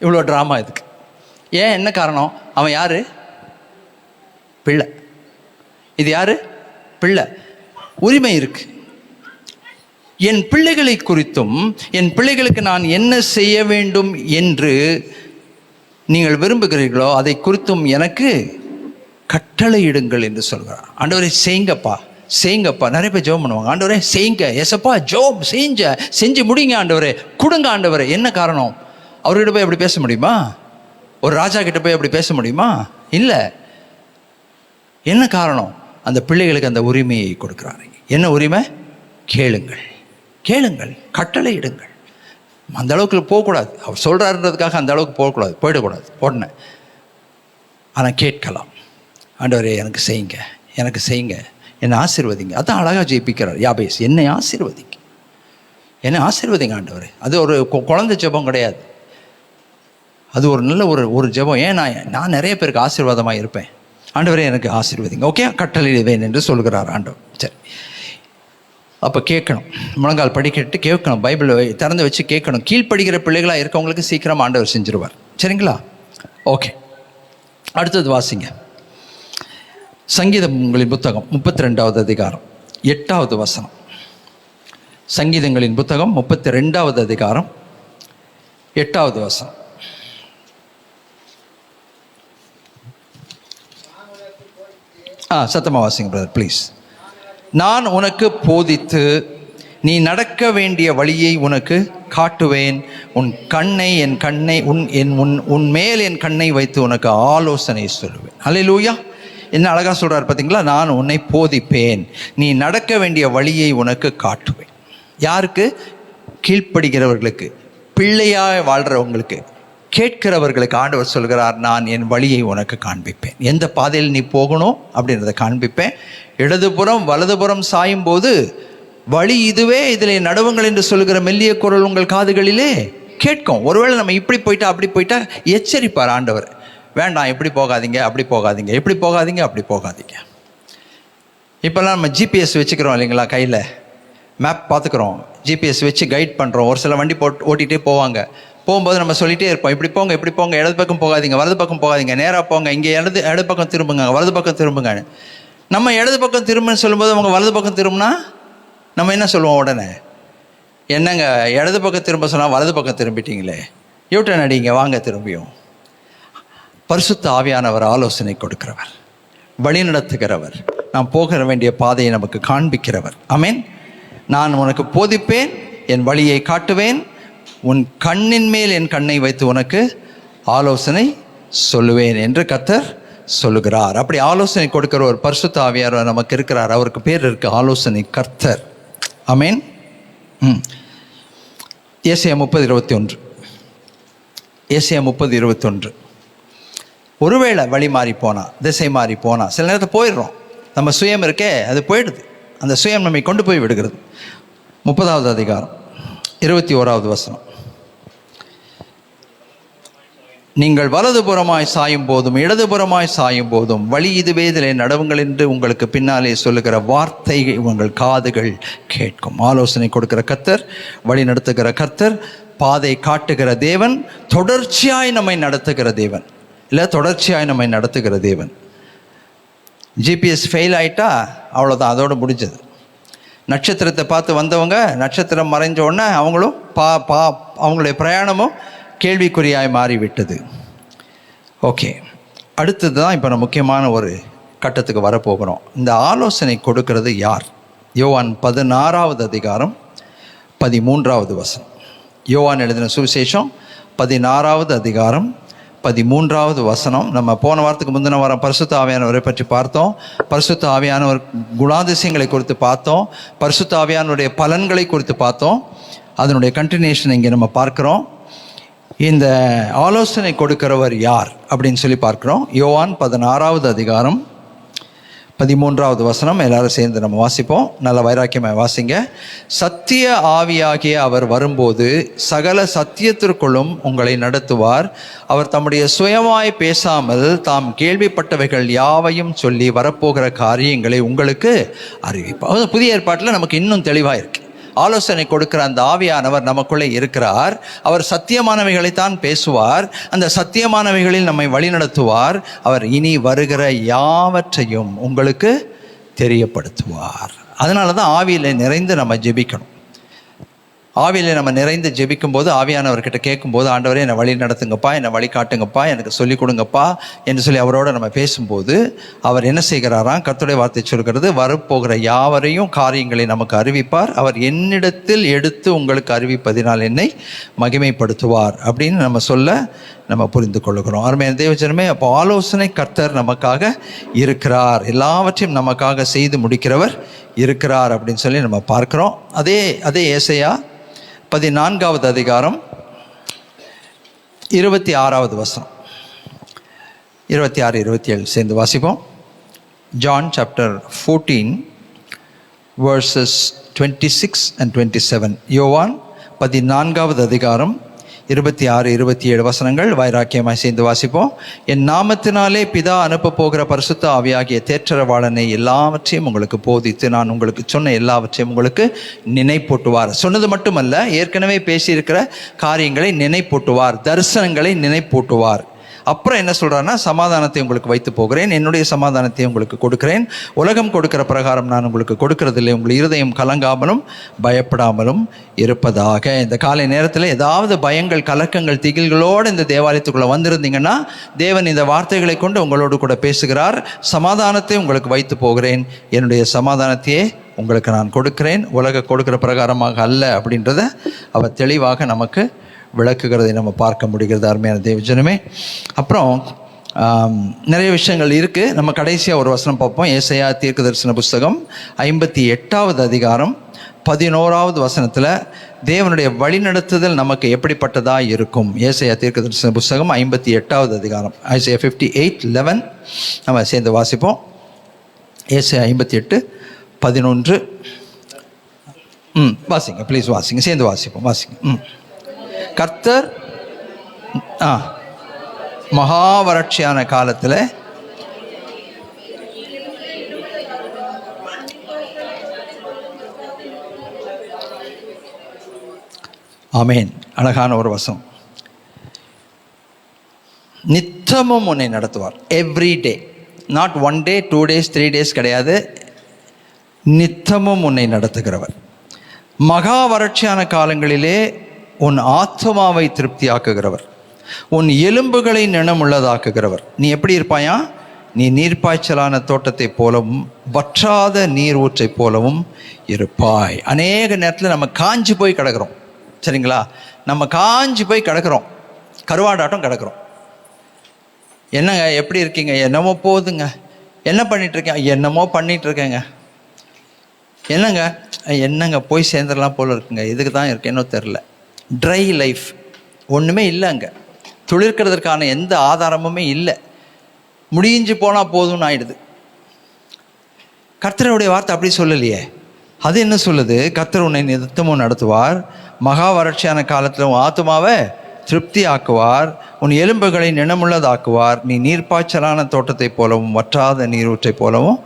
S5: இவ்வளோ ட்ராமா இதுக்கு. ஏன், என்ன காரணம்? அவன் யார்? பிள்ளை. இது யார்? பிள்ளை. உரிமை இருக்கு. என் பிள்ளைகளை குறித்தும் என் பிள்ளைகளுக்கு நான் என்ன செய்ய வேண்டும் என்று நீங்கள் விரும்புகிறீர்களோ அதை குறித்தும் எனக்கு கட்டளையிடுங்கள் என்று சொல்கிறார். ஆண்டவரே செய்யுங்கப்பா, செய்யுங்கப்பா. நிறைய பேர் ஜெபம் பண்ணுவாங்க, ஆண்டவரே செய்யுங்க, எசப்பா ஜோப் செஞ்சு முடிங்க ஆண்டவரே, கொடுங்க ஆண்டவரே. என்ன காரணம்? அவர்கிட்ட போய் அப்படி பேச முடியுமா? ஒரு ராஜா கிட்ட போய் அப்படி பேச முடியுமா? இல்லை. என்ன காரணம்? அந்த பிள்ளைகளுக்கு அந்த உரிமையை கொடுக்குறாரு. என்ன உரிமை? கேளுங்கள், கேளுங்கள், கட்டளையிடுங்கள். அந்த அளவுக்கு போகக்கூடாது. அவர் சொல்கிறாருன்றதுக்காக அந்த அளவுக்கு போகக்கூடாது, போயிடக்கூடாது உடனே. ஆனால் கேட்கலாம். ஆண்டவரே எனக்கு செய்யுங்க, எனக்கு செய்யுங்க, என்னை ஆசீர்வதிங்க. அதான் அழகாக ஜெயிப்பிக்கிறார் யாபேஸ். என்னை ஆசீர்வதிங்க, என்னை ஆசீர்வதிங்க ஆண்டவரே. அது ஒரு குழந்தை ஜெபம் கிடையாது, அது ஒரு நல்ல ஒரு ஜெபம். ஏன் நான் நிறைய பேருக்கு ஆசீர்வாதமாக இருப்பேன். ஆண்டவரே எனக்கு ஆசீர்வதிங்க. ஓகே, கட்டளையிடுவேன் என்று சொல்கிறார் ஆண்டவர். சரி, அப்போ கேட்கணும், முழங்கால் படிக்கிட்டு கேட்கணும், பைபிளை திறந்து வச்சு கேட்கணும். கீழ்ப்படுகிற பிள்ளைகளாக இருக்கவங்களுக்கு சீக்கிரம் ஆண்டவர் செஞ்சிருவார். சரிங்களா? ஓகே, அடுத்தது வாசிங்க. சங்கீதங்களின் புத்தகம் 32வது அதிகாரம் 8வது வசனம். சங்கீதங்களின் புத்தகம் 32வது அதிகாரம் 8வது வசனம். சத்தமாக வாசிங்க பிரதர் ப்ளீஸ். நான் உனக்கு போதித்து நீ நடக்க வேண்டிய வழியை உனக்கு காட்டுவேன். உன் மேல் என் கண்ணை வைத்து உனக்கு ஆலோசனை சொல்லுவேன். அல்லேலூயா. என்ன அழகா சொல்றார் பார்த்தீங்களா? நான் உன்னை போதிப்பேன், நீ நடக்க வேண்டிய வழியை உனக்கு காட்டுவேன். யாருக்கு? கீழ்ப்படுகிறவர்களுக்கு, பிள்ளையாக வாழ்கிறவங்களுக்கு, கேட்கிறவர்களுக்கு ஆண்டவர் சொல்கிறார், நான் என் வழியை உனக்கு காண்பிப்பேன். எந்த பாதையில் நீ போகணும் அப்படின்றத காண்பிப்பேன். இடதுபுறம் வலதுபுறம் சாயும் போது வழி இதுவே, இதில் நடுவுங்கள் என்று சொல்லுகிற மெல்லிய குரல் உங்கள் காதுகளிலே கேட்கும். ஒருவேளை நம்ம இப்படி போயிட்டா அப்படி போயிட்டா எச்சரிப்பார் ஆண்டவர். வேண்டாம், இப்படி போகாதீங்க, அப்படி போகாதீங்க, இப்படி போகாதீங்க, அப்படி போகாதீங்க. இப்போல்லாம் நம்ம ஜிபிஎஸ் வச்சுக்கிறோம் இல்லைங்களா, கையில் மேப் பார்த்துக்கிறோம், ஜிபிஎஸ் வச்சு கைட் பண்ணுறோம். ஒரு சில வண்டி ஓட்டிகிட்டே போவாங்க. போகும்போது நம்ம சொல்லிகிட்டே இருப்போம், இப்படி போங்க, இப்படி போங்க, இடது பக்கம் போகாதீங்க, வலது பக்கம் போகாதீங்க, நேராக போங்க, இங்கே இடது பக்கம் திரும்புங்க, வலது பக்கம் திரும்புங்க. நம்ம இடது பக்கம் திரும்புன்னு சொல்லும்போது அவங்க வலது பக்கம் திரும்பினா நம்ம என்ன சொல்லுவோம்? உடனே என்னங்க இடது பக்கம் திரும்ப சொன்னால் வலது பக்கம் திரும்பிட்டீங்களே, யூட்டன் அடிங்க, வாங்க திரும்பியும். பரிசுத்த ஆவியானவர் ஆலோசனை கொடுக்கிறவர், வழி நடத்துகிறவர், நாம் போக வேண்டிய பாதையை நமக்கு காண்பிக்கிறவர். ஆமென். நான் உனக்கு போதிப்பேன், என் வழியை காட்டுவேன், உன் கண்ணின் மேல் என் கண்ணை வைத்து உனக்கு ஆலோசனை சொல்லுவேன் என்று கர்த்தர் சொல்லுகிறார். அப்படி ஆலோசனை கொடுக்கிற ஒரு பரிசுத்த ஆவியானவர் நமக்கு இருக்கிறார். அவருக்கு பேர் இருக்கு, ஆலோசனை கர்த்தர். ஆமென். ஏசாயா 30:21. ஏசாயா 30:21. ஒருவேளை வழி மாறி போனால், திசை மாறி போனால், சில நேரத்தில் போயிடுறோம். நம்ம சுயம் இருக்கே, அது போயிடுது. அந்த சுயம் நம்மை கொண்டு போய் விடுகிறது. 30வது அதிகாரம் 21வது வசனம். நீங்கள் வலதுபுறமாய் சாயும் போதும் இடதுபுறமாய் சாயும் போதும் வழி இதுவே, இதிலே நடவுங்கள் என்று உங்களுக்கு பின்னாலே சொல்லுகிற வார்த்தை உங்கள் காதுகள் கேட்கும். ஆலோசனை கொடுக்கிற கர்த்தர், வழி நடத்துகிற கர்த்தர், பாதை காட்டுகிற தேவன், தொடர்ச்சியாய் நம்மை நடத்துகிற தேவன். இல்லை, தொடர்ச்சியாய் நம்மை நடத்துகிற தேவன். ஜிபிஎஸ் ஃபெயில் ஆகிட்டா அவ்வளோதான், அதோடு முடிஞ்சது. நட்சத்திரத்தை பார்த்து வந்தவங்க, நட்சத்திரம் மறைஞ்ச உடனே அவங்களும் அவங்களுடைய பிரயாணமும் கேள்விக்குறியாய் மாறிவிட்டது. ஓகே, அடுத்தது தான் இப்போ நம்ம முக்கியமான ஒரு கட்டத்துக்கு வரப்போகிறோம். இந்த ஆலோசனை கொடுக்கிறது யார்? யோவான் 16வது அதிகாரம் 13வது வசனம். யோவான் எழுதின சுவிசேஷம் 16வது அதிகாரம் 13வது வசனம். நம்ம போன வாரத்துக்கு முந்தின வாரம் பரிசுத்த ஆவியானவரை பற்றி பார்த்தோம். பரிசுத்த ஆவியானவர் குணாதிசயங்களை குறித்து பார்த்தோம். பரிசுத்த ஆவியானவருடைய பலன்களை குறித்து பார்த்தோம். அதனுடைய கண்டினியூஷன் இங்கே நம்ம பார்க்குறோம். இந்த ஆலோசனை கொடுக்கிறவர் யார் அப்படின்னு சொல்லி பார்க்குறோம். யோவான் 16வது அதிகாரம் 13வது வசனம். எல்லாரும் சேர்ந்து நம்ம வாசிப்போம். நல்ல வைராக்கியமாக வாசிங்க. சத்திய ஆவியாகிய அவர் வரும்போது சகல சத்தியத்திற்குள்ளும் உங்களை நடத்துவார். அவர் தம்முடைய சுயமாய் பேசாமல் தாம் கேள்விப்பட்டவைகள் யாவையும் சொல்லி வரப்போகிற காரியங்களை உங்களுக்கு அறிவிப்பார். புதிய ஏற்பாட்டில் நமக்கு இன்னும் தெளிவாக இருக்கு. ஆலோசனை கொடுக்கிற அந்த ஆவியானவர் நமக்குள்ளே இருக்கிறார். அவர் சத்தியமானவைகளைத்தான் பேசுவார். அந்த சத்தியமானவைகளில் நம்மை வழிநடத்துவார். அவர் இனி வருகிற யாவற்றையும் உங்களுக்கு தெரியப்படுத்துவார். அதனால தான் ஆவியில் நிறைந்து நம்ம ஜெபிக்கணும். ஆவியில் நம்ம நிறைந்து ஜெபிக்கும் போது ஆவியானவர்கிட்ட கேட்கும்போது, ஆண்டவரே என்னை வழி நடத்துங்கப்பா, என்னை வழி காட்டுங்கப்பா, எனக்கு சொல்லிக் கொடுங்கப்பா என்று சொல்லி அவரோட நம்ம பேசும்போது அவர் என்ன செய்கிறாராம்? கர்த்தருடைய வார்த்தை சொல்கிறது, வரப்போகிற யாவரையும் காரியங்களை நமக்கு அறிவிப்பார். அவர் என்னிடத்தில் எடுத்து உங்களுக்கு அறிவிப்பதினால் என்னை மகிமைப்படுத்துவார் அப்படின்னு நம்ம புரிந்து கொள்ளுகிறோம். அருமையான தேவஜனமே, அப்போ ஆலோசனை கர்த்தர் நமக்காக இருக்கிறார். எல்லாவற்றையும் நமக்காக செய்து முடிக்கிறவர் இருக்கிறார் அப்படின்னு சொல்லி நம்ம பார்க்குறோம். அதே ஏசாயா 14வது அதிகாரம் 26வது வசனம், 26, 27 சேர்ந்து வாசிப்போம். John chapter 14 verses 26 and 27. யோவான் 14வது அதிகாரம் 26, 27 வசனங்கள் வைராக்கியமாய் சேர்ந்து வாசிப்போம். என் நாமத்தினாலே பிதா அனுப்ப போகிற பரிசுத்த ஆவியாகிய தேற்றரவாளனை எல்லாவற்றையும் உங்களுக்கு போதித்து நான் உங்களுக்கு சொன்ன எல்லாவற்றையும் உங்களுக்கு நினைப்பூட்டுவார். சொன்னது மட்டுமல்ல, ஏற்கனவே பேசியிருக்கிற காரியங்களை நினைப்பூட்டுவார், தரிசனங்களை நினைப்பூட்டுவார். அப்புறம் என்ன சொல்கிறாருன்னா, சமாதானத்தை உங்களுக்கு வைத்து போகிறேன், என்னுடைய சமாதானத்தை உங்களுக்கு கொடுக்கிறேன். உலகம் கொடுக்கிற பிரகாரம் நான் உங்களுக்கு கொடுக்கறதில்லை. உங்கள் இருதயம் கலங்காமலும் பயப்படாமலும் இருப்பதாக. இந்த காலை நேரத்தில் ஏதாவது பயங்கள், கலக்கங்கள், திகில்களோடு இந்த தேவாலயத்துக்குள்ளே வந்திருந்தீங்கன்னா, தேவன் இந்த வார்த்தைகளை கொண்டு உங்களோடு கூட பேசுகிறார். சமாதானத்தை உங்களுக்கு வைத்து போகிறேன், என்னுடைய சமாதானத்தையே உங்களுக்கு நான் கொடுக்கிறேன், உலக கொடுக்கிற பிரகாரமாக அல்ல அப்படின்றத அவர் தெளிவாக நமக்கு விளக்குகிறதை நம்ம பார்க்க முடிகிறது. அருமையான தேவஜனமே, அப்புறம் நிறைய விஷயங்கள் இருக்குது. நம்ம கடைசியாக ஒரு வசனம் பார்ப்போம். ஏசாயா தீர்க்கதரிசன புஸ்தகம் 58வது அதிகாரம் 11வது வசனத்தில் தேவனுடைய வழிநடத்துதல் நமக்கு எப்படிப்பட்டதாக இருக்கும். ஏசாயா தீர்க்கதரிசன புஸ்தகம் 58வது அதிகாரம், ஏசாயா 58:11 நம்ம சேர்ந்து வாசிப்போம். ஏசாயா 58:11 வாசிங்க ப்ளீஸ், வாசிங்க, சேர்ந்து வாசிப்போம், வாசிங்க. கர்த்தர் மகா வறட்சியான காலத்தில் ஆமேன். அழகான ஒரு வசனம். நித்தமும் உன்னை நடத்துவார். Every day, not 1 day 2 days 3 days கிடையாது. நித்தமும் உன்னை நடத்துகிறவர். மகா வறட்சியான காலங்களிலே உன் ஆத்மாவை திருப்தியாக்குகிறவர், உன் எலும்புகளை நினமுள்ளதாக்குகிறவர். நீ எப்படி இருப்பாயா? நீ நீர்ப்பாய்ச்சலான தோட்டத்தை போலவும் வற்றாத நீர் ஊற்றை போலவும் இருப்பாய். அநேக நேரத்தில் நம்ம காஞ்சி போய் கிடக்கிறோம், சரிங்களா? நம்ம காஞ்சி போய் கிடக்கிறோம், கருவாடாட்டம் கிடக்கிறோம். என்னங்க எப்படி இருக்கீங்க? என்னமோ போகுதுங்க. என்ன பண்ணிகிட்ருக்கேன்? என்னமோ பண்ணிகிட்ருக்கேங்க. என்னங்க போய் சேர்ந்துடலாம் போல இருக்குங்க. இதுக்கு தான் இருக்கேனோ தெரில. ட்ரை லைஃப், ஒன்றுமே இல்லை. அங்கே துளிர்க்கிறதுக்கான எந்த ஆதாரமுமே இல்லை. முடிஞ்சு போனால் போதும்னு ஆயிடுது. கர்த்தருடைய வார்த்தை அப்படி சொல்லலையே. அது என்ன சொல்லுது? கர்த்தர் உன்னை நித்தமும் நடத்துவார், மகா வறட்சியான காலத்தில் உன் ஆத்துமாவை திருப்தி ஆக்குவார், உன் எலும்புகளை நினமுள்ளதாக்குவார், நீ நீர்ப்பாய்ச்சலான தோட்டத்தை போலவும் வற்றாத நீரூற்றை போலவும்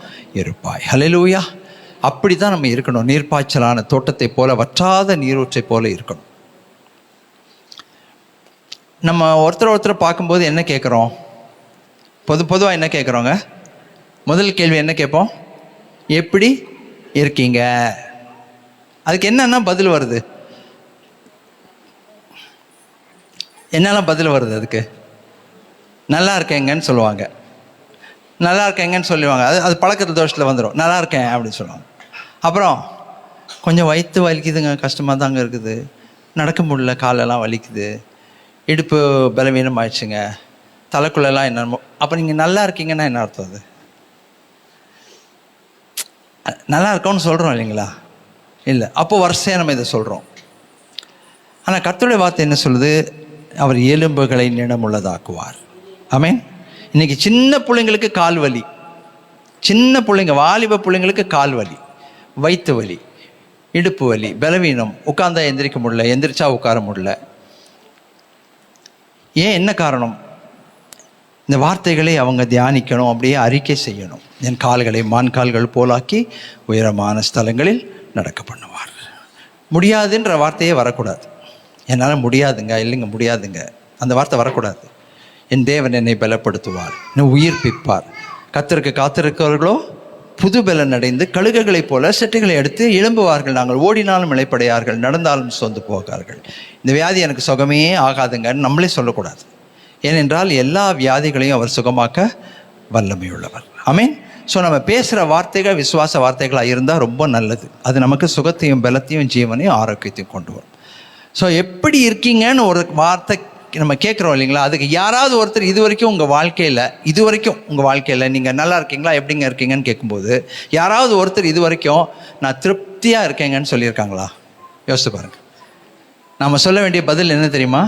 S5: இருப்பாய். ஹல்லேலூயா. அப்படி தான் நம்ம இருக்கணும். நீர்ப்பாய்ச்சலான தோட்டத்தை போல, வற்றாத நீரூற்றை போல இருக்கணும். நம்ம ஒருத்தரை பார்க்கும்போது என்ன கேட்குறோம்? பொதுவாக என்ன கேட்குறோங்க? முதல் கேள்வி என்ன கேட்போம்? எப்படி இருக்கீங்க? அதுக்கு என்னென்னா பதில் வருது? என்னெல்லாம் பதில் வருது அதுக்கு? நல்லா இருக்கேங்கன்னு சொல்லுவாங்க. நல்லா இருக்கேங்கன்னு சொல்லுவாங்க. அது பழக்கத்து தோஷத்தில் வந்துடும். நல்லா இருக்கேன் அப்படின்னு சொல்லுவாங்க. அப்புறம் கொஞ்சம் வயிற்று வலிக்குதுங்க, கஷ்டமாக தாங்க இருக்குது, நடக்க முடியல, காலெல்லாம் வலிக்குது, இடுப்பு பலவீனம் ஆயிடுச்சுங்க, தலைக்குள்ளெல்லாம் என்னமோ. அப்போ நீங்கள் நல்லா இருக்கீங்கன்னா என்ன அர்த்தம்? அது நல்லா இருக்கோன்னு சொல்கிறோம் இல்லைங்களா? இல்லை, அப்போது வரிசையாக நம்ம இதை சொல்கிறோம். ஆனால் கர்த்தருடைய வார்த்தை என்ன சொல்லுது? அவர் எலும்புகளை நினமுள்ளதாக்குவார். ஆமென். இன்றைக்கி சின்ன பிள்ளைங்களுக்கு கால் வலி, சின்ன பிள்ளைங்க, வாலிப பிள்ளைங்களுக்கு கால் வலி, வயிற்று வலி, இடுப்பு வலி, பலவீனம், உட்கார்ந்தா எந்திரிக்க முடியல, எந்திரிச்சா உட்கார முடியல. ஏன்? என்ன காரணம்? இந்த வார்த்தைகளை அவங்க தியானிக்கணும், அப்படியே அறிக்கை செய்யணும். என் கால்களை மான் கால்கள் போலாக்கி உயரமான ஸ்தலங்களில் நடக்க பண்ணுவார். முடியாதுன்ற வார்த்தையே வரக்கூடாது. என்னால் முடியாதுங்க, இல்லைங்க முடியாதுங்க, அந்த வார்த்தை வரக்கூடாது. என் தேவன் என்னை பலப்படுத்துவார், என்னை உயிர்ப்பிப்பார். கர்த்தருக்கு காத்திருக்கிறவர்களோ புது பலன் அடைந்து கழுகுகளைப் போல செட்டைகளை எடுத்து எழும்புவார்கள். நாங்கள் ஓடினாலும் இளைப்படையார்கள், நடந்தாலும் சோர்ந்து போகார்கள். இந்த வியாதி எனக்கு சுகமே ஆகாதுங்கன்னு நம்மளே சொல்லக்கூடாது. ஏனென்றால் எல்லா வியாதிகளையும் அவர் சுகமாக்க வல்லமையுள்ளவர். ஆமென். ஸோ நம்ம பேசுகிற வார்த்தைகள் விசுவாச வார்த்தைகளாக இருந்தால் ரொம்ப நல்லது. அது நமக்கு சுகத்தையும் பலத்தையும் ஜீவனையும் ஆரோக்கியத்தையும் கொண்டு வரும். ஸோ எப்படி இருக்கீங்கன்னு ஒரு வார்த்தை நம்ம கேட்குறோம் இல்லைங்களா? அதுக்கு யாராவது ஒருத்தர் இது வரைக்கும் உங்கள் வாழ்க்கையில் நீங்கள் நல்லா இருக்கீங்களா, எப்படிங்க இருக்கீங்கன்னு கேட்கும்போது யாராவது ஒருத்தர் இது வரைக்கும் நான் திருப்தியாக இருக்கேங்கன்னு சொல்லியிருக்காங்களா? யோசிச்சு பாருங்கள். நம்ம சொல்ல வேண்டிய பதில் என்ன தெரியுமா?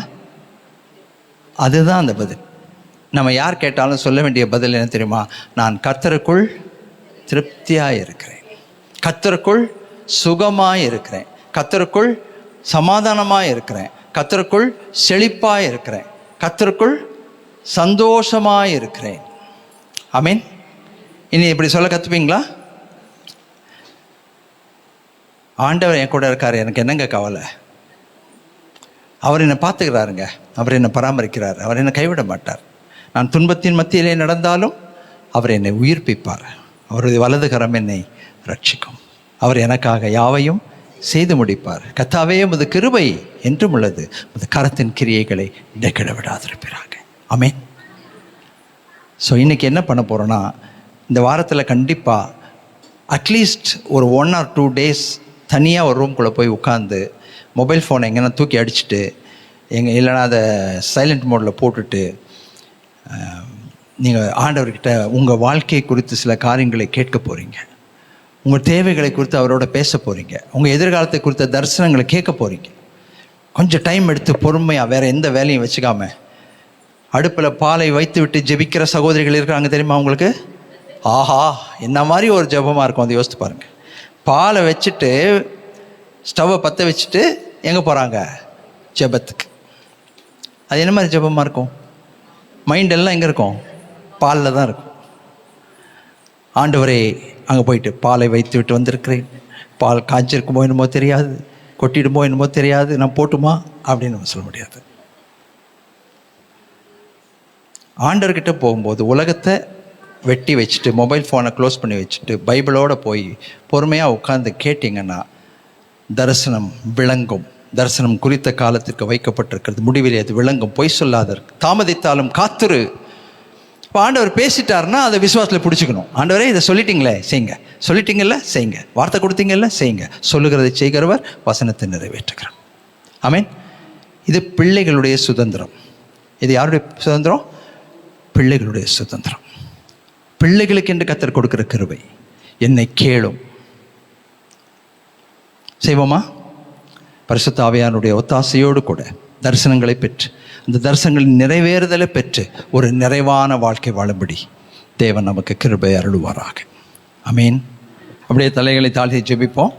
S5: அதுதான் அந்த பதில். நம்ம யார் கேட்டாலும் சொல்ல வேண்டிய பதில் என்ன தெரியுமா? நான் கர்த்தருக்குள் திருப்தியாக இருக்கிறேன், கர்த்தருக்குள் சுகமாக இருக்கிறேன், கர்த்தருக்குள் சமாதானமாக இருக்கிறேன், கர்த்தருக்குள் செழிப்பாக இருக்கிறேன், கர்த்தருக்குள் சந்தோஷமாக இருக்கிறேன். ஆமென். இனி இப்படி சொல்ல கற்றுப்பீங்களா? ஆண்டவர் என் கூட இருக்கார், எனக்கு என்னங்க கவலை? அவர் என்னை பார்த்துக்கிறாருங்க, அவர் என்னை பராமரிக்கிறார், அவர் என்னை கைவிட மாட்டார். நான் துன்பத்தின் மத்தியிலே நடந்தாலும் அவர் என்னை உயிர்ப்பிப்பார். அவருடைய வலது கரம் என்னை ரட்சிக்கும். அவர் எனக்காக யாவையும் செய்து முடிப்பார். கர்த்தாவே உமது கிருபை என்றும் உள்ளது, உமது கரத்தின் கிரியைகளை இடைக்கிட விடாதிருப்பாங்க. ஆமென். ஸோ இன்றைக்கி என்ன பண்ண போகிறோன்னா, இந்த வாரத்தில் கண்டிப்பாக அட்லீஸ்ட் ஒரு 1 or 2 days தனியாக ஒரு ரூம்குள்ளே போய் உட்காந்து மொபைல் ஃபோனை எங்கன்னா தூக்கி அடிச்சுட்டு இல்லைனா அதை சைலண்ட் மோடில் போட்டுட்டு நீங்கள் ஆண்டவர்கிட்ட உங்கள் வாழ்க்கை குறித்து சில காரியங்களை கேட்க போகிறீங்க. உங்கள் தேவைகளை குறித்து அவரோட பேச போகிறீங்க. உங்கள் எதிர்காலத்தை குறித்த தரிசனங்களை கேட்க போகிறீங்க. கொஞ்சம் டைம் எடுத்து பொறுமையாக, வேறு எந்த வேலையும் வச்சுக்காம, அடுப்பில் பாலை வைத்து விட்டு ஜெபிக்கிற சகோதரிகள் இருக்கிறாங்க தெரியுமா உங்களுக்கு? ஆஹா, என்ன மாதிரி ஒரு ஜெபமாக இருக்கும், அதை யோசித்து பாருங்கள். பாலை வச்சுட்டு ஸ்டவ்வை பற்ற வச்சுட்டு எங்கே போகிறாங்க? ஜெபத்துக்கு. அது என்ன மாதிரி ஜெபமாக இருக்கும்? மைண்டெல்லாம் எங்கே இருக்கும்? பாலில் தான் இருக்கும். ஆண்டவரே, அங்கே போயிட்டு பாலை வைத்து விட்டு வந்திருக்கிறேன், பால் காய்ச்சிருக்குமோ என்னமோ தெரியாது, கொட்டிடுமோ என்னமோ தெரியாது, நான் போட்டுமா அப்படின்னு நம்ம சொல்ல முடியாது. ஆண்டவர்கிட்ட போகும்போது உலகத்தை வெட்டி வச்சுட்டு மொபைல் ஃபோனை க்ளோஸ் பண்ணி வச்சுட்டு பைபிளோடு போய் பொறுமையாக உட்காந்து கேட்டிங்கன்னா தரிசனம் விளங்கும். தரிசனம் குறித்த காலத்திற்கு வைக்கப்பட்டிருக்கிறது, முடிவில் அது விளங்கும். பொய் சொல்லாதர், தாமதித்தாலும் காத்துரு. இப்போ ஆண்டவர் பேசிட்டாருன்னா அதை விசுவாசத்தில் பிடிச்சிக்கணும். ஆண்டவரே இதை சொல்லிட்டீங்களே செய்யுங்க, சொல்லிட்டீங்கல்ல செய்யுங்க, வார்த்தை கொடுத்தீங்கல்ல செய்யுங்க, சொல்லுகிறதை செய்கிறவர் வசனத்தை நிறைவேற்றுகிறார். ஆமென். இது பிள்ளைகளுடைய சுதந்திரம். இது யாருடைய சுதந்திரம்? பிள்ளைகளுடைய சுதந்திரம். பிள்ளைகளுக்கு என்று கர்த்தர் கொடுக்கிற கிருபை. என்னை கேளும். செய்வோமா? பரிசுத்த ஆவியானுடைய ஒத்தாசையோடு கூட தரிசனங்களை பெற்று, அந்த தரிசனங்களின் நிறைவேறுதலை பெற்று ஒரு நிறைவான வாழ்க்கை வாழும்படி தேவன் நமக்கு கிருபை அருளுவாராக. ஆமீன். அப்படியே தலைகளை தாழ்த்தி ஜெபிப்போம்.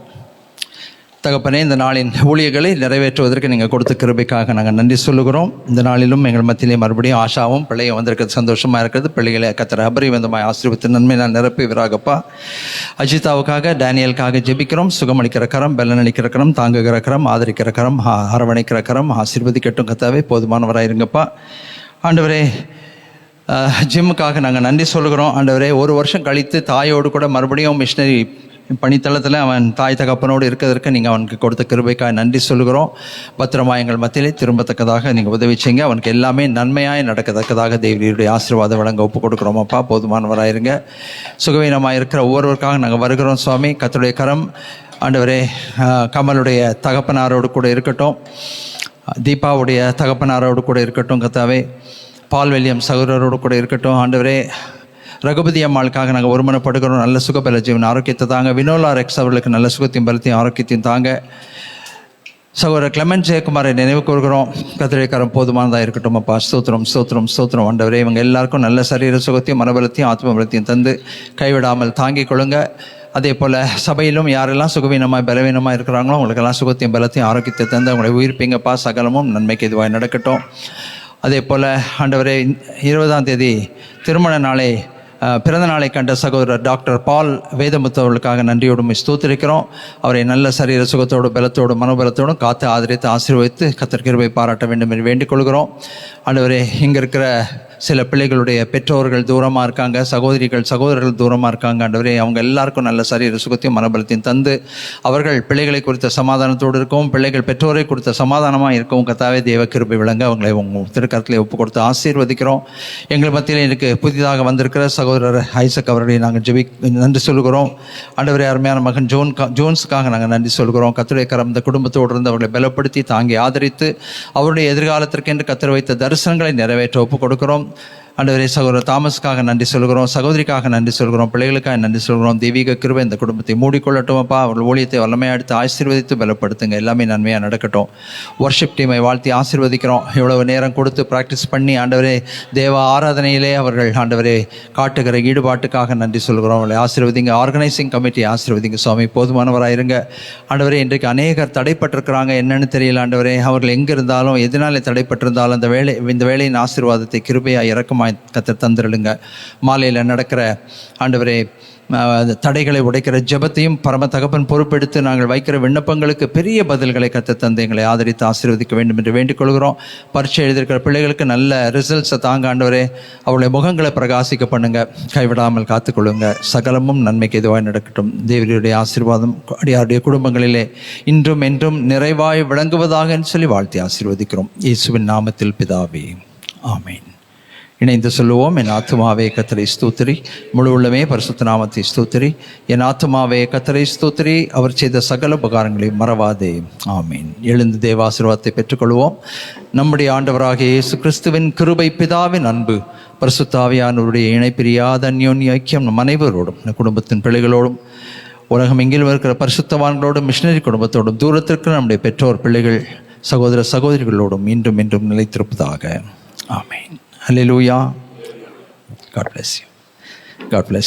S5: தகப்பனே, இந்த நாளின் ஊழியர்களை நிறைவேற்றுவதற்கு நீங்கள் கொடுத்த கிருபைக்காக நாங்கள் நன்றி சொல்லுகிறோம். இந்த நாளிலும் எங்கள் மத்தியிலே மறுபடியும் ஆஷாவும் பிள்ளையும் வந்திருக்கிறது சந்தோஷமாக இருக்கிறது. பிள்ளைகளை கர்த்தர் அபரிவிதமாய் ஆசீர்வதித்து நன்மை நான் நிரப்பி விராகப்பா. அஜிதாவுக்காக, டேனியலுக்காக ஜெபிக்கிறோம். சுகமளிக்கிற கரம், பலன் அளிக்கிற கரம், தாங்குகிற கரம், ஆதரிக்கிற கரம், அரவணைக்கிற கரம், ஆசீர்வதிக்கட்டும் கர்த்தாவே. போதுமானவராயிருங்கப்பா. ஆண்டவரே, ஜிம்முக்காக நாங்கள் நன்றி சொல்கிறோம். ஆண்டவரே, 1 வருஷம் கழித்து தாயோடு கூட மறுபடியும் மிஷினரி பணித்தளத்தில் அவன் தாய் தகப்பனோடு இருக்கிறதற்கு நீங்கள் அவனுக்கு கொடுத்த கிருபைக்காக நன்றி சொல்கிறோம். பத்திரமா எங்கள் மத்தியிலே திரும்பத்தக்கதாக நீங்கள் உதவி செய்யுங்க. அவனுக்கு எல்லாமே நன்மையாய் நடக்கத்தக்கதாக தேவனுடைய ஆசீர்வாதம் வழங்க ஒப்பு கொடுக்குறோமாப்பா. போதுமானவராயிருங்க. சுகவீனமாக இருக்கிற ஒவ்வொருவருக்காக நாங்கள் வருகிறோம் சுவாமி. கர்த்தருடைய கரம் ஆண்டவரே கமலுடைய தகப்பனாரோடு கூட இருக்கட்டும், தீபாவுடைய தகப்பனாரோடு கூட இருக்கட்டும் கர்த்தாவே. பால் வில்லியம் சகோதரரோடு கூட இருக்கட்டும். ஆண்டவரே, ரகுபதி அம்மாளுக்காக நாங்கள் ஒருமனப்படுகிறோம். நல்ல சுகபல ஜீவன் ஆரோக்கியத்தை தாங்க. வினோலா ரெக்ஸ் அவர்களுக்கு நல்ல சுகத்தையும் பலத்தையும் ஆரோக்கியத்தையும் தாங்க. சகோதரர் கிளமெண்ட் ஜெயக்குமாரை நினைவு கூறுகிறோம். கத்திரிக்காரம் போதுமானதாக இருக்கட்டும் அப்பா. ஸ்தோத்திரம் ஸ்தோத்திரம் ஸ்தோத்திரம். ஆண்டவரே, இவங்க எல்லாருக்கும் நல்ல சரீர சுகத்தையும் மனபலத்தையும் ஆத்ம பலத்தையும் தந்து கைவிடாமல் தாங்கிக் கொள்ளுங்க. அதே போல் சபையிலும் யாரெல்லாம் சுகவீனமாக பலவீனமாக இருக்கிறாங்களோ அவங்களுக்கெல்லாம் சுகத்தையும் பலத்தையும் ஆரோக்கியத்தை தந்து அவங்களை உயிர்ப்பீங்கப்பா. சகலமும் நன்மைக்கு இதுவாக நடக்கட்டும். அதே போல் ஆண்டவரே, 20ஆம் தேதி திருமண நாளை பிறந்த நாளை கண்ட சகோதரர் டாக்டர் பால் வேதமுத்து அவர்களுக்காக நன்றியோடும் ஸ்தோத்திரிக்கிறோம். அவரை நல்ல சரீர சுகத்தோடு பலத்தோடு மனோபலத்தோடும் காத்து ஆதரித்து ஆசீர்வதித்து கர்த்தர் கிருபை பாராட்ட வேண்டும் என்று வேண்டிக் கொள்கிறோம். ஆண்டவரே, இங்கே இருக்கிற சில பிள்ளைகளுடைய பெற்றோர்கள் தூரமாக இருக்காங்க, சகோதரர்கள் தூரமாக இருக்காங்க. ஆண்டவரே, அவங்க எல்லாருக்கும் நல்ல சரீர சுகத்தையும் மனபலத்தையும் தந்து அவர்கள் பிள்ளைகளை குறித்த சமாதானத்தோடு இருக்கவும், பிள்ளைகள் பெற்றோரை குறித்த சமாதானமாக இருக்கவும் கர்த்தாவே தேவ கிருபை விளங்க அவங்களை உங்கள் திருக்கரத்திலே ஒப்பு கொடுத்து ஆசீர்வதிக்கிறோம். எங்கள் மத்தியில் எனக்கு புதிதாக வந்திருக்கிற சகோதரர் ஐசக் அவர்களை நாங்கள் நன்றி சொல்கிறோம். ஆண்டவரே, அருமையான மகன் ஜோன்ஸுக்காக நாங்கள் நன்றி சொல்கிறோம். கர்த்தருடைய கரம் இந்த குடும்பத்தோடு இருந்து அவர்களை பலப்படுத்தி தாங்கி ஆதரித்து அவருடைய எதிர்காலத்திற்கென்று கர்த்தர் வைத்த தரிசனங்களை நிறைவேற்ற ஒப்பு கொடுக்கிறோம். ஆண்டவரே, சகோதரர் தாமஸ்க்காக நன்றி சொல்கிறோம். சகோதரிக்காக நன்றி சொல்கிறோம். பிள்ளைகளுக்காக நன்றி சொல்கிறோம். தெய்வீக கிருபை இந்த குடும்பத்தை மூடிக்கொள்ளட்டும் அப்பா. அவர்கள் ஊழியத்தை வல்லமையாக எடுத்து ஆசீர்வதித்து பலப்படுத்துங்க. எல்லாமே நன்மையாக நடக்கட்டும். வர்ஷிப் டீமை வாழ்த்தி ஆசீர்வதிக்கிறோம். இவ்வளவு நேரம் கொடுத்து ப்ராக்டிஸ் பண்ணி ஆண்டவரே தேவ ஆராதனையிலே அவர்கள் ஆண்டவரே காட்டுகிற ஈடுபாட்டுக்காக நன்றி சொல்கிறோம். அவர்களை ஆசீர்வதிங்க. ஆர்கனைசிங் கமிட்டி ஆசீர்வதிங்க சுவாமி. போதுமானவராயிருங்க. ஆண்டவரே, இன்றைக்கு அநேகர் தடைப்பட்டிருக்கிறாங்க. என்னன்னு தெரியல ஆண்டவரே. அவர்கள் எங்கே இருந்தாலும் எதனாலே தடைப்பட்டிருந்தாலும் இந்த வேலையின் ஆசீர்வாதத்தை கிருபையாக இறக்குமா கர்த்தர் தந்திரலுங்க. மாலையில் நடக்கிற ஆண்டவரே தடைகளை உடைக்கிற ஜெபத்தையும் பரம தகப்பன் பொறுப்பெடுத்து நாங்கள் வைக்கிற விண்ணப்பங்களுக்கு பெரிய பதில்களை கர்த்தர் தந்து எங்களை ஆதரித்து ஆசீர்வதிக்க வேண்டும் என்று வேண்டிக் கொள்கிறோம். பரீட்சை எழுதியிருக்கிற பிள்ளைகளுக்கு நல்ல ரிசல்ட்ஸை தாங்க ஆண்டவரே. அவளுடைய முகங்களை பிரகாசிக்க பண்ணுங்க. கைவிடாமல் காத்துக்கொள்ளுங்க. சகலமும் நன்மைக்கு எதுவாக நடக்கட்டும். தேவனுடைய ஆசீர்வாதம் அடியாருடைய குடும்பங்களிலே இன்றும் என்றும் நிறைவாய் விளங்குவதாக சொல்லி வாழ்த்தி ஆசீர்வதிக்கிறோம். இயேசுவின் நாமத்தில் பிதாவே, ஆமேன். இணைந்து சொல்லுவோம். என் ஆத்துமாவே கர்த்தரை ஸ்தோத்திரி, முழு உள்ளமே பரிசுத்த நாமத்தை ஸ்தோத்திரி. என் ஆத்துமாவே கர்த்தரை ஸ்தோத்திரி, அவர் செய்த சகல உபகாரங்களை மறவாதே. ஆமீன். எழுந்து தேவாசீர்வாதத்தை பெற்றுக்கொள்வோம். நம்முடைய ஆண்டவராகிய இயேசு கிறிஸ்துவின் கிருபை, பிதாவின் அன்பு, பரிசுத்த ஆவியானவருடைய இணைப்பிரியாத அந்யோன்ய ஐக்கியம் நம் அனைவரோடும், நம் குடும்பத்தின் பிள்ளைகளோடும், உலகம் எங்கிலும் இருக்கிற பரிசுத்தவான்களோடும், மிஷினரி குடும்பத்தோடும், தூரத்திற்கு நம்முடைய பெற்றோர், பிள்ளைகள், சகோதர சகோதரிகளோடும் இன்றும் என்றும் நிலைத்திருப்பதாக. ஆமீன். Hallelujah. God bless you. God bless you.